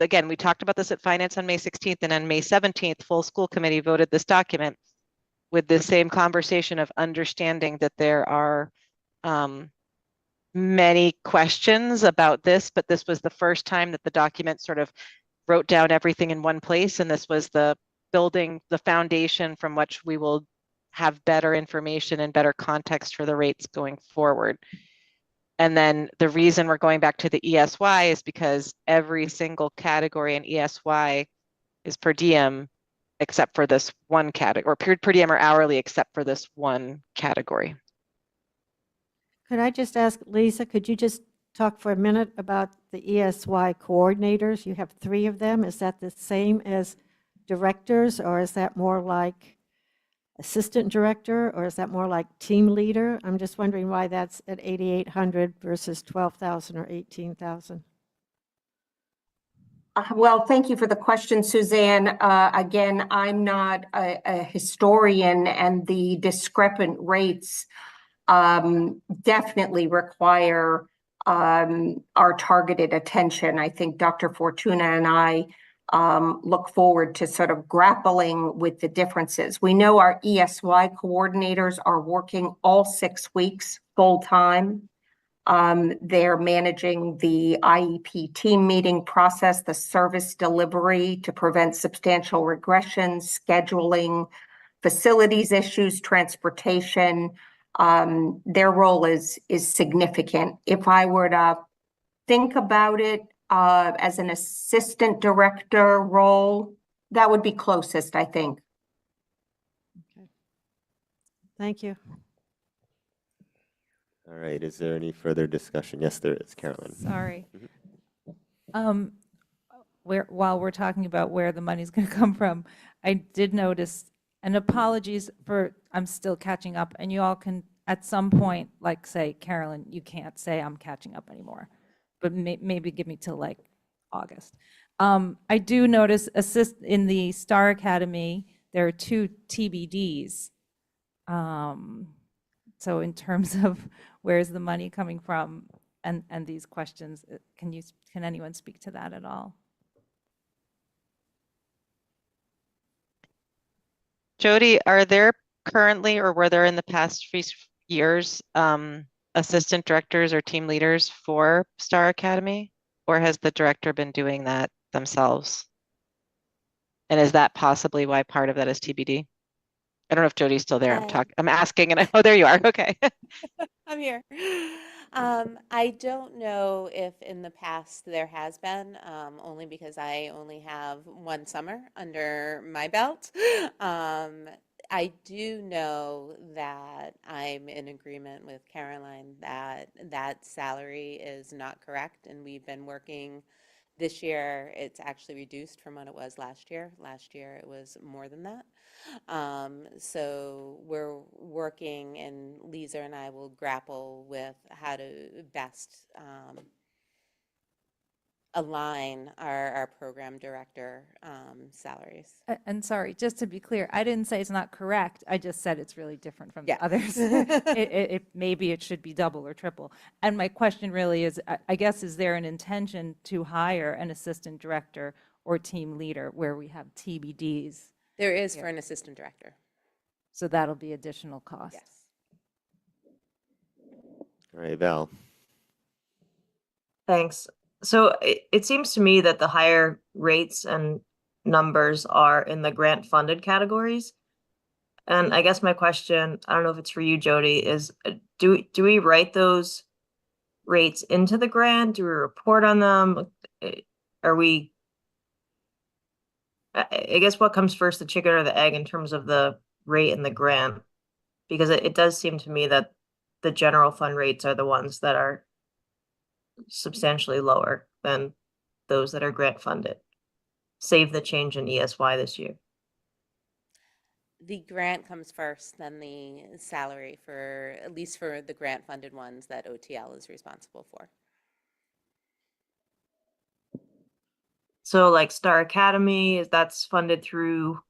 Again, we talked about this at Finance on May 16th, and on May 17th, full school committee voted this document with the same conversation of understanding that there are many questions about this, but this was the first time that the document sort of wrote down everything in one place, and this was the foundation from which we will have better information and better context for the rates going forward. And then the reason we're going back to the ESY is because every single category in ESY is per diem, except for this one category, or per diem or hourly, except for this one category. Could I just ask, Lisa, could you just talk for a minute about the ESY coordinators? You have 3 of them. Is that the same as directors, or is that more like assistant director, or is that more like team leader? I'm just wondering why that's at 8,800 versus 12,000 or 18,000. Well, thank you for the question, Suzanne. Again, I'm not a historian, and the discrepant rates definitely require our targeted attention. I think Dr. Fortuna and I look forward to sort of grappling with the differences. We know our ESY coordinators are working all 6 weeks full time. They're managing the IEP team meeting process, the service delivery to prevent substantial regression, scheduling, facilities issues, transportation. Their role is significant. If I were to think about it as an assistant director role, that would be closest, I think. Okay. Thank you. All right, is there any further discussion? Yes, there is, Carolyn. Sorry. While we're talking about where the money's going to come from, I did notice, and apologies for, I'm still catching up, and you all can at some point, like say, Carolyn, you can't say I'm catching up anymore, but maybe give me till like August. I do notice in the Star Academy, there are 2 TBDs. So in terms of where's the money coming from and these questions, can anyone speak to that at all? Jody, are there currently, or were there in the past few years, assistant directors or team leaders for Star Academy? Or has the director been doing that themselves? And is that possibly why part of that is TBD? I don't know if Jody's still there. I'm asking, and oh, there you are. Okay. I'm here. I don't know if in the past there has been, only because I only have 1 summer under my belt. I do know that I'm in agreement with Caroline that that salary is not correct, and we've been working this year. It's actually reduced from what it was last year. Last year it was more than that. So we're working, and Lisa and I will grapple with how to best align our program director salaries. And sorry, just to be clear, I didn't say it's not correct. I just said it's really different from Yeah. the others. Maybe it should be double or triple. And my question really is, I guess, is there an intention to hire an assistant director or team leader where we have TBDs? There is Yeah. for an assistant director. So that'll be additional cost. Yes. All right, Val. Thanks. So it seems to me that the higher rates and numbers are in the grant funded categories. And I guess my question, I don't know if it's for you, Jody, is do we write those rates into the grant? Do we report on them? Are we, I guess what comes first, the chicken or the egg in terms of the rate and the grant? Because it does seem to me that the general fund rates are the ones that are substantially lower than those that are grant funded, save the change in ESY this year. The grant comes first, then the salary for, at least for the grant funded ones that OTL is responsible for. So like Star Academy, that's funded through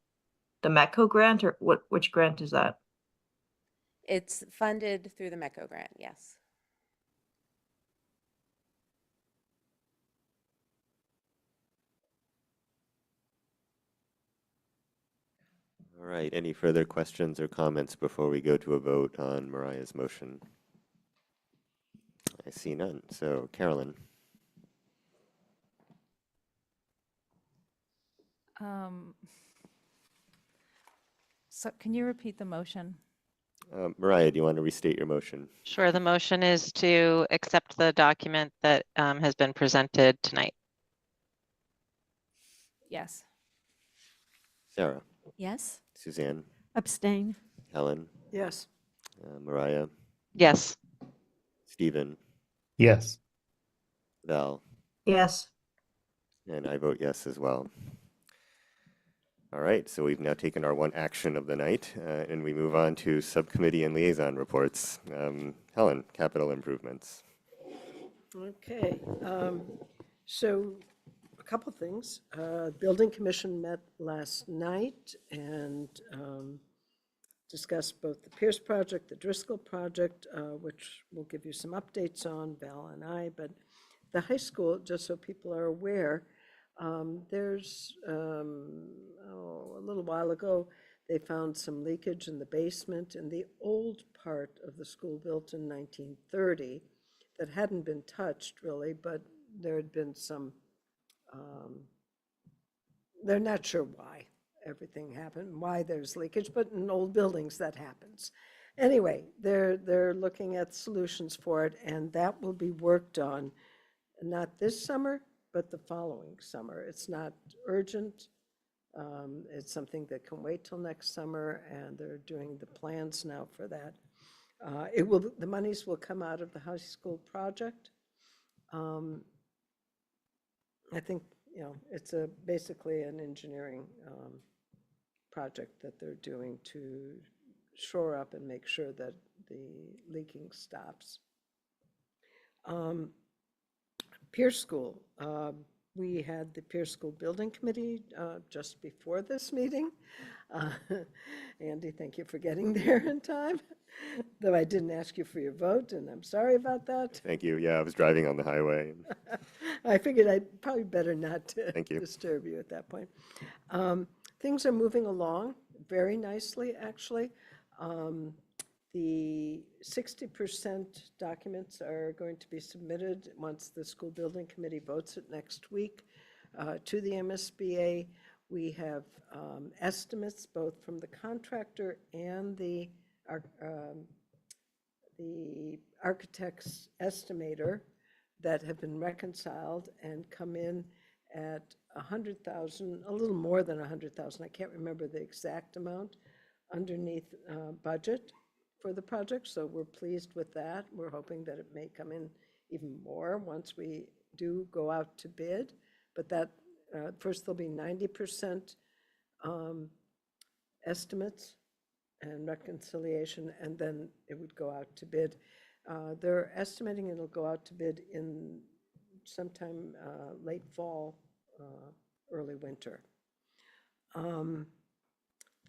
the METCO grant, or which grant is that? It's funded through the MECO grant, yes. All right, any further questions or comments before we go to a vote on Mariah's motion? I see none. So, Carolyn. So can you repeat the motion? Mariah, do you want to restate your motion? Sure, the motion is to accept the document that has been presented tonight. Yes. Sarah, Yes? Suzanne, Abstain. Helen, Yes. Mariah, Yes. Stephen, Yes. Val, Yes. and I vote yes as well. All right, so we've now taken our one action of the night, and we move on to subcommittee and liaison reports. Helen, capital improvements. Okay, so a couple things. Building Commission met last night and discussed both the Pierce project, the Driscoll project, which we'll give you some updates on, Val and I, but the high school, just so people are aware, there's, a little while ago, they found some leakage in the basement in the old part of the school built in 1930 that hadn't been touched really, but there had been some, they're not sure why everything happened, why there's leakage, but in old buildings that happens. Anyway, they're looking at solutions for it, and that will be worked on, not this summer, but the following summer. It's not urgent. It's something that can wait till next summer, and they're doing the plans now for that. The monies will come out of the high school project. I think, it's basically an engineering project that they're doing to shore up and make sure that the leaking stops. Pierce School, we had the Pierce School Building Committee just before this meeting. Andy, thank you for getting there in time, though I didn't ask you for your vote, and I'm sorry about that. Thank you. Yeah, I was driving on the highway. I figured I'd probably better not to Thank you. disturb you at that point. Things are moving along very nicely, actually. The 60% documents are going to be submitted once the school building committee votes it next week to the MSBA. We have estimates both from the contractor and the architect's estimator that have been reconciled and come in at 100,000, a little more than 100,000. I can't remember the exact amount, underneath budget for the project, so we're pleased with that. We're hoping that it may come in even more once we do go out to bid. But that, first there'll be 90% estimates and reconciliation, and then it would go out to bid. They're estimating it'll go out to bid in sometime late fall, early winter.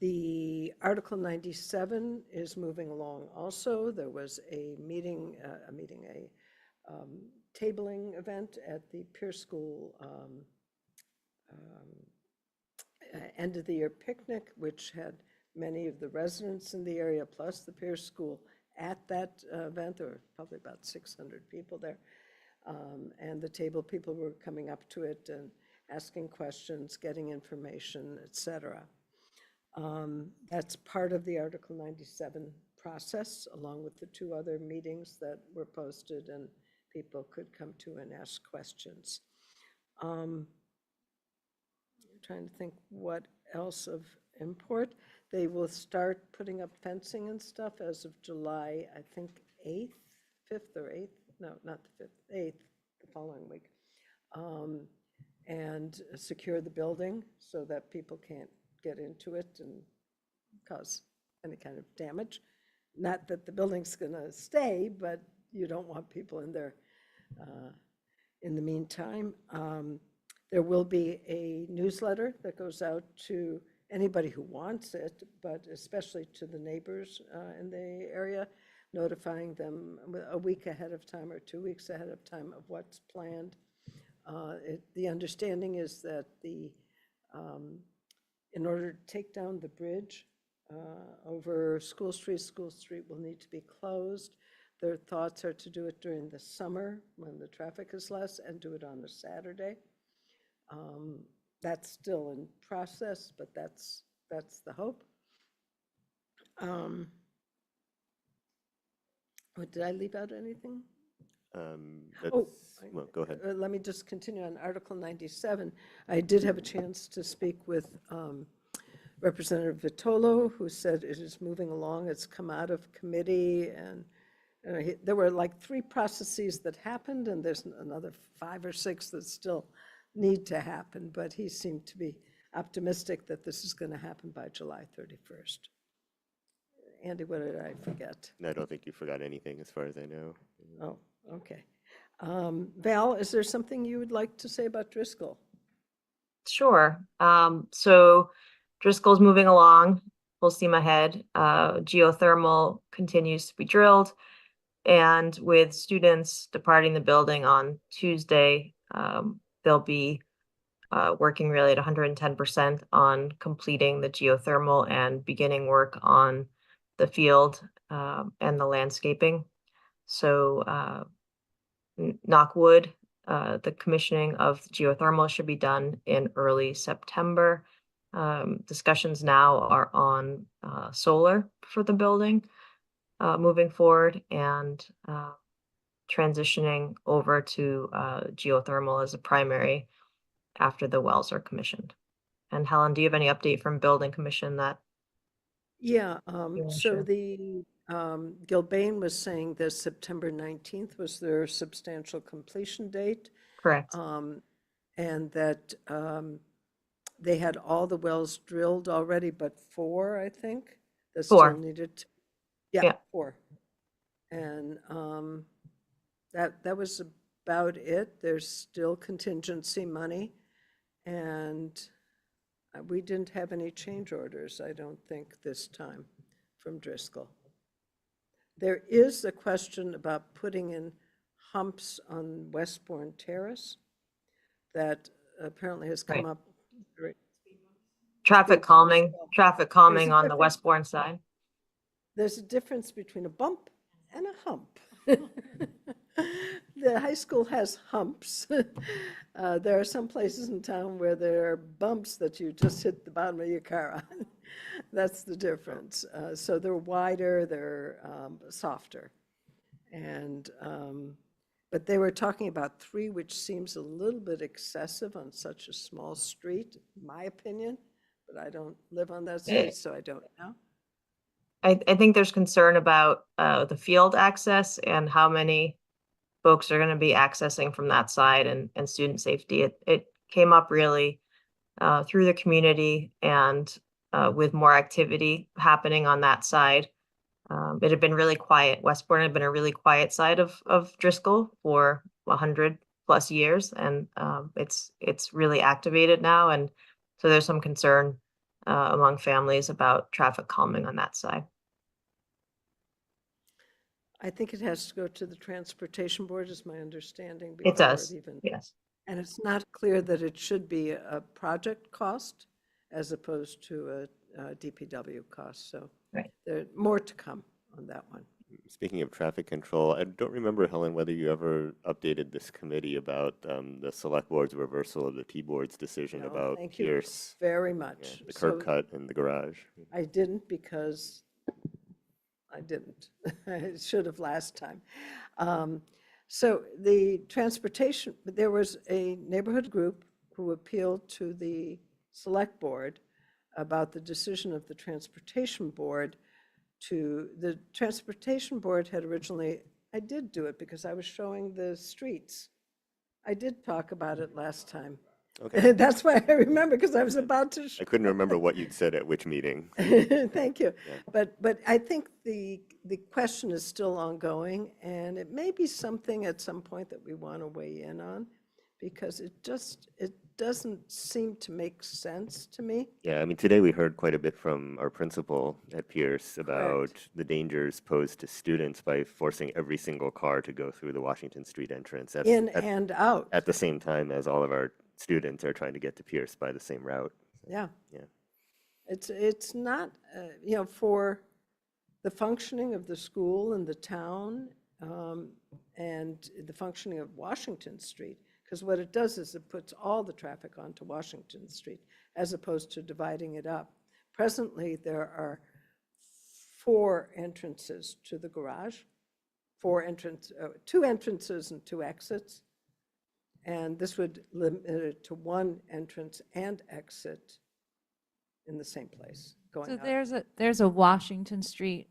The Article 97 is moving along also. There was a meeting, tabling event at the Pierce School end of the year picnic, which had many of the residents in the area, plus the Pierce School at that event. There were probably about 600 people there. And the table people were coming up to it and asking questions, getting information, etc. That's part of the Article 97 process, along with the 2 other meetings that were posted and people could come to and ask questions. I'm trying to think what else of import. They will start putting up fencing and stuff as of July, I think, 5th or 8th. No, not the 5th, 8th, the following week. And secure the building so that people can't get into it and cause any kind of damage. Not that the building's going to stay, but you don't want people in there in the meantime. There will be a newsletter that goes out to anybody who wants it, but especially to the neighbors in the area, notifying them a week ahead of time or 2 weeks ahead of time of what's planned. The understanding is that in order to take down the bridge over School Street will need to be closed. Their thoughts are to do it during the summer when the traffic is less and do it on a Saturday. That's still in process, but that's the hope. Did I leave out anything? Well, go ahead. Let me just continue on Article 97. I did have a chance to speak with Representative Vitolo, who said it is moving along. It's come out of committee, and there were like 3 processes that happened, and there's another 5 or 6 that still need to happen, but he seemed to be optimistic that this is going to happen by July 31st. Andy, what did I forget? I don't think you forgot anything as far as I know. Oh, okay. Val, is there something you would like to say about Driscoll? Sure. So Driscoll's moving along, full steam ahead. Geothermal continues to be drilled. And with students departing the building on Tuesday, they'll be working really at 110% on completing the geothermal and beginning work on the field and the landscaping. So knock wood, the commissioning of geothermal should be done in early September. Discussions now are on solar for the building moving forward, and transitioning over to geothermal as a primary after the wells are commissioned. And Helen, do you have any update from building commission that? Yeah, wanna so share? the Gilbane was saying that September 19th was their substantial completion date. Correct. And that they had all the wells drilled already, but 4, I think, that still 4. needed to, Yeah. 4. And that was about it. There's still contingency money, and we didn't have any change orders, I don't think, this time from Driscoll. There is a question about putting in humps on Westbourne Terrace that apparently has come up. Traffic calming on the Westbourne side. There's a difference between a bump and a hump. The high school has humps. There are some places in town where there are bumps that you just hit the bottom of your car on. That's the difference. So they're wider, they're softer. And, but they were talking about 3, which seems a little bit excessive on such a small street, in my opinion, but I don't live on that street, so I don't know. I think there's concern about the field access and how many folks are going to be accessing from that side and student safety. It came up really through the community and with more activity happening on that side. It had been really quiet. Westbourne had been a really quiet side of Driscoll for 100+ years, and it's really activated now. And so there's some concern among families about traffic calming on that side. I think it has to go to the Transportation Board, is my understanding. It before does, even. yes. And it's not clear that it should be a project cost as opposed to a DPW cost. So Right. there's more to come on that one. Speaking of traffic control, I don't remember, Helen, whether you ever updated this committee about the select board's reversal of the T-board's decision No, about thank you Pierce, very much. the curb So cut in the garage. I didn't because I didn't. I should have last time. So the transportation, there was a neighborhood group who appealed to the select board about the decision of the transportation board the transportation board had originally, I did do it because I was showing the streets. I did talk about it last time. Okay. That's why I remember, because I was about to. I couldn't remember what you'd said at which meeting. Thank you. Yeah. But I think the question is still ongoing, and it may be something at some point that we want to weigh in on, because it doesn't seem to make sense to me. Yeah, I mean, today we heard quite a bit from our principal at Pierce about the dangers posed to students by forcing every single car to go through the Washington Street entrance And out. at the same time as all of our students are trying to get to Pierce by the same route. Yeah. Yeah. It's not, for the functioning of the school and the town, and the functioning of Washington Street, because what it does is it puts all the traffic onto Washington Street as opposed to dividing it up. Presently, there are 4 entrances to the garage, 2 entrances and 2 exits. And this would limit it to 1 entrance and exit in the same place going So out. there's a Washington Street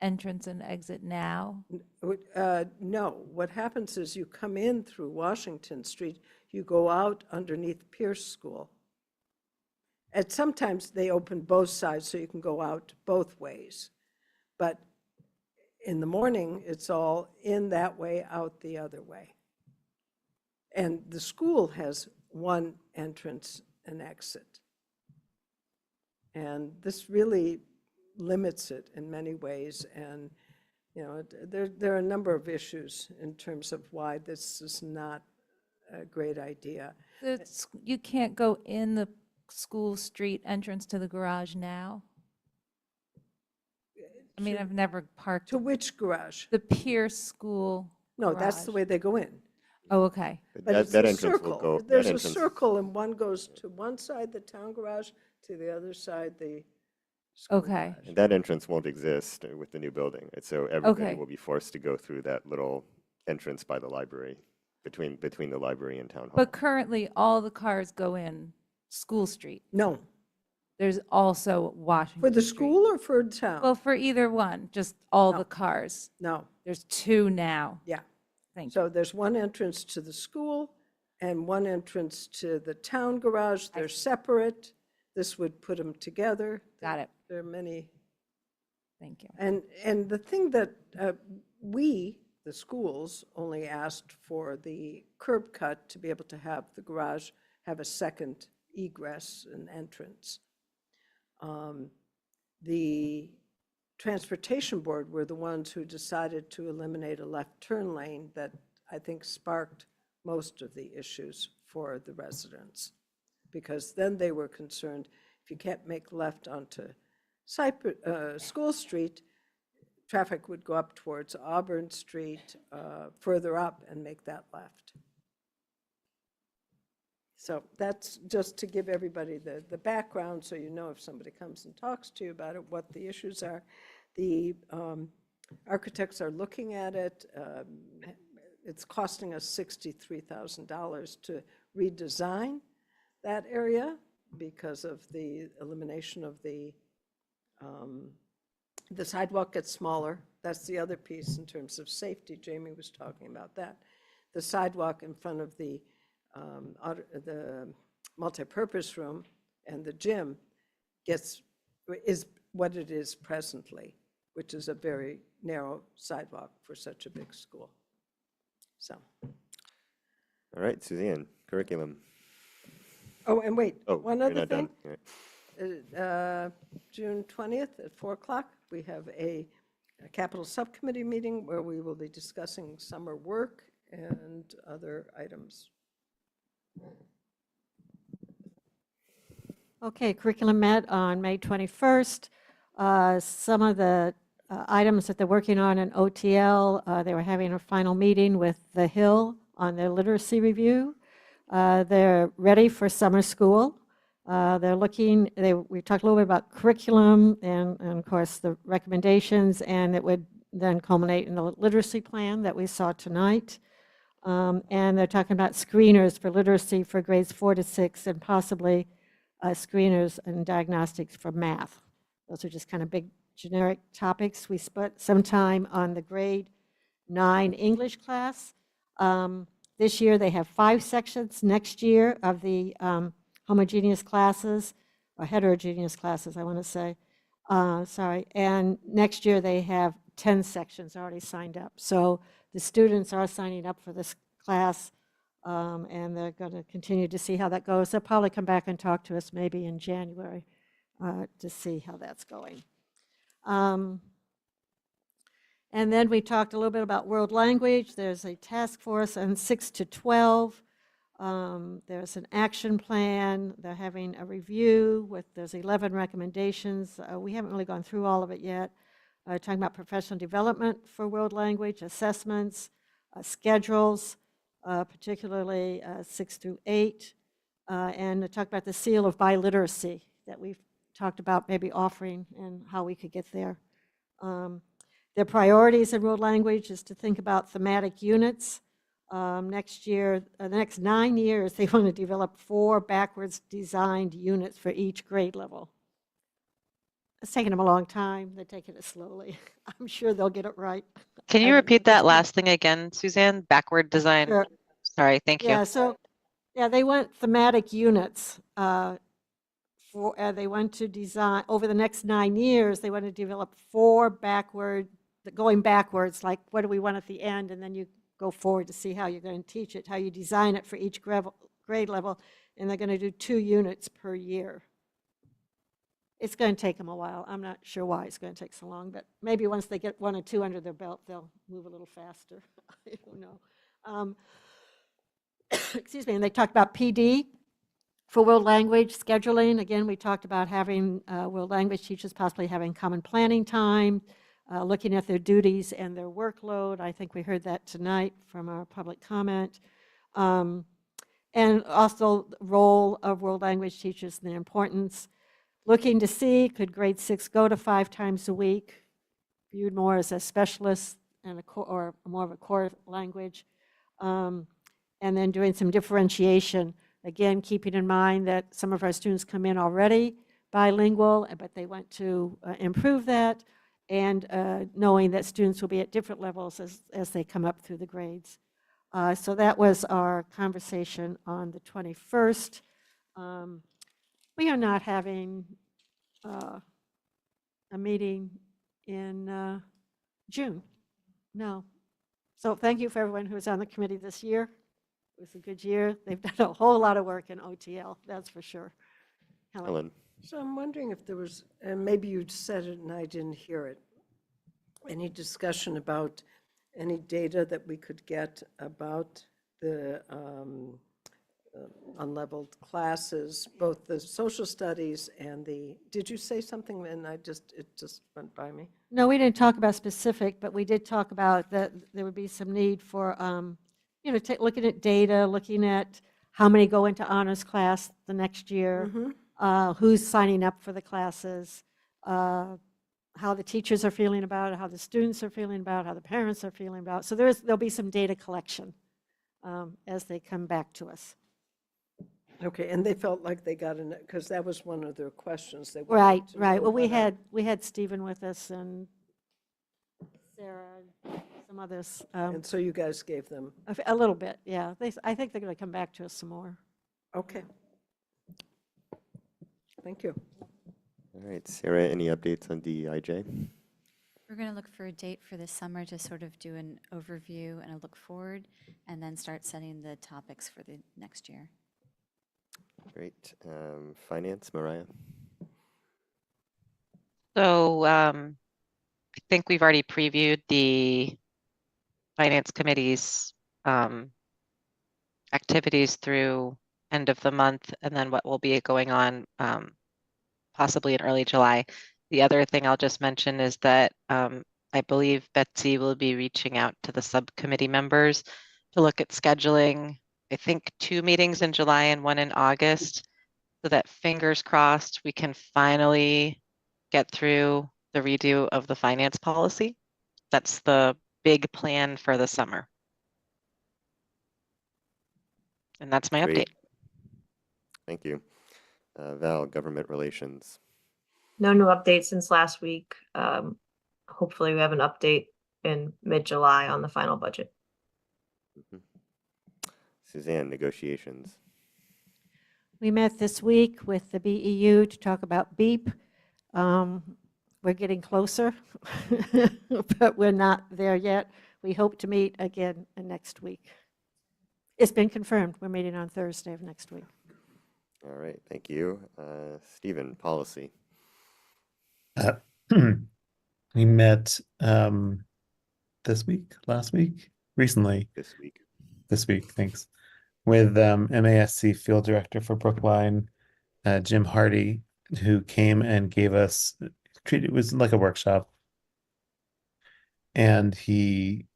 entrance and exit now? No, what happens is you come in through Washington Street, you go out underneath Pierce School. And sometimes they open both sides so you can go out both ways. But in the morning, it's all in that way, out the other way. And the school has 1 entrance and exit. And this really limits it in many ways. And, there are a number of issues in terms of why this is not a great idea. You can't go in the school street entrance to the garage now? I mean, I've never parked. To which garage? The Pierce School No, that's the garage. way they go in. Oh, okay. But it's that a entrance will circle. go. There's that a entrance, circle, and one goes to one side, the town garage, to the other side, the school Okay. garage. And that entrance won't exist with the new building. And so everybody Okay. will be forced to go through that little entrance by the library, between the library and town hall. But currently, all the cars go in School Street. No, There's also Washington for the Street. school or for town? Well, for either one, just all No. the cars. No, There's 2 now. yeah. Thank you. So there's 1 entrance to the school and 1 entrance to the town garage. They're separate. This would put them together. Got it. There are many. Thank you. And the thing that we, the schools, only asked for the curb cut to be able to have the garage have a second egress and entrance. The Transportation Board were the ones who decided to eliminate a left turn lane that I think sparked most of the issues for the residents. Because then they were concerned, if you can't make left onto School Street, traffic would go up towards Auburn Street, further up, and make that left. So that's just to give everybody the background, so you know if somebody comes and talks to you about it, what the issues are. The architects are looking at it. It's costing us $63,000 to redesign that area because of the elimination of the the sidewalk gets smaller. That's the other piece in terms of safety. Jamie was talking about that. The sidewalk in front of the multipurpose room and the gym is what it is presently, which is a very narrow sidewalk for such a big school. So. All right, Suzanne, curriculum. Oh, and wait, Oh, one you're other not thing. done. All right. June 20th at 4 o'clock, we have a capital subcommittee meeting where we will be discussing summer work and other items. Okay, curriculum met on May 21st. Some of the items that they're working on in OTL, they were having a final meeting with The Hill on their literacy review. They're ready for summer school. They're looking, we talked a little bit about curriculum and of course the recommendations, and it would then culminate in the literacy plan that we saw tonight. And they're talking about screeners for literacy for grades 4 to 6 and possibly screeners and diagnostics for math. Those are just kind of big generic topics. We spent some time on the grade 9 English class. This year they have 5 sections. Next year of the homogeneous classes, or heterogeneous classes, I want to say. Sorry. And next year they have 10 sections already signed up. So the students are signing up for this class, and they're going to continue to see how that goes. They'll probably come back and talk to us maybe in January to see how that's going. And then we talked a little bit about world language. There's a task force on 6 to 12. There's an action plan. They're having a review there's 11 recommendations. We haven't really gone through all of it yet. Talking about professional development for world language, assessments, schedules, particularly 6 through 8, and talk about the seal of biliteracy that we've talked about maybe offering and how we could get there. Their priorities in world language is to think about thematic units. Next year, the next 9 years, they want to develop 4 backwards designed units for each grade level. It's taken them a long time. They're taking it slowly. I'm sure they'll get it right. Can you repeat that last thing again, Suzanne? Backward design. Sure. Sorry, thank you. Yeah, so they want thematic units. They want to design, over the next 9 years, they want to develop 4 going backwards, like what do we want at the end, and then you go forward to see how you're going to teach it, how you design it for each grade level, and they're going to do 2 units per year. It's going to take them a while. I'm not sure why it's going to take so long, but maybe once they get 1 or 2 under their belt, they'll move a little faster. I don't know. Excuse me, and they talked about PD for world language scheduling. Again, we talked about having world language teachers possibly having common planning time, looking at their duties and their workload. I think we heard that tonight from our public comment. And also the role of world language teachers and their importance. Looking to see, could grade 6 go to 5 times a week, viewed more as a specialist and or more of a core language. And then doing some differentiation. Again, keeping in mind that some of our students come in already bilingual, but they want to improve that, and knowing that students will be at different levels as they come up through the grades. So that was our conversation on the 21st. We are not having a meeting in June. No. So thank you for everyone who was on the committee this year. It was a good year. They've done a whole lot of work in OTL, that's for sure. Helen. So I'm wondering if there was, and maybe you said it and I didn't hear it, any discussion about any data that we could get about the unleveled classes, both the social studies and did you say something and it just went by me? No, we didn't talk about specific, but we did talk about that there would be some need for, looking at data, looking at how many go into honors class the next year, who's signing up for the classes, how the teachers are feeling about it, how the students are feeling about it, how the parents are feeling about it. So there'll be some data collection as they come back to us. Okay, and they felt like they got in, because that was one of their questions. They Right, wanted to right. know Well, whether- we had Stephen with us and Sarah, and some others. And so you guys gave them, A little bit, yeah. I think they're going to come back to us some more. okay. Thank you. All right, Sarah, any updates on DEIJ? We're going to look for a date for this summer to sort of do an overview and a look forward, and then start setting the topics for the next year. Great. Finance, Mariah? So I think we've already previewed the Finance Committee's activities through end of the month, and then what will be going on possibly in early July. The other thing I'll just mention is that I believe Betsy will be reaching out to the subcommittee members to look at scheduling, I think 2 meetings in July and 1 in August, so that fingers crossed we can finally get through the redo of the finance policy. That's the big plan for the summer. And that's my Great. update. Thank you. Val, government relations. No new updates since last week. Hopefully we have an update in mid-July on the final budget. Mhm. Suzanne, negotiations. We met this week with the BEU to talk about BEEP. We're getting closer, but we're not there yet. We hope to meet again next week. It's been confirmed. We're meeting on Thursday of next week. All right, thank you. Stephen, policy. We met this week, last week, recently. This week, thanks. With MASC Field Director for Brookline, Jim Hardy, who came and gave us, it was like a workshop. And he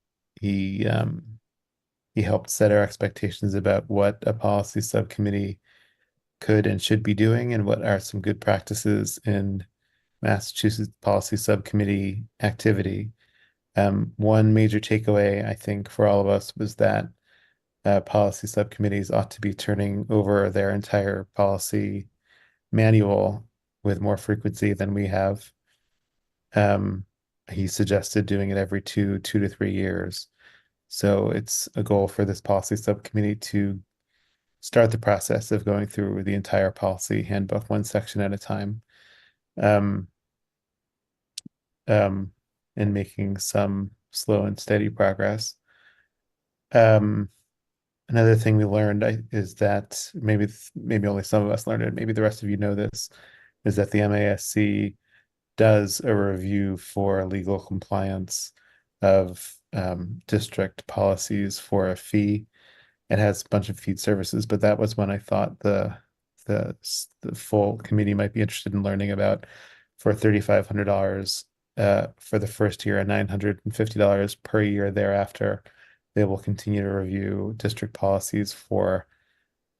helped set our expectations about what a policy subcommittee could and should be doing and what are some good practices in Massachusetts policy subcommittee activity. One major takeaway, I think, for all of us was that policy subcommittees ought to be turning over their entire policy manual with more frequency than we have. He suggested doing it every 2 to 3 years. So it's a goal for this policy subcommittee to start the process of going through the entire policy handbook one section at a time. And making some slow and steady progress. Another thing we learned is that maybe only some of us learned it, maybe the rest of you know this, is that the MASC does a review for legal compliance of district policies for a fee. It has a bunch of feed services, but that was one I thought the full committee might be interested in learning about. For $3,500 for the first year and $950 per year thereafter, they will continue to review district policies for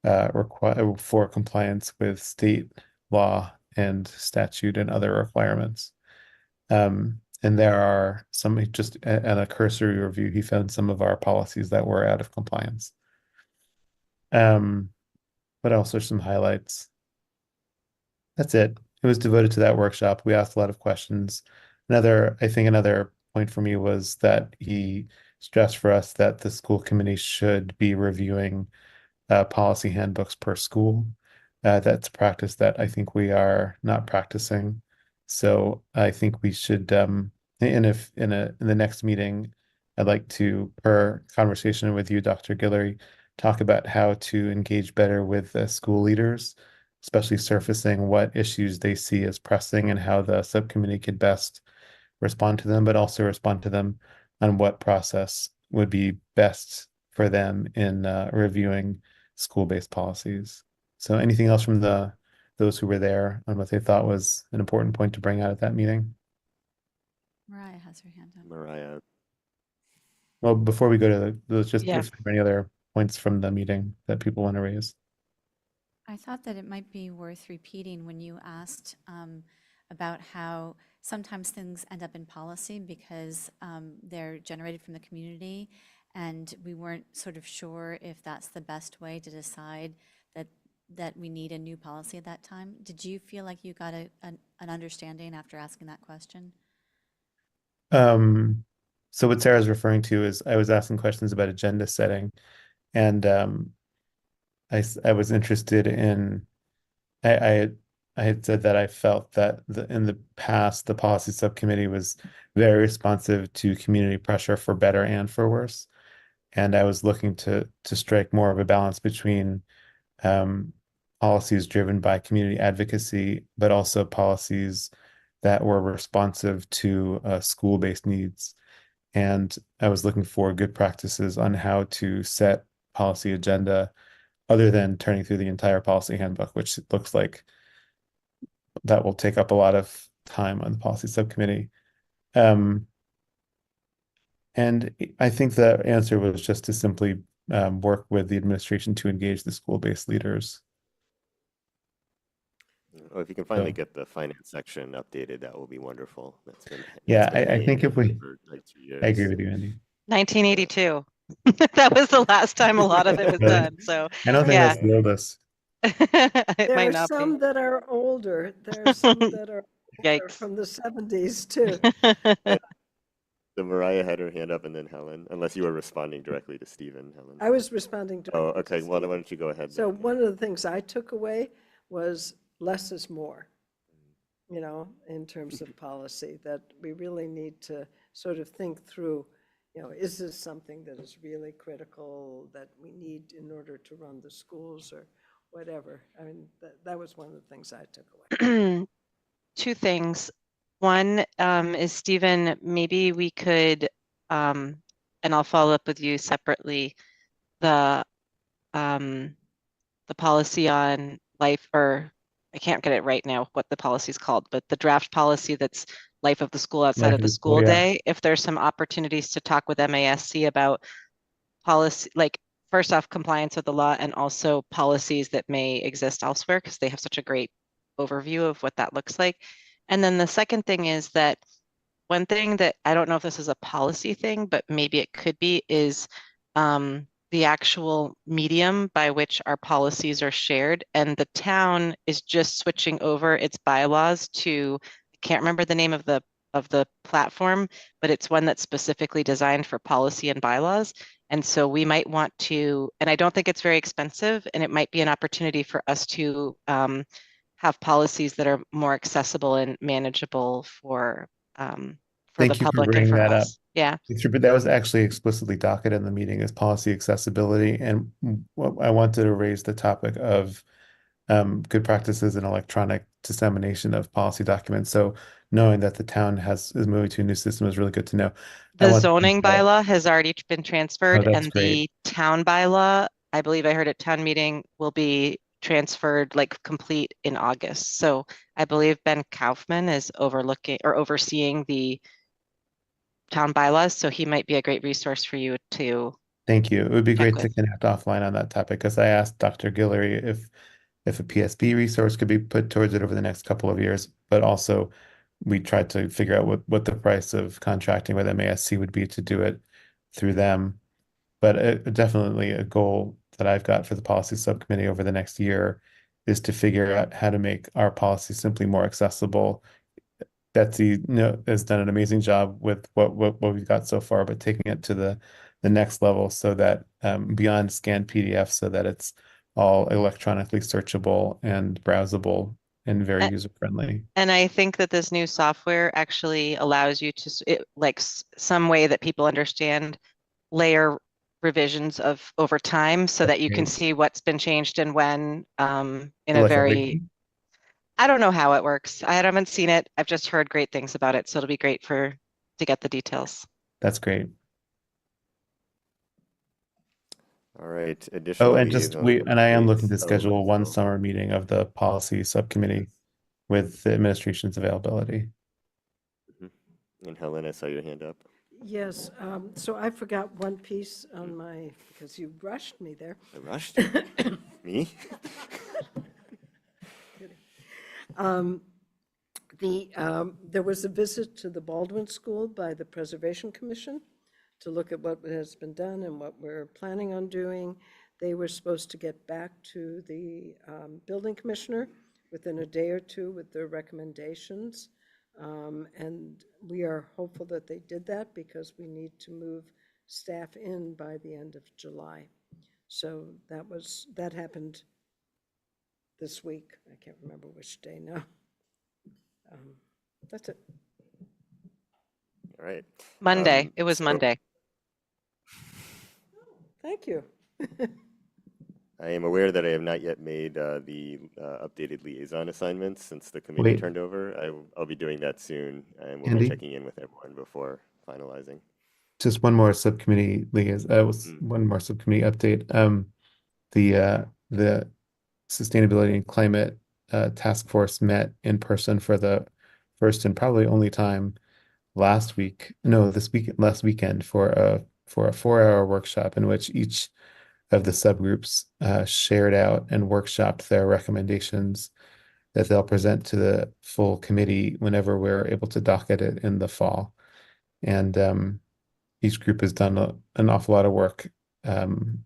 compliance with state law and statute and other requirements. And there are some, just at a cursory review, he found some of our policies that were out of compliance. What else are some highlights? That's it. It was devoted to that workshop. We asked a lot of questions. I think another point for me was that he stressed for us that the school committee should be reviewing policy handbooks per school. That's a practice that I think we are not practicing. So I think we should, and if in the next meeting, I'd like to, per conversation with you, Dr. Guillory, talk about how to engage better with school leaders, especially surfacing what issues they see as pressing and how the subcommittee could best respond to them, but also respond to them on what process would be best for them in reviewing school-based policies. So anything else from those who were there on what they thought was an important point to bring out at that meeting? Mariah has her hand up. Mariah. Well, before we go to those, just Yeah. if there are any other points from the meeting that people want to raise. I thought that it might be worth repeating when you asked about how sometimes things end up in policy because they're generated from the community, and we weren't sort of sure if that's the best way to decide that that we need a new policy at that time? Did you feel like you got an understanding after asking that question? So what Sarah's referring to is I was asking questions about agenda setting, and I was interested in I I had said that I felt that in the past the policy subcommittee was very responsive to community pressure for better and for worse, and I was looking to strike more of a balance between um, policies driven by community advocacy, but also policies that were responsive to school-based needs. And I was looking for good practices on how to set policy agenda other than turning through the entire policy handbook, which it looks like that will take up a lot of time on the policy subcommittee. And I think the answer was just to simply work with the administration to engage the school-based leaders. Well, if you can finally get the finance section updated, that will be wonderful. Yeah, that's been I think hanging if we, for like 2 I agree years. with you, Andy. 1982. That was the last time a lot of it was Really? done. So I don't think yeah, that's the oldest. it There might are not be. some that are older. There are some that are older Yikes. from the 70s too. So Mariah had her hand up and then Helen, unless you were responding directly to Stephen, Helen. I was responding Oh, directly to okay. Well, then Steve. why don't you go ahead So then? one of the things I took away was less is more, you know, in terms of policy, that we really need to sort of think through, you know, is this something that is really critical that we need in order to run the schools or whatever? I mean, that was one of the things I took away. Two things. One is Stephen, maybe we could, and I'll follow up with you separately, the policy on life, or I can't get it right now what the policy is called, but the draft policy that's life of the school outside Life of of the the school, school yeah. day. If there's some opportunities to talk with MASC about policy, like first off, compliance with the law, and also policies that may exist elsewhere, because they have such a great overview of what that looks like. And then the second thing is that one thing that I don't know if this is a policy thing, but maybe it could be, is the actual medium by which our policies are shared. And the town is just switching over its bylaws to, I can't remember the name of the platform, but it's one that's specifically designed for policy and bylaws. And so we might want to, and I don't think it's very expensive, and it might be an opportunity for us to have policies that are more accessible and manageable for the Thank you for public and bringing for that up. us. Yeah. But that was actually explicitly docketed in the meeting as policy accessibility. And I wanted to raise the topic of good practices in electronic dissemination of policy documents. So knowing that the town is moving to a new system is really good to know. I The want zoning bylaw has already been Oh, transferred, that's and great. the town bylaw, I believe I heard at town meeting, will be transferred, like complete in August. So I believe Ben Kaufman is overseeing the town bylaws, so he might be a great resource for you to Thank you. It would be check great to with. connect offline on that topic because I asked Dr. Guillory if a PSB resource could be put towards it over the next couple of years, but also we tried to figure out what the price of contracting with MASC would be to do it through them. But definitely a goal that I've got for the policy subcommittee over the next year is to figure out how to make our policy simply more accessible. Betsy, has done an amazing job with what we've got so far, but taking it to the next level so that beyond scanned PDF, so that it's all electronically searchable and browsable and very user friendly. And I think that this new software actually allows you to, some way that people understand, layer revisions of over time so that you can see what's been changed and when in a Like very, everything. I don't know how it works. I haven't seen it. I've just heard great things about it. So it'll be great to get the details. That's great. All right. Oh, Additional and I am looking to updates. schedule one Oh, summer meeting of the policy subcommittee with the administration's availability. and Helen, I saw your hand up. Yes, so I forgot one piece on my, because you rushed me there. I rushed you. Me? There was a visit to the Baldwin School by the Preservation Commission to look at what has been done and what we're planning on doing. They were supposed to get back to the building commissioner within a day or two with their recommendations. And we are hopeful that they did that because we need to move staff in by the end of July. So that happened this week. I can't remember which day now. That's it. All right. Monday. It was So Monday. Thank you. I am aware that I have not yet made the updated liaison assignments since the committee Wait. turned over. I'll be doing that soon, and we'll be Andy? checking in with everyone before finalizing. Just one more subcommittee one more subcommittee update. The Sustainability and Climate Task Force met in person for the first and probably only time last weekend for a 4-hour workshop in which each of the subgroups shared out and workshopped their recommendations that they'll present to the full committee whenever we're able to docket it in the fall. And each group has done an awful lot of work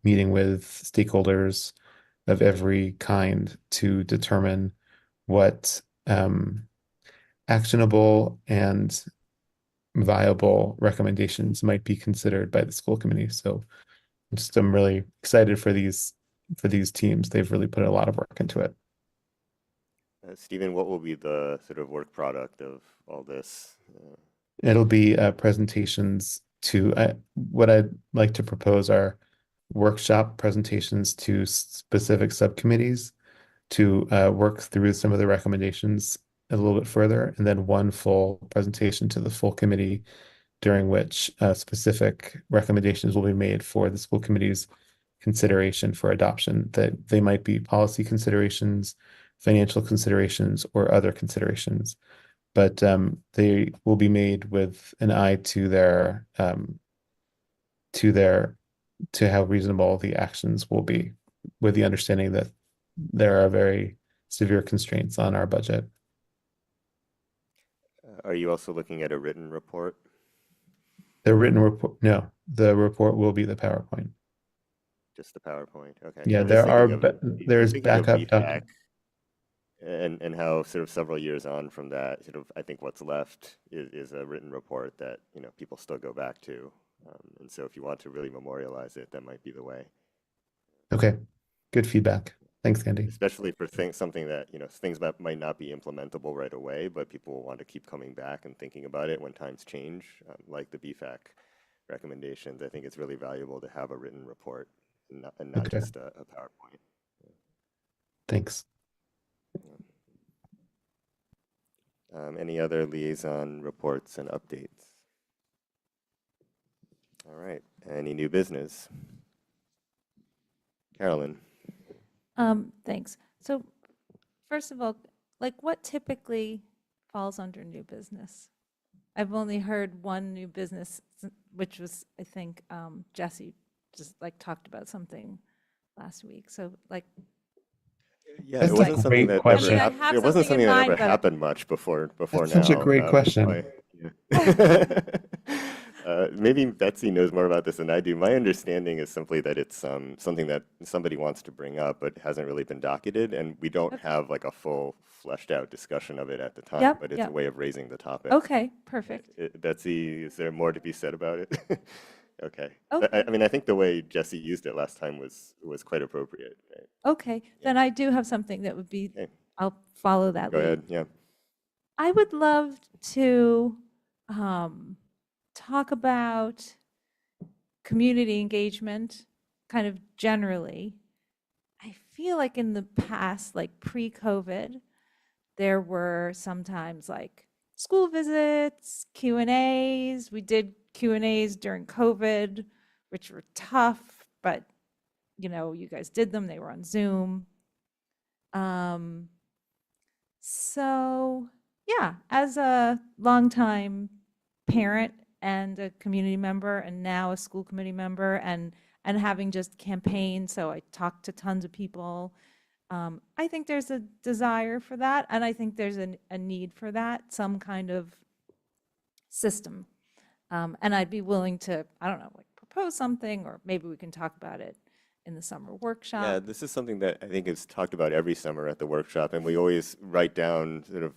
meeting with stakeholders of every kind to determine what actionable and viable recommendations might be considered by the school committee. So I'm really excited for these teams. They've really put a lot of work into it. Stephen, what will be the sort of work product of all this? It'll be presentations to what I'd like to propose are workshop presentations to specific subcommittees to work through some of the recommendations a little bit further, and then one full presentation to the full committee during which specific recommendations will be made for the school committee's consideration for adoption, that they might be policy considerations, financial considerations, or other considerations. But they will be made with an eye to how reasonable the actions will be, with the understanding that there are very severe constraints on our budget. Are you also looking at a written report? The written report, no, the report will be the PowerPoint. Just the PowerPoint. Okay. Yeah, I'm just there's thinking of backup BFAC documents. and how sort of several years on from that, sort of I think what's left is a written report that people still go back to, and so if you want to really memorialize it, that might be the way. Okay, good feedback. Thanks, Andy. Especially for something that things that might not be implementable right away, but people will want to keep coming back and thinking about it when times change, like the BFAC recommendations. I think it's really valuable to have a written report and not Okay. just a PowerPoint. Thanks. Any other liaison reports and updates? All right. Any new business? Carolyn. Thanks. So first of all, like what typically falls under new business? I've only heard one new business, which was, I think, Jesse just like talked about something last week. So like, Yeah, That's it a wasn't something great that question. ever I mean, I have it wasn't something something in that mind, ever but happened much before That's now. such a great question. Maybe Betsy knows more about this than I do. My understanding is simply that it's something that somebody wants to bring up, but hasn't really been docketed, and we don't have like a full fleshed out discussion of it at the time, Yep, but it's yep. a way of raising the topic. Okay, perfect. Betsy, is there more to be said about it? Okay. Okay. I mean, I think the way Jesse used it last time was quite appropriate. Right? Okay, then I do have something that would be, Okay. I'll follow that Go lead. ahead. Yeah. I would love to talk about community engagement kind of generally. I feel like in the past, like pre-COVID, there were sometimes like school visits, Q&As. We did Q&As during COVID, which were tough, but you guys did them. They were on Zoom. So yeah, as a longtime parent and a community member and now a school committee member and having just campaigned, so I talked to tons of people. I think there's a desire for that, and I think there's a need for that, some kind of system. And I'd be willing to, I don't know, like propose something, or maybe we can talk about it in the summer workshop? Yeah, this is something that I think is talked about every summer at the workshop, and we always write down sort of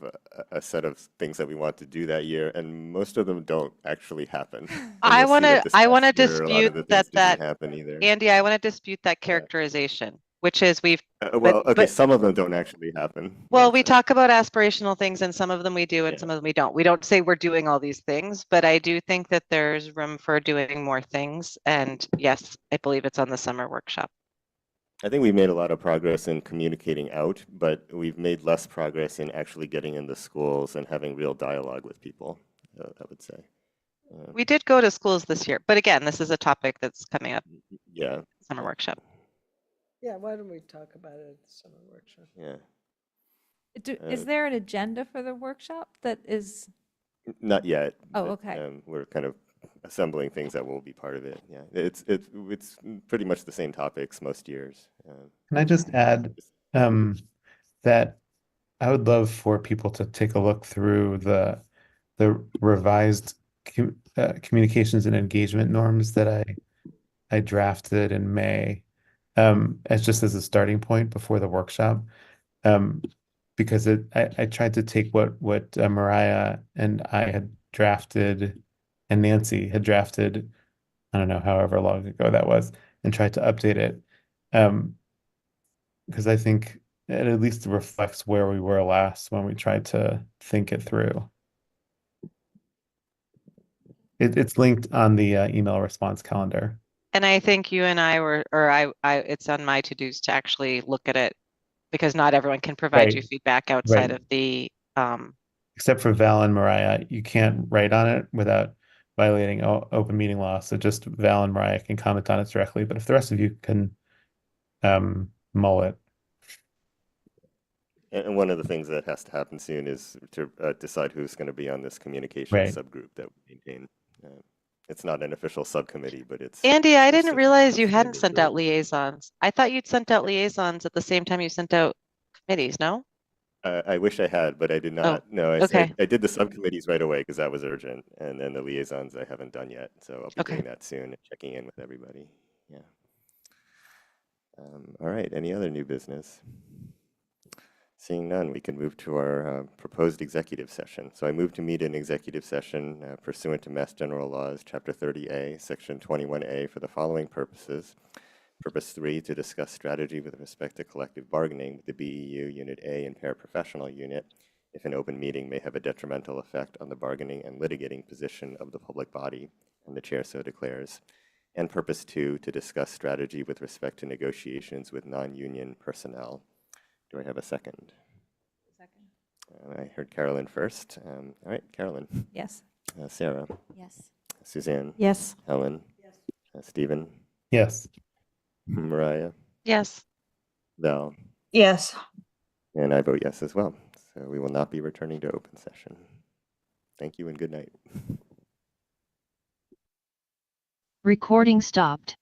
a set of things that we want to do that year, and most of them don't actually happen. And I you'll see want that to this I past want to year, a lot dispute of the things that didn't happen either. Andy, I want to dispute that Yeah. characterization, which is Well, okay, but some of them don't actually happen. well, Yeah, we so, talk about aspirational things and some of them we do and yeah. some of them we don't. We don't say we're doing all these things, but I do think that there's room for doing more things. And yes, I believe it's on the summer workshop. I think we made a lot of progress in communicating out, but we've made less progress in actually getting into schools and having real dialogue with people, I would say. We did go to schools this year, but again, this is a topic that's coming up. Yeah. Summer workshop. Yeah, why don't we talk about it at the summer workshop? Yeah. Is there an agenda for the workshop that is? Not yet. Oh, but, okay. we're kind of assembling things that will be part of it. Yeah, it's pretty much the same topics most years. Can I just add that I would love for people to take a look through the revised communications and engagement norms that I drafted in May, as just as a starting point before the workshop, because I tried to take what Mariah and I had drafted and Nancy had drafted, I don't know, however long ago that was, and tried to update it, because I think it at least reflects where we were last when we tried to think it through. It's linked on the email response calendar. And I think you and I were, or it's on my to-dos to actually look at it because not everyone can provide you Right. feedback outside Right. of the, Except for Val and Mariah, you can't write on it without violating open meeting law. So just Val and Mariah can comment on it directly. But if the rest of you can mull it. And one of the things that has to happen soon is to decide who's going to be on this communication Right. subgroup that we maintain. It's not an official subcommittee, but it's. Andy, I it's didn't just realize a you hadn't standing sent out group. liaisons. I thought you'd sent out liaisons at the same time you sent out committees, no? I wish I had, but I did Oh, not. No, okay. I did the subcommittees right away because that was urgent, and then the liaisons I haven't done yet. So I'll be Okay. doing that soon and checking in with everybody. Yeah. All right. Any other new business? Seeing none, we can move to our proposed executive session. So I move to meet in executive session pursuant to Mass General Laws, Chapter 30A, Section 21A, for the following purposes. Purpose 3, to discuss strategy with respect to collective bargaining with the BEU Unit A and paraprofessional unit, if an open meeting may have a detrimental effect on the bargaining and litigating position of the public body, and the chair so declares. And purpose 2, to discuss strategy with respect to negotiations with non-union personnel. Do I have a second? Second. I heard Carolyn first. All right, Carolyn. Yes. Sarah. Yes. Suzanne. Yes. Helen. Yes. Stephen. Yes. Mariah. Yes. Val. Yes. And I vote yes as well. So we will not be returning to open session. Thank you and good night. Recording stopped.